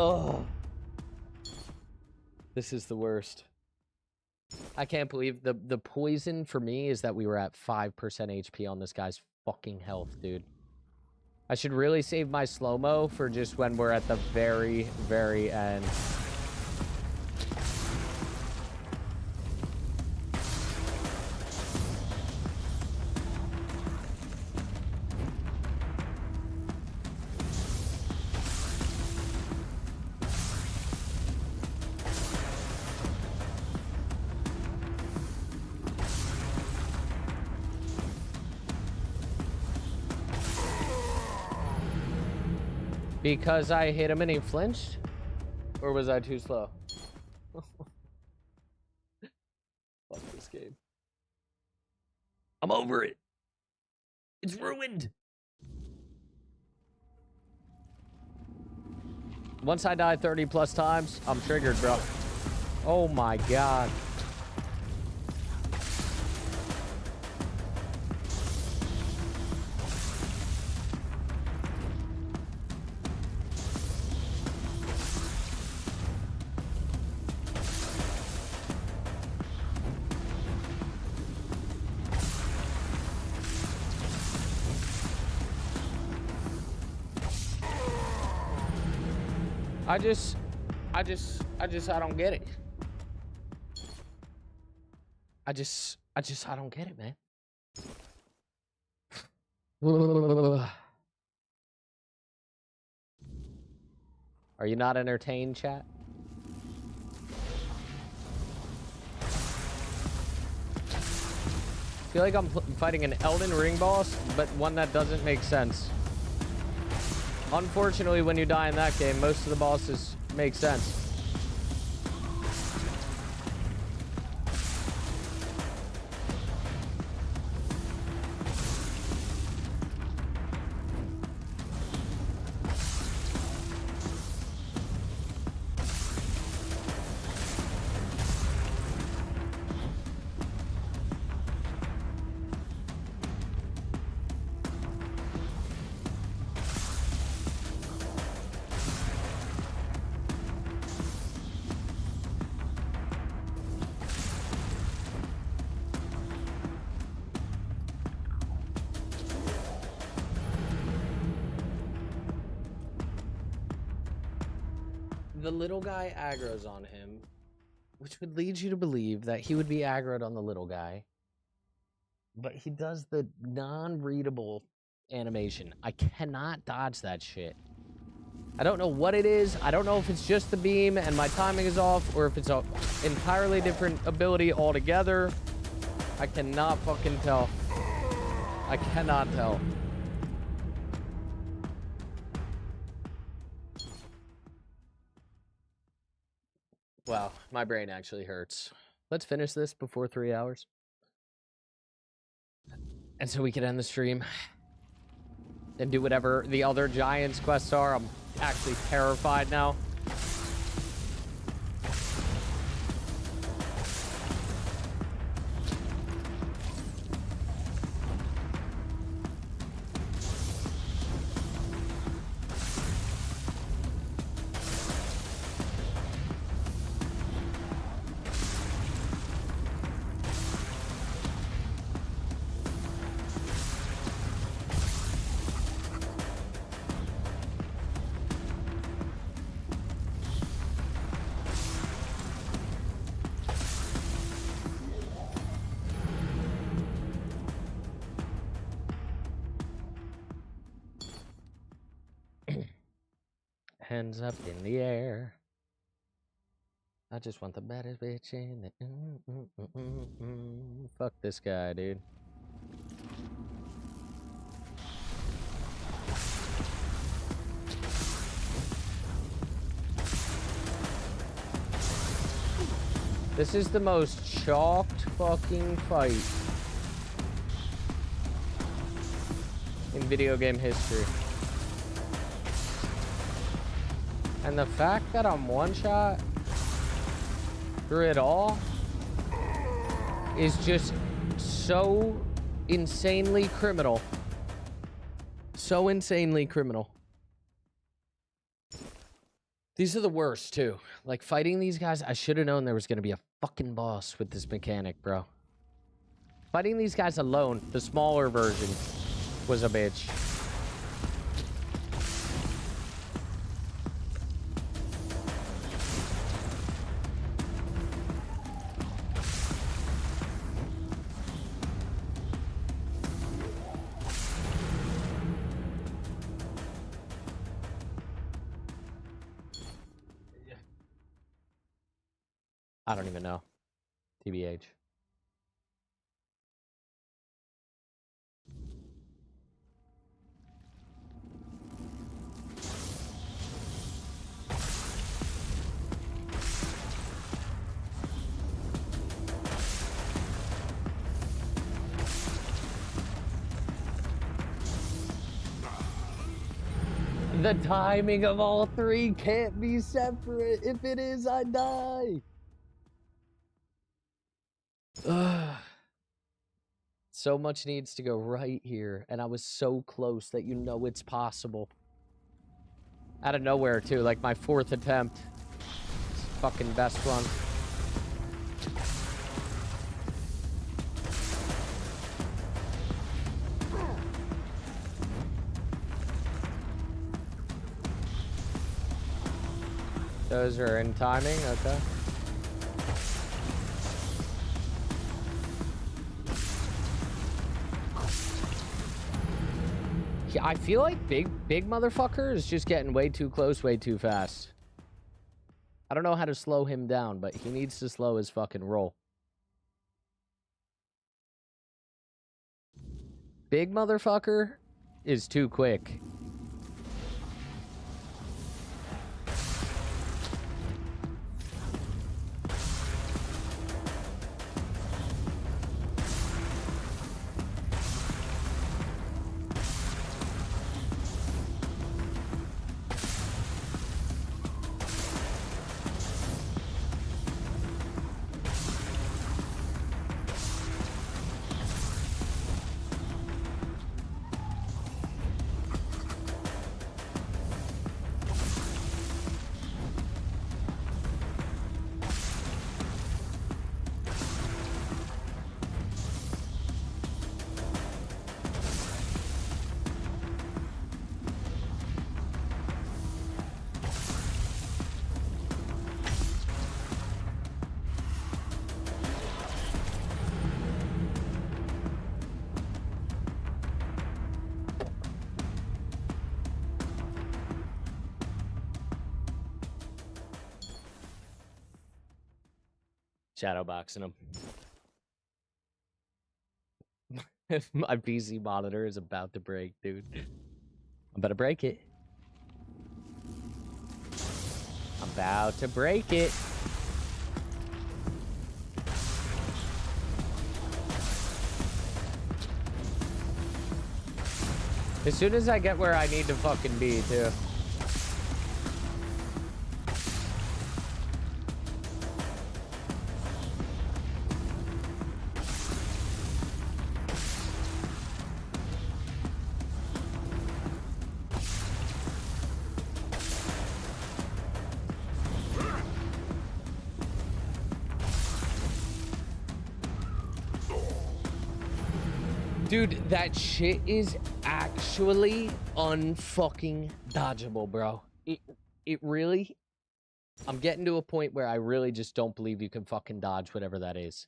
Oh, this is the worst. I can't believe the poison for me is that we were at 5% HP on this guy's fucking health, dude. I should really save my slow-mo for just when we're at the very, very end. Because I hit him and he flinched? Or was I too slow? Fuck this game. I'm over it. It's ruined. Once I die 30 plus times, I'm triggered, bro. Oh my god. I don't get it. I don't get it, man. Are you not entertained, chat? I feel like I'm fighting an Elden Ring boss, but one that doesn't make sense. Unfortunately, when you die in that game, most of the bosses make sense. The little guy aggroes on him, which would lead you to believe that he would be aggroed on the little guy. But he does the non-readable animation. I cannot dodge that shit. I don't know what it is. I don't know if it's just the beam and my timing is off, or if it's an entirely different ability altogether. I cannot fucking tell. I cannot tell. Wow, my brain actually hurts. Let's finish this before 3 hours. And so we can end the stream. And do whatever the other Giants quests are. I'm actually terrified now. Hands up in the air. I just want the baddest bitch in the... Fuck this guy, dude. This is the most chalked fucking fight in video game history. And the fact that I'm one shot through it all is just so insanely criminal. So insanely criminal. These are the worst, too. Like, fighting these guys, I should have known there was going to be a fucking boss with this mechanic, bro. Fighting these guys alone, the smaller version, was a bitch. I don't even know. TBH. The timing of all three can't be separate. If it is, I die. Ugh. So much needs to go right here, and I was so close that you know it's possible. Out of nowhere, too, like my 4th attempt. It's fucking best run. Those are in timing, okay. Yeah, I feel like big motherfucker is just getting way too close, way too fast. I don't know how to slow him down, but he needs to slow his fucking roll. Big motherfucker is too quick. Shadowboxing him. My PC monitor is about to break, dude. I'm about to break it. I'm about to break it. As soon as I get where I need to fucking be, too. Dude, that shit is actually unfucking dodgeable, bro. It really... I'm getting to a point where I really just don't believe you can fucking dodge whatever that is.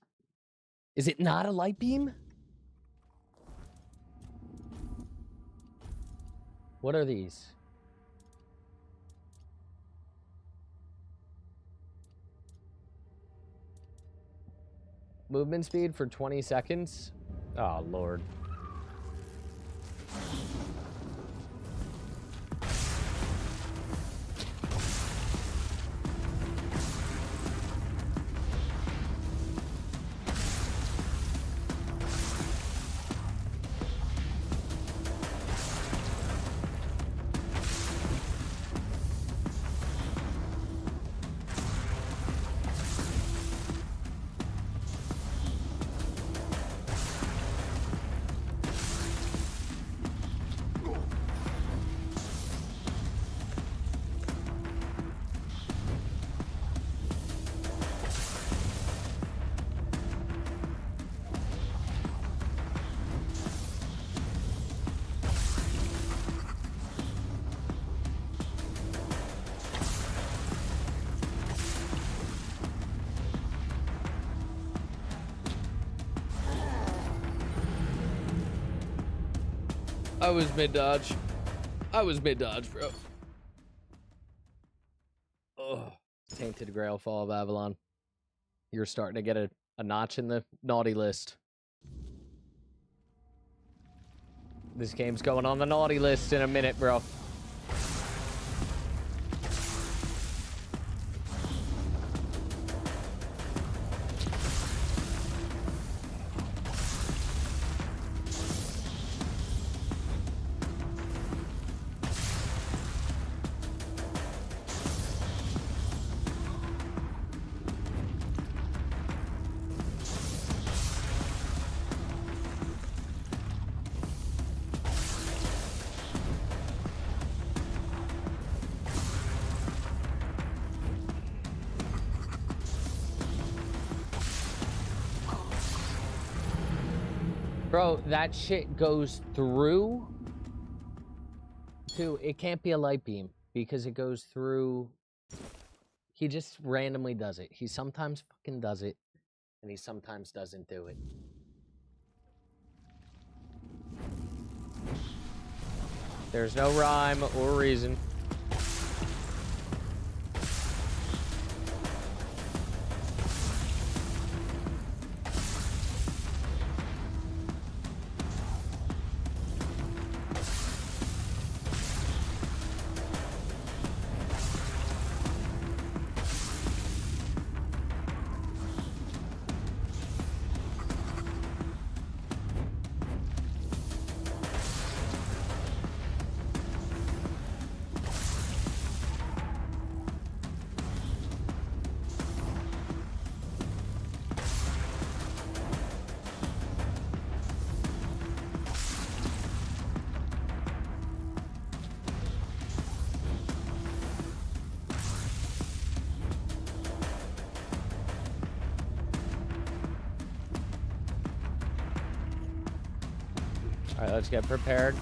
Is it not a light beam? What are these? movement speed for 20 seconds. Oh, Lord. I was mid-dodge. I was mid-dodge, bro. Ugh. Tainted Grail, Fall of Avalon. You're starting to get a notch in the naughty list. This game's going on the naughty list in a minute, bro. Bro, that shit goes through to, it can't be a light beam because it goes through. He just randomly does it. He sometimes fucking does it and he sometimes doesn't do it. There's no rhyme or reason. All right, let's get prepared.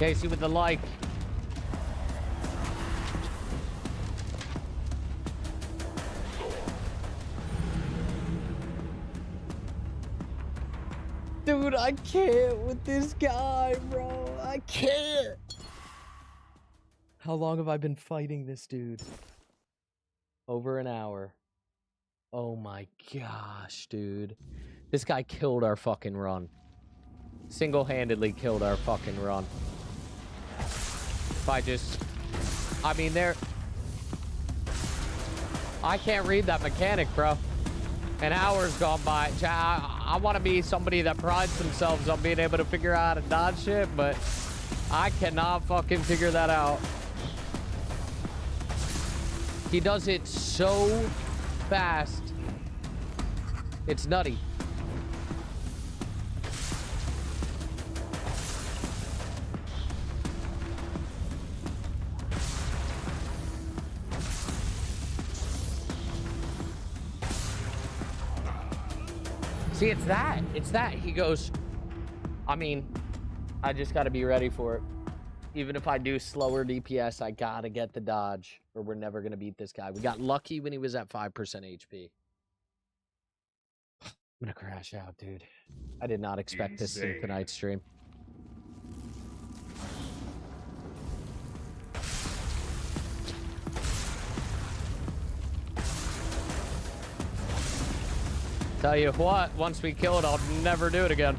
Casey with the like. Dude, I can't with this guy, bro. I can't. How long have I been fighting this dude? Over an hour. Oh my gosh, dude. This guy killed our fucking run. Single-handedly killed our fucking run. If I just... I mean, I can't read that mechanic, bro. An hour's gone by. I want to be somebody that prides themselves on being able to figure out how to dodge shit, but I cannot fucking figure that out. He does it so fast. It's nutty. See, it's that. It's that. He goes, I mean, I just got to be ready for it. Even if I do slower DPS, I got to get the dodge, or we're never going to beat this guy. We got lucky when he was at 5% HP. I'm going to crash out, dude. I did not expect this in tonight's stream. Tell you what, once we kill it, I'll never do it again.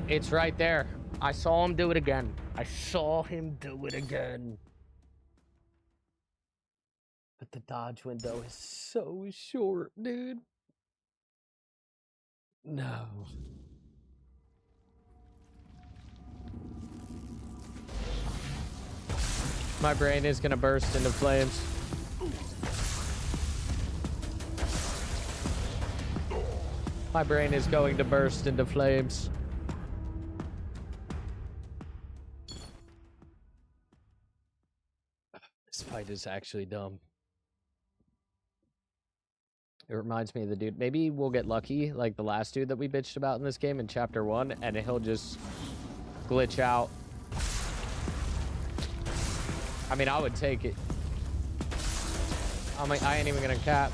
It's right there. I saw him do it again. I saw him do it again. But the dodge window is so short, dude. No. My brain is gonna burst into flames. My brain is going to burst into flames. This fight is actually dumb. It reminds me of the dude. Maybe we'll get lucky, like the last dude that we bitched about in this game in Chapter 1, and he'll just glitch out. I mean, I would take it. I ain't even gonna cap.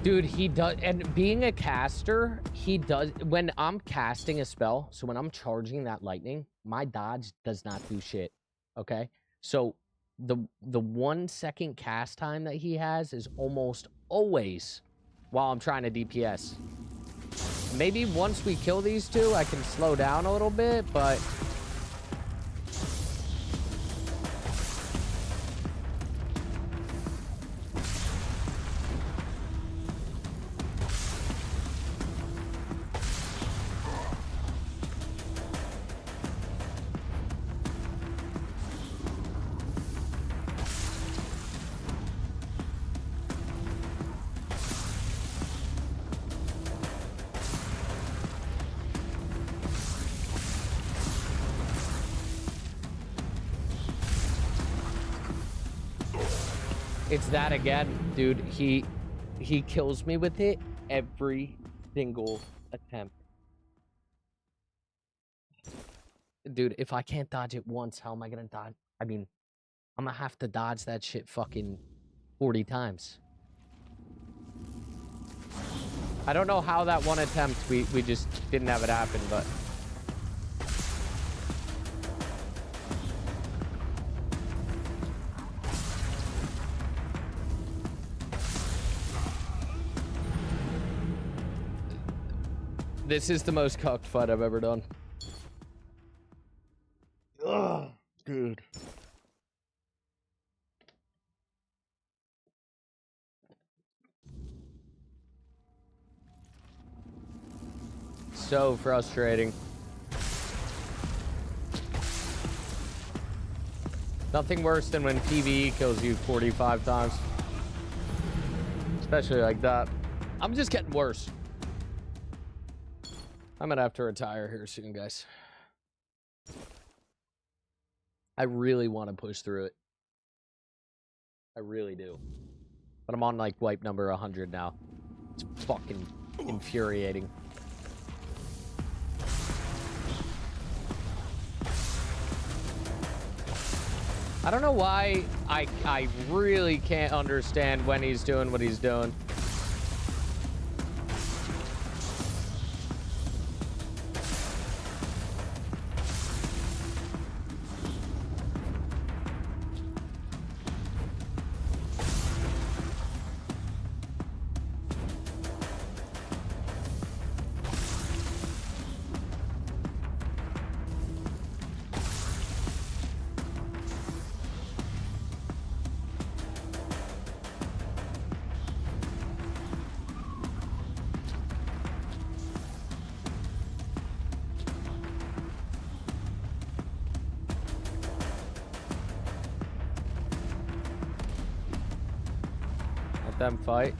Dude, he does, and being a caster, he does, when I'm casting a spell, so when I'm charging that lightning, my dodge does not do shit, okay? So the 1 second cast time that he has is almost always while I'm trying to DPS. Maybe once we kill these two, I can slow down a little bit, but... It's that again, dude. He kills me with it every single attempt. Dude, if I can't dodge it once, how am I gonna dodge? I mean, I'm gonna have to dodge that shit fucking 40 times. I don't know how that one attempt we just didn't have it happen, but... This is the most cucked fight I've ever done. Ugh, dude. So frustrating. Nothing worse than when PvE kills you 45 times. Especially like that. I'm just getting worse. I'm gonna have to retire here soon, guys. I really want to push through it. I really do. But I'm on like wipe number 100 now. It's fucking infuriating. I don't know why I really can't understand when he's doing what he's doing. Them fight.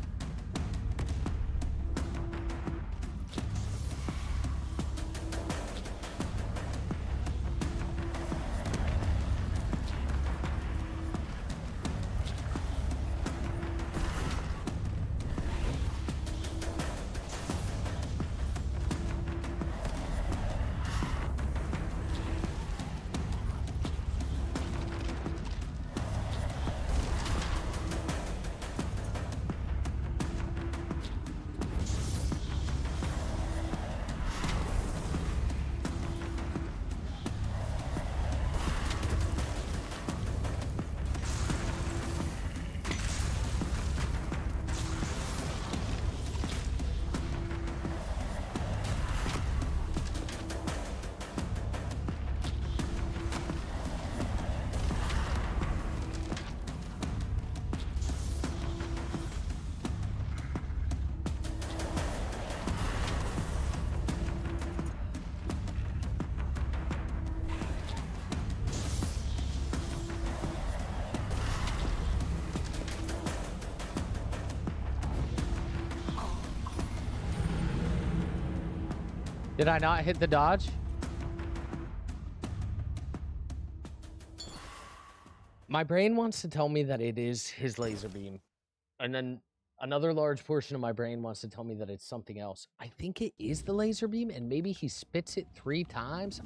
Did I not hit the dodge? My brain wants to tell me that it is his laser beam. And then another large portion of my brain wants to tell me that it's something else. I think it is the laser beam, and maybe he spits it 3 times.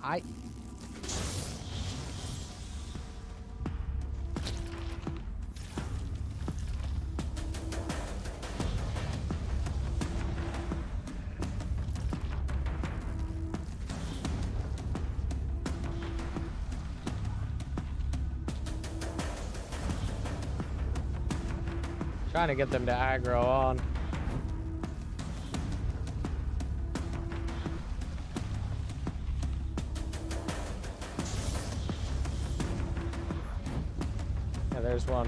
Trying to get them to aggro on. Yeah, there's one.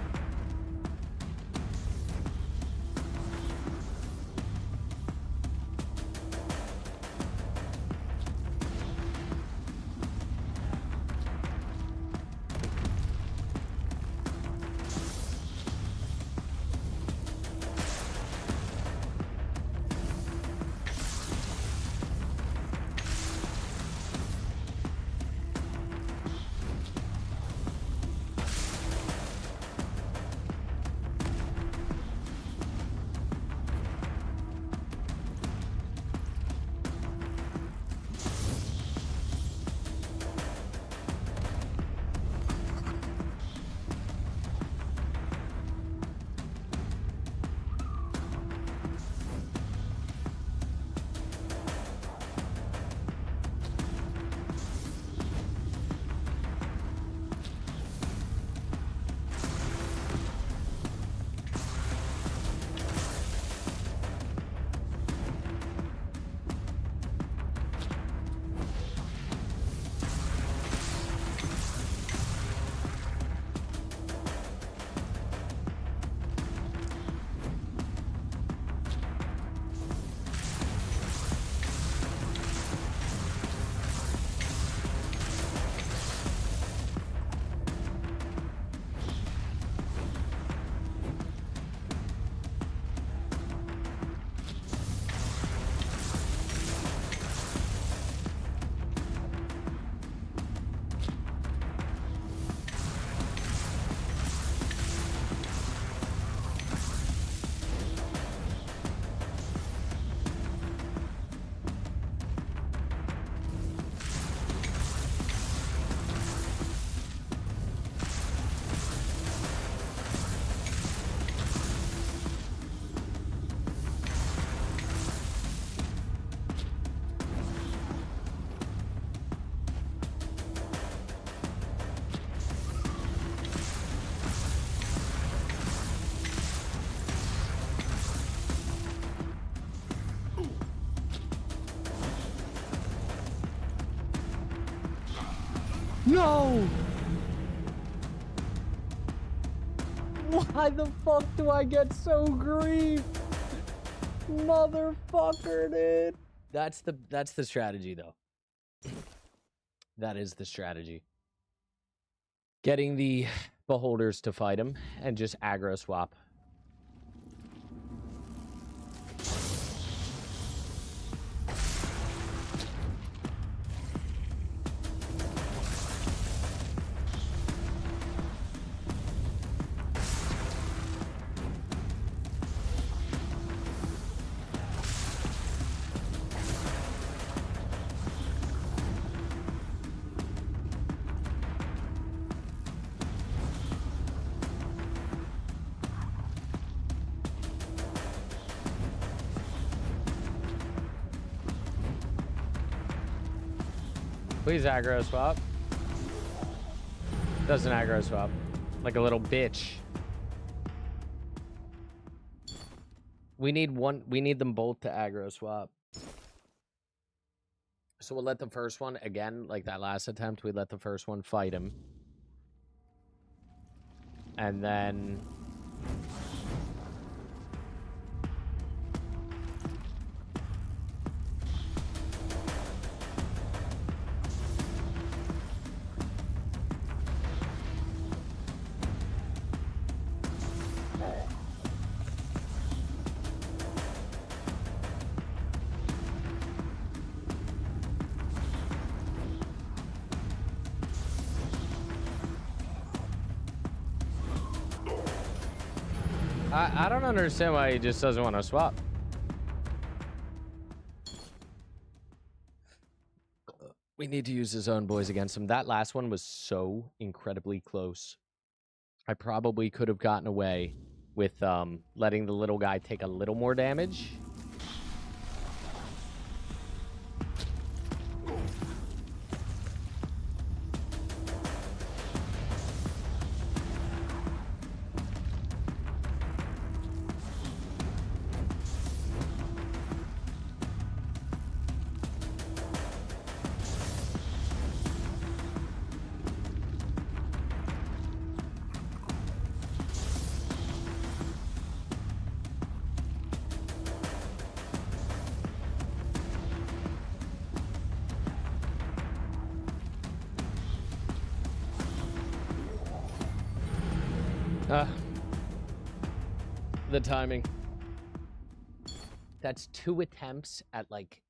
No! Why the fuck do I get so grief? Motherfucker, dude. That's the strategy, though. That is the strategy. Getting the beholders to fight him and just aggro swap. Please aggro swap. Doesn't aggro swap. Like a little bitch. We need them both to aggro swap. So we'll let the first one, again, like that last attempt, we let the first one fight him. And then... I don't understand why he just doesn't want to swap. We need to use his own boys against him. That last one was so incredibly close. I probably could have gotten away with letting the little guy take a little more damage. The timing. That's 2 attempts at like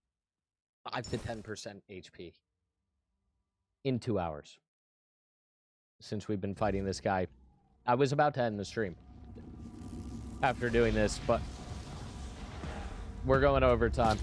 5 to 10% HP in 2 hours since we've been fighting this guy. I was about to end the stream after doing this, but we're going overtime.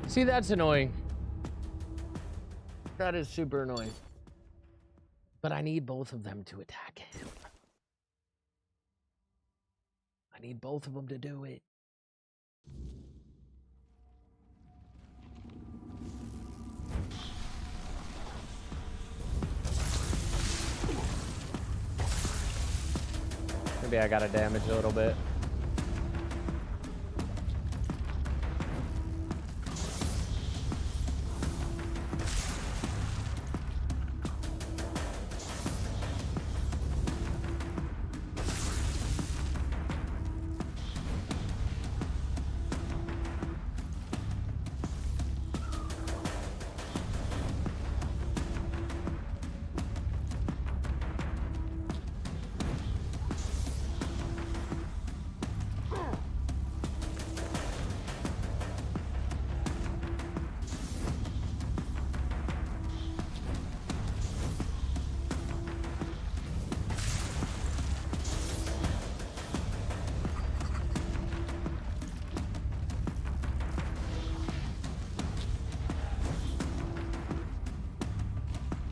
See, that's annoying. That is super annoying. But I need both of them to attack him. I need both of them to do it. Maybe I gotta damage a little bit.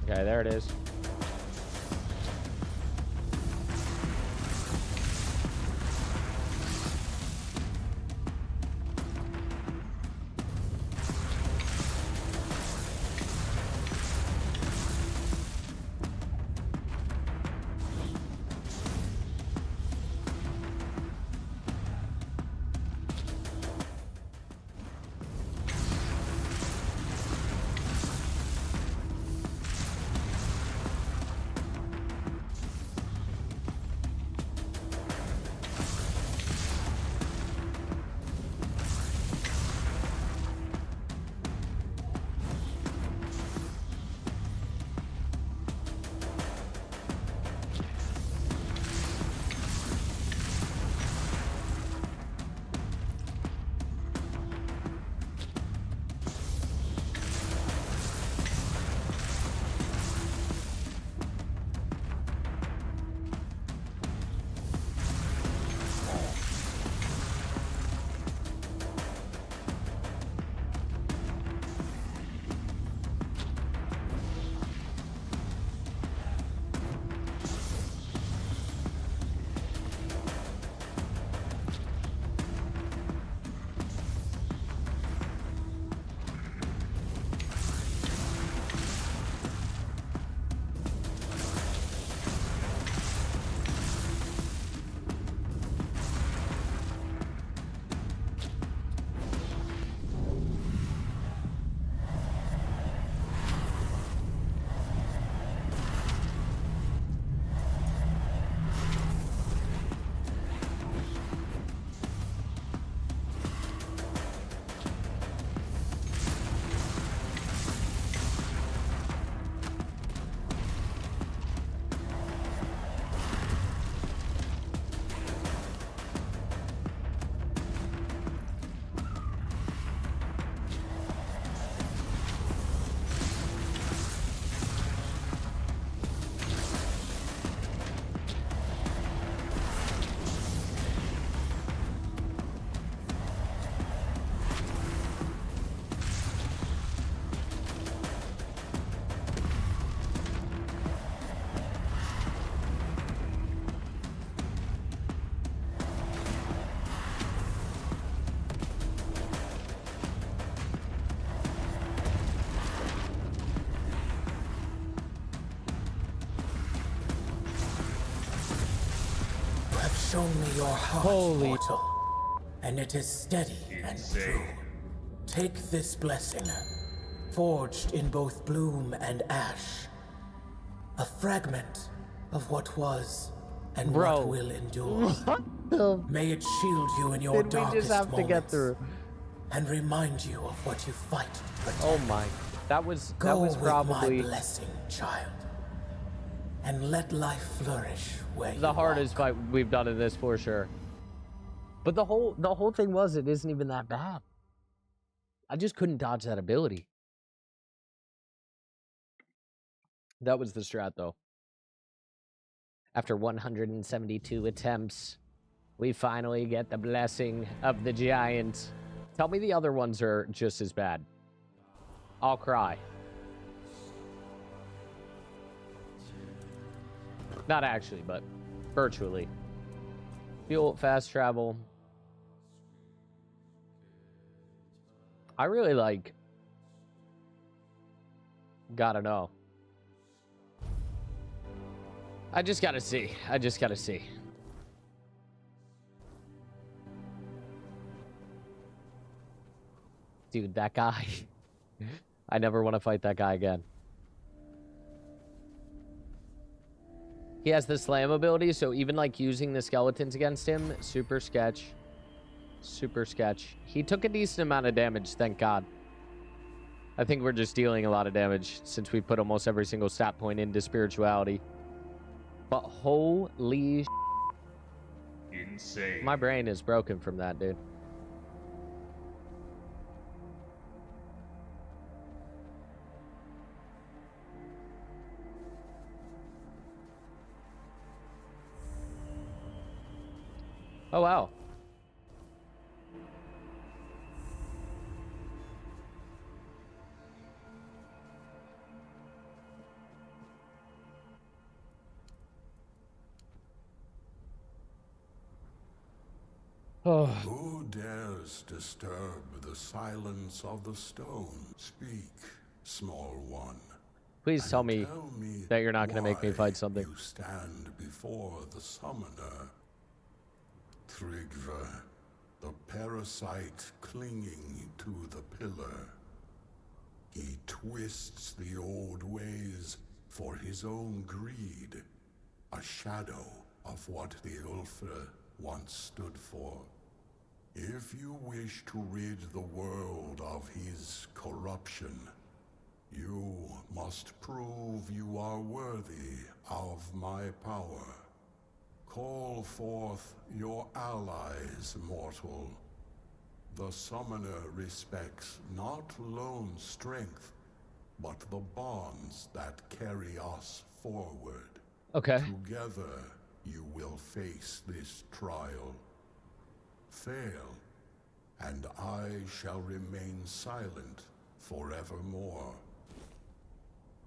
Okay, there it is. shown me your heart, Holy- mortal, and it is steady and true. Take this blessing, forged in both bloom and ash, a fragment of what was and Bro. what will endure. What the May it shield you in your did we darkest just have to get moments through? and remind you of what you fight to protect. Oh my. That was Go with probably my blessing, child, and let life flourish where the you hardest walk. fight we've done in this for sure. But the whole thing was it isn't even that bad. I just couldn't dodge that ability. That was the strat though. After 172 attempts, we finally get the blessing of the giant. Tell me the other ones are just as bad. I'll cry. Not actually, but virtually. Fuel, fast travel. I really like... Gotta know. I just gotta see. I just gotta see. Dude, that guy. I never want to fight that guy again. He has the slam ability, so even like using the skeletons against him, super sketch. Super sketch. He took a decent amount of damage, thank God. I think we're just dealing a lot of damage since we put almost every single stat point into spirituality. But holy insane. My brain is broken from that, dude. Oh, wow. Oh. Who dares disturb the silence of the stone? Speak, small one. Please tell me that you're not going to make me why fight something. You stand before the summoner. Thrigva, the parasite clinging to the pillar. He twists the old ways for his own greed, a shadow of what the Ulfra once stood for. If you wish to rid the world of his corruption, you must prove you are worthy of my power. Call forth your allies, mortal. The summoner respects not lone strength, but the bonds that carry us forward. Okay. Together, you will face this trial. Fail, and I shall remain silent forevermore.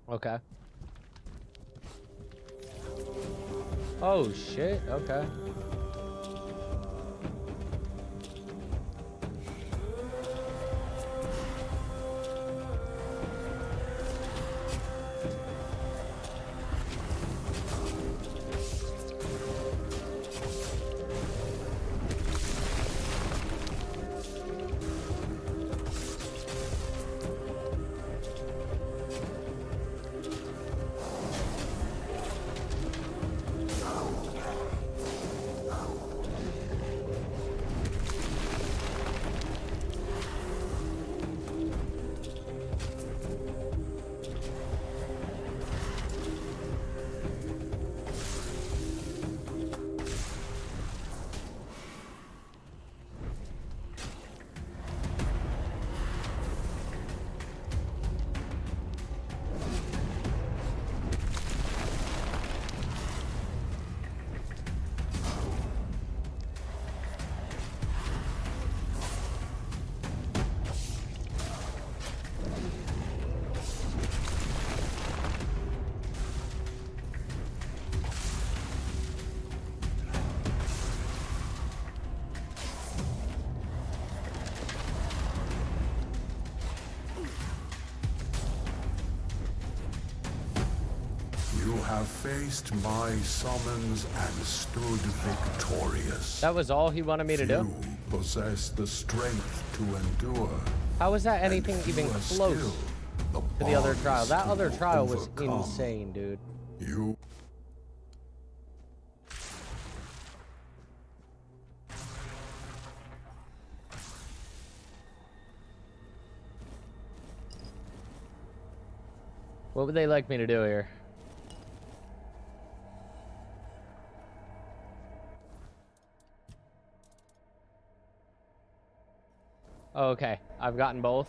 Okay. Oh, shit. Okay. You have faced my summons and stood victorious. That was all he wanted me to do? You possess the strength to endure. How was that anything even close to the other trial? That other trial was insane, dude. You... What would they like me to do here? Oh, okay, I've gotten both.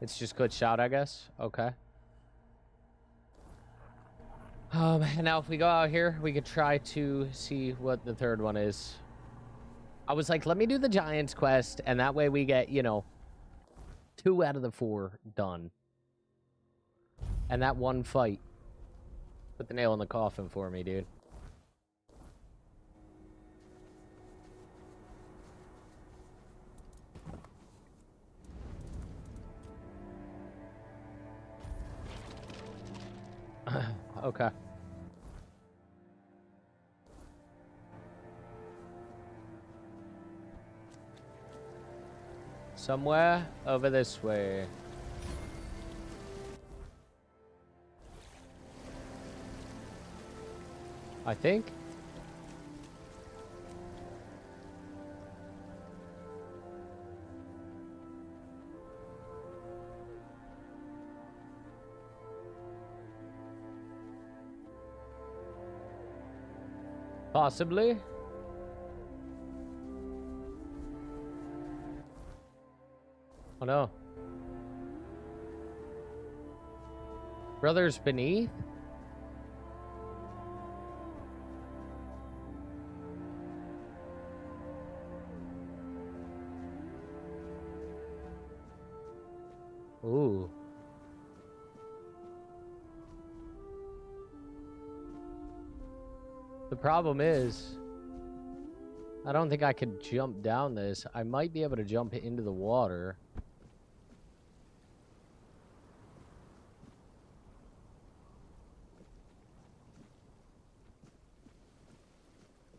It's just good shot, I guess. Okay. And now if we go out here, we could try to see what the third one is. I was like, let me do the Giants quest, and that way we get, you know, 2 out of the 4 done. And that one fight put the nail in the coffin for me, dude. Okay. Somewhere over this way. I think. Possibly. Oh no. Brothers beneath? Ooh. The problem is, I don't think I could jump down this. I might be able to jump into the water.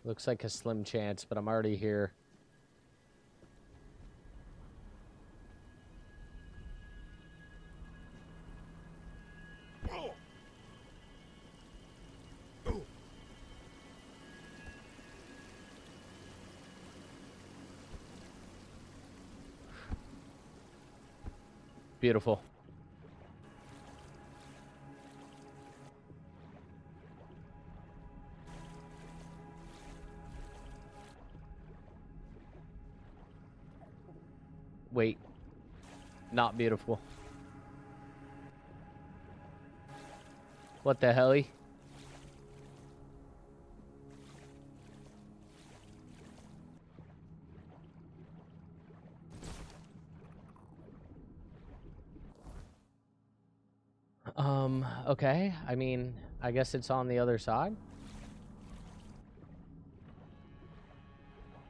Looks like a slim chance, but I'm already here. Beautiful. Wait. Not beautiful. What the helly? Okay. I mean, I guess it's on the other side.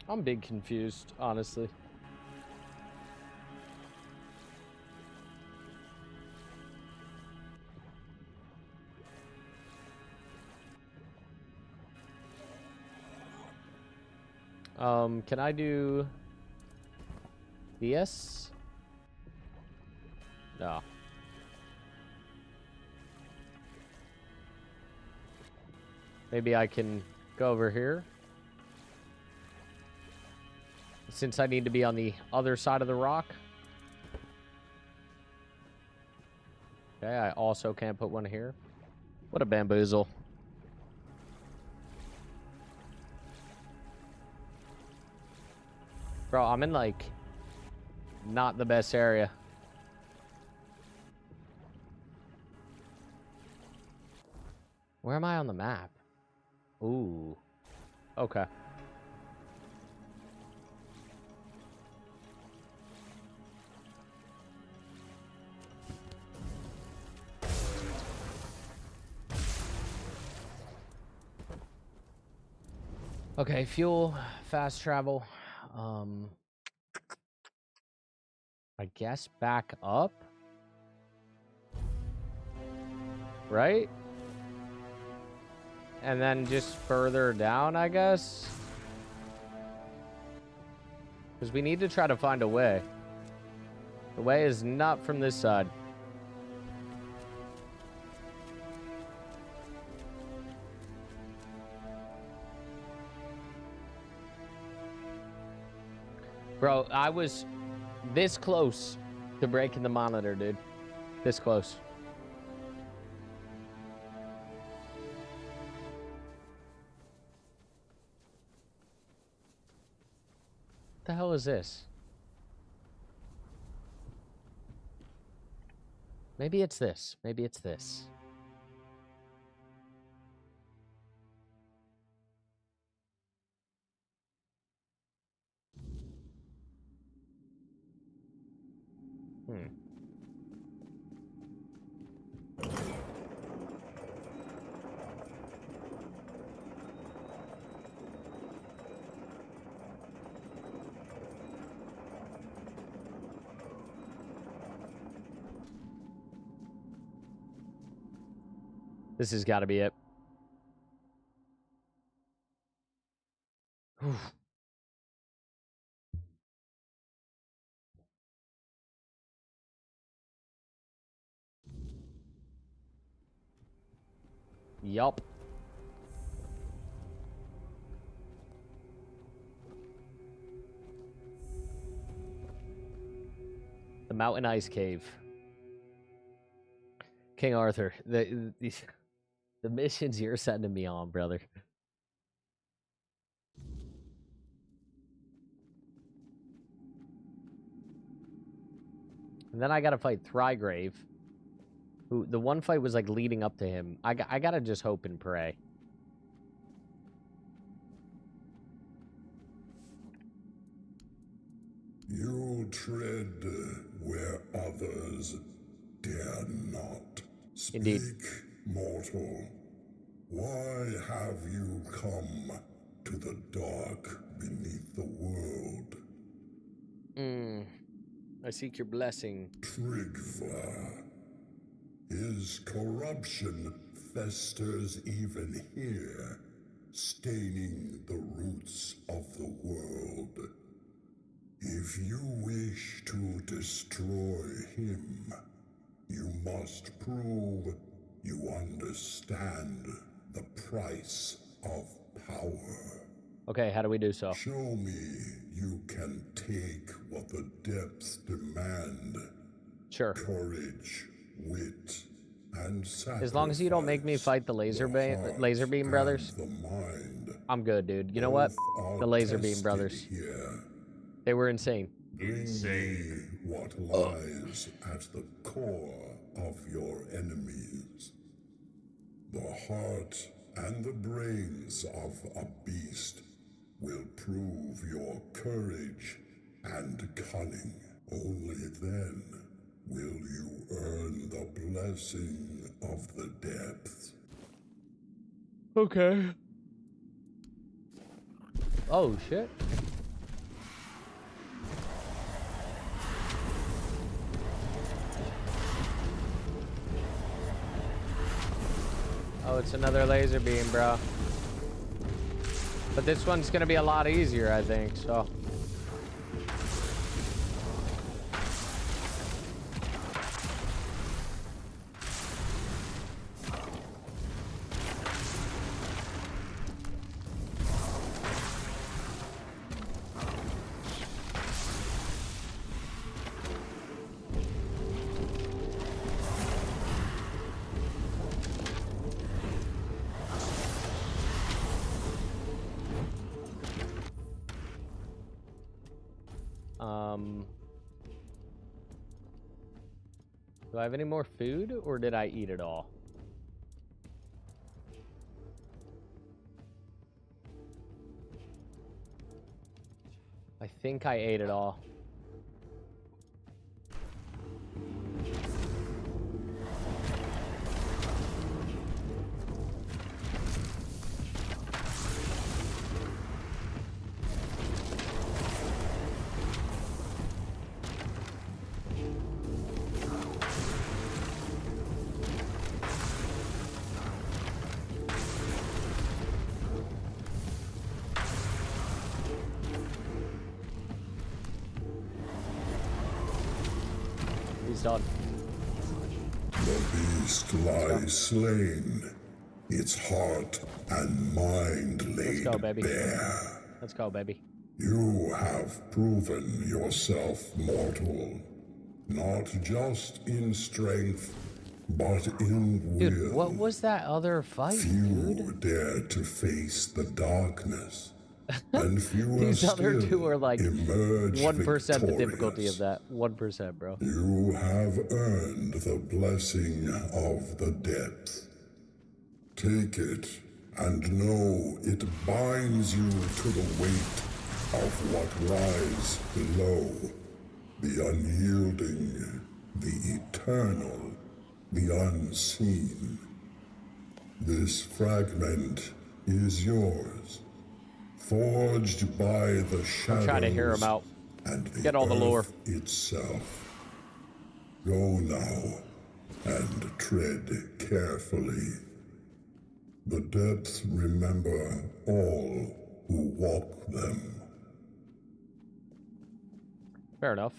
I'm big confused, honestly. Can I do this? No. Maybe I can go over here. Since I need to be on the other side of the rock. Okay, I also can't put one here. What a bamboozle. Bro, I'm in, like, not the best area. Where am I on the map? Ooh. Okay. Okay, fuel, fast travel. I guess back up. right? And then just further down, I guess. Because we need to try to find a way. The way is not from this side. Bro, I was this close to breaking the monitor, dude. This close. What the hell is this? Maybe it's this. Maybe it's this. This has got to be it. Oof. Yup. The Mountain Ice Cave. King Arthur. The missions you're sending me on, brother. And then I gotta fight Thrygrave. Who, the one fight was like leading up to him. I gotta just hope and pray. You tread where others dare not. Speak, Indeed. mortal. Why have you come to the dark beneath the world? I seek your blessing. Trigva. His corruption festers even here, staining the roots of the world. If you wish to destroy him, you must prove you understand the price of power. Okay, how do we do so? Show me you can take what the depths demand. Sure. Courage, wit, and sacrifice. As long as you don't make me fight the laser beam brothers, the mind. I'm good, dude. You know what? The laser beam brothers. Here. They were insane. Bring me what lies at the core of your enemies. The heart and the brains of a beast will prove your courage and cunning. Only then will you earn the blessing of the depths. Okay. Oh, shit. Oh, it's another laser beam, bro. But this one's gonna be a lot easier, I think, so. Do I have any more food, or did I eat it all? I think I ate it all. done. The beast lies slain, its heart and mind laid go, baby. bare. Let's go, baby. You have proven yourself mortal, not just in strength, but in will. Dude, what was that other fight, Few dude? dare to face the darkness, and fewer These other still two are like emerge 1% the difficulty victorious. of that. 1%, bro. You have earned the blessing of the depth. Take it, and know it binds you to the weight of what lies below. The unyielding, the eternal, the unseen. This fragment is yours, forged by the shadows. I'm trying to hear him out. And the Get all the lore. earth itself. Go now, and tread carefully. The depths remember all who walk them. Fair enough.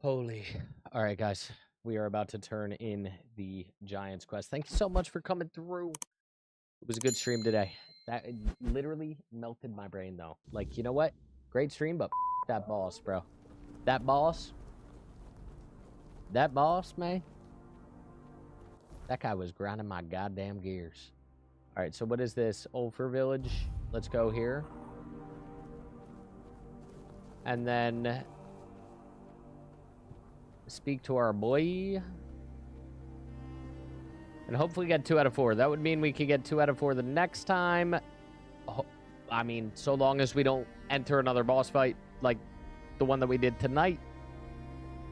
Holy. All right, guys. We are about to turn in the Giant's Quest. Thank you so much for coming through. It was a good stream today. That literally melted my brain, though. Like, you know what? Great stream, but that boss, bro. That boss, man. That guy was grinding my goddamn gears. All right, so what is this? Ulfer Village. Let's go here. And then speak to our boy. And hopefully get 2 out of 4. That would mean we could get 2 out of 4 the next time. I mean, so long as we don't enter another boss fight like the one that we did tonight.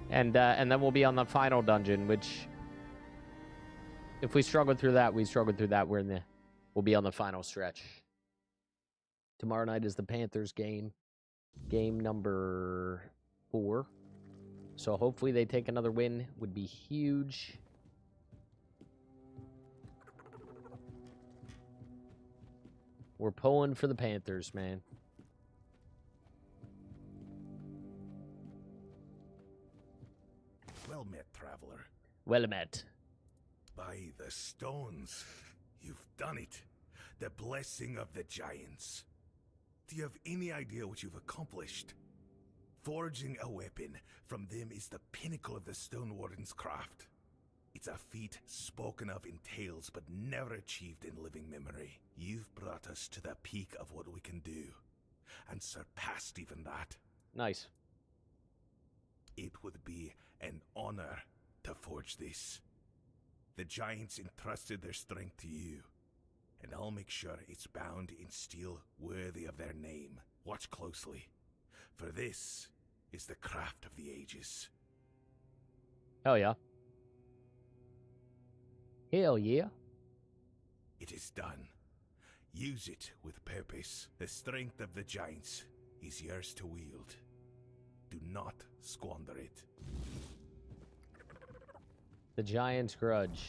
And then we'll be on the final dungeon, which if we struggle through that, we struggle through that. We'll be on the final stretch. Tomorrow night is the Panthers game. Game number 4. So hopefully they take another win. Would be huge. We're pulling for the Panthers, man. Well met, traveler. Well met. By the stones, you've done it. The blessing of the giants. Do you have any idea what you've accomplished? Forging a weapon from them is the pinnacle of the Stone Warden's craft. It's a feat spoken of in tales, but never achieved in living memory. You've brought us to the peak of what we can do, and surpassed even that. Nice. It would be an honor to forge this. The giants entrusted their strength to you, and I'll make sure it's bound in steel worthy of their name. Watch closely, for this is the craft of the ages. Hell yeah. Hell yeah. It is done. Use it with purpose. The strength of the giants is yours to wield. Do not squander it. The Giant's Grudge.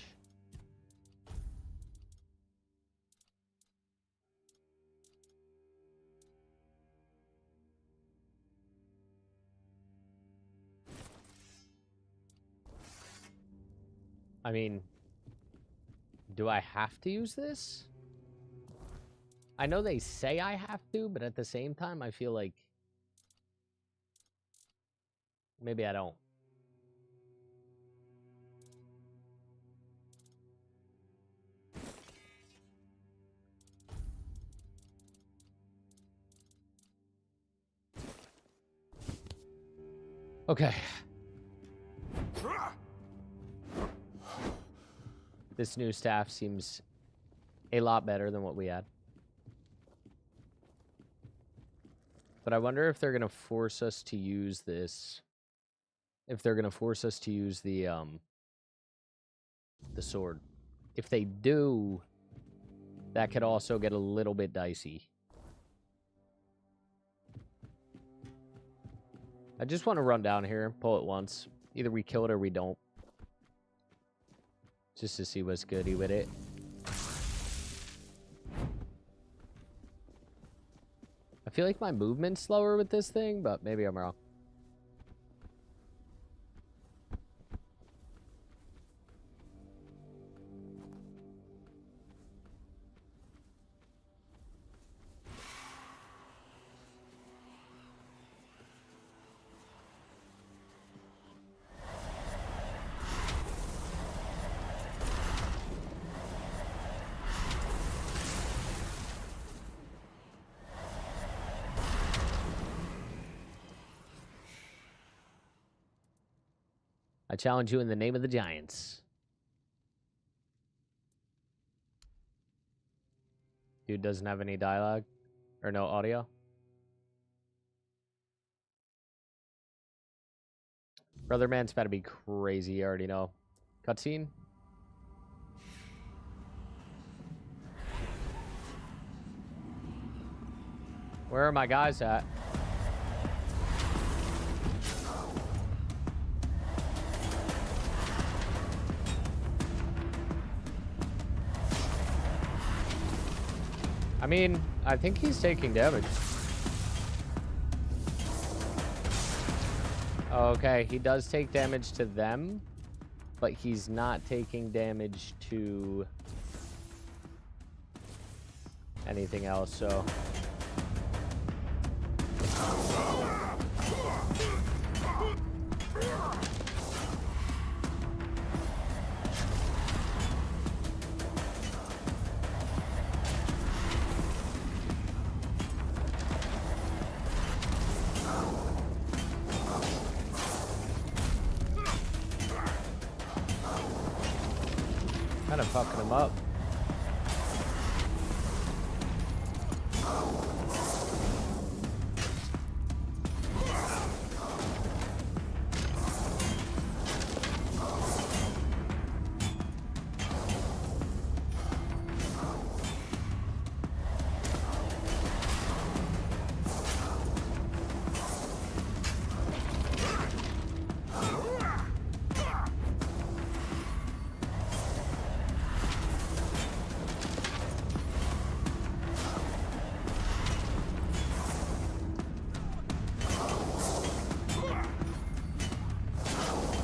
I mean, do I have to use this? I know they say I have to, but at the same time, I feel like maybe I don't. Okay. This new staff seems a lot better than what we had. But I wonder if they're going to force us to use this. If they're going to force us to use the sword. If they do, that could also get a little bit dicey. I just want to run down here, pull it once. Either we kill it or we don't. Just to see what's goody with it. I feel like my movement's slower with this thing, but maybe I'm wrong. I challenge you in the name of the giants. Dude doesn't have any dialogue or no audio. Brother man's about to be crazy. You already know. Cutscene. Where are my guys at? I mean, I think he's taking damage. Okay, he does take damage to them, but he's not taking damage to anything else, so... Kind of fucking him up.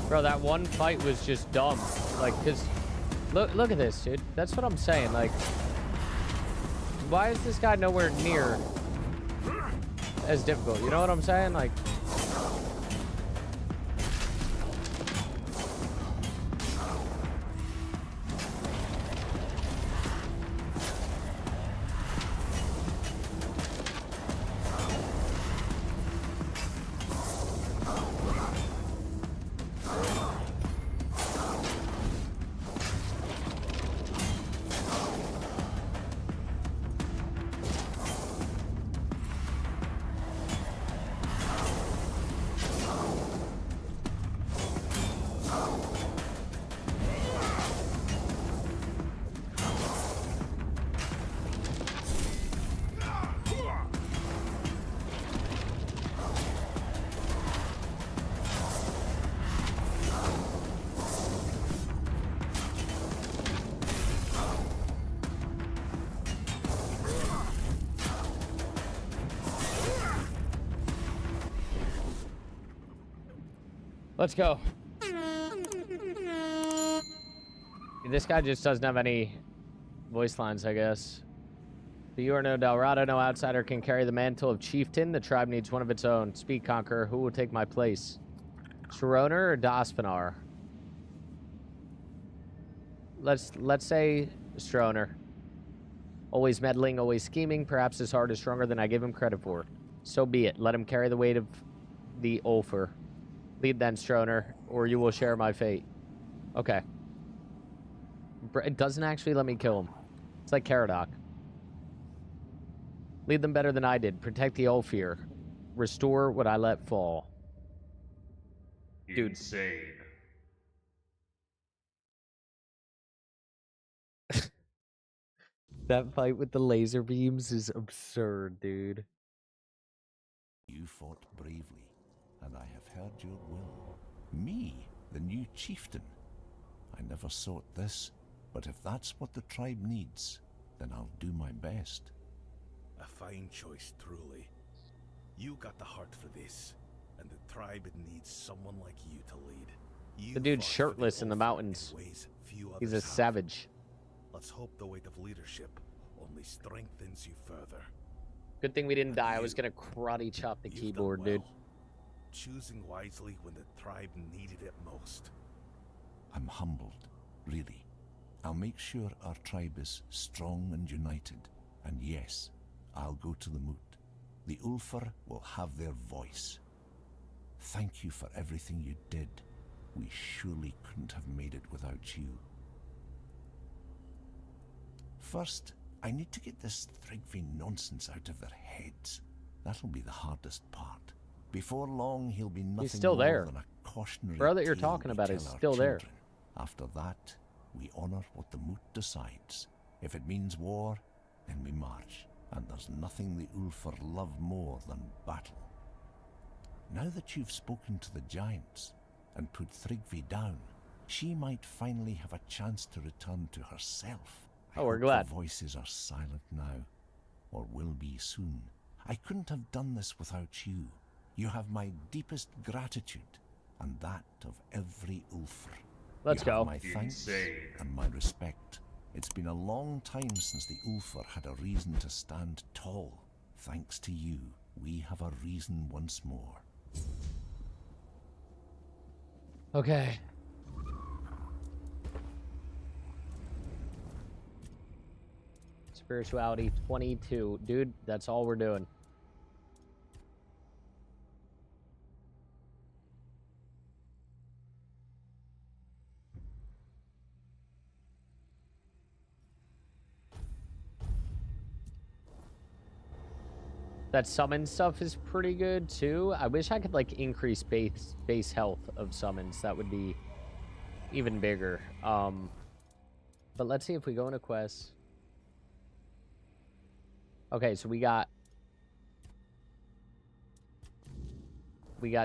Bro, that one fight was just dumb. Like, cause look at this, dude. That's what I'm saying. Like, why is this guy nowhere near as difficult? You know what I'm saying? Like, let's go. This guy just doesn't have any voice lines, I guess. But you are no Dalrada, no outsider can carry the mantle of chieftain. The tribe needs one of its own. Speak, Conqueror. Who will take my place? Sharoner or Daspanar? Let's say Stroner. Always meddling, always scheming. Perhaps his heart is stronger than I give him credit for. So be it. Let him carry the weight of the Ulfr. Lead then, Stroner, or you will share my fate. Okay. It doesn't actually let me kill him. It's like Caradoc. Lead them better than I did. Protect the Ulfir. Restore what I let fall. Dude. Insane. That fight with the laser beams is absurd, dude. You fought bravely, and I have heard your will. Me, the new chieftain. I never sought this, but if that's what the tribe needs, then I'll do my best. A fine choice, truly. You got the heart for this, and the tribe needs someone like you to lead. You The dude's fought for shirtless in the Ulfr mountains. in ways few He's a others have. savage. Let's hope the weight of leadership only strengthens you further. Good thing we didn't die. I was gonna karate chop the You've keyboard, done well, dude. choosing wisely when the tribe needed it most. I'm humbled, really. I'll make sure our tribe is strong and united. And yes, I'll go to the moot. The Ulfr will have their voice. Thank you for everything you did. We surely couldn't have made it without you. First, I need to get this Thrigvi nonsense out of their heads. That'll be the hardest part. Before long, he'll be nothing still more there. than a cautionary Bro that you're tale talking we about tell is our still there. children. After that, we honor what the moot decides. If it means war, then we march. And there's nothing the Ulfar love more than battle. Now that you've spoken to the giants and put Thrigvi down, she might finally have a chance to return to herself. Oh, we're I hope glad. the voices are silent now, or will be soon. I couldn't have done this without you. You have my deepest gratitude, and that of every Ulfar. Let's You have go. my thanks and my respect. It's been a long time since the Ulfar had a reason to stand tall. Thanks to you, we have a reason once more. Okay. Spirituality 22. Dude, that's all we're doing. That summon stuff is pretty good too. I wish I could like increase base health of summons. That would be even bigger. But let's see if we go into quests. Okay, so we got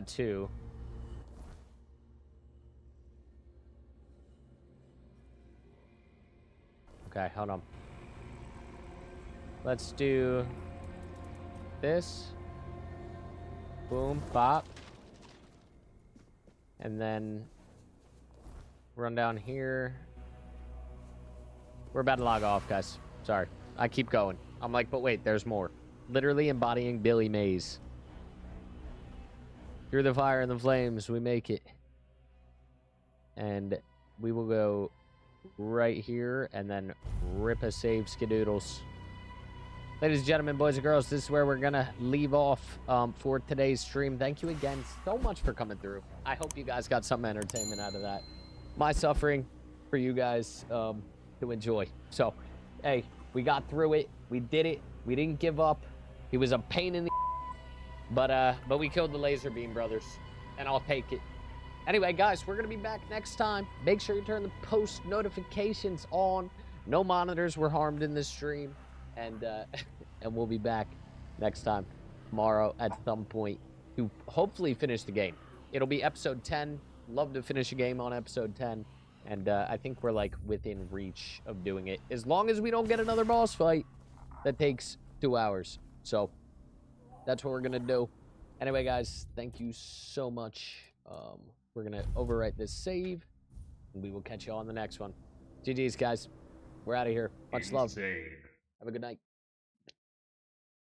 2. Okay, hold on. Let's do this. Boom, pop. And then run down here. We're about to log off, guys. Sorry. I keep going. I'm like, but wait, there's more. Literally embodying Billy Mays. Through the fire and the flames, we make it. And we will go right here and then rip a save skadoodles. Ladies and gentlemen, boys and girls, this is where we're going to leave off for today's stream. Thank you again so much for coming through. I hope you guys got some entertainment out of that. My suffering for you guys to enjoy. So, hey, we got through it. We did it. We didn't give up. He was a pain in the but we killed the laser beam brothers, and I'll take it. Anyway, guys, we're going to be back next time. Make sure you turn the post notifications on. No monitors were harmed in this stream. And we'll be back next time, tomorrow at some point, to hopefully finish the game. It'll be episode 10. Love to finish a game on episode 10. And I think we're, like, within reach of doing it. As long as we don't get another boss fight that takes 2 hours. So, that's what we're going to do. Anyway, guys, thank you so much. We're going to overwrite this save. And we will catch you on the next one. GG's, guys. We're out of here. Much love. Have a good night.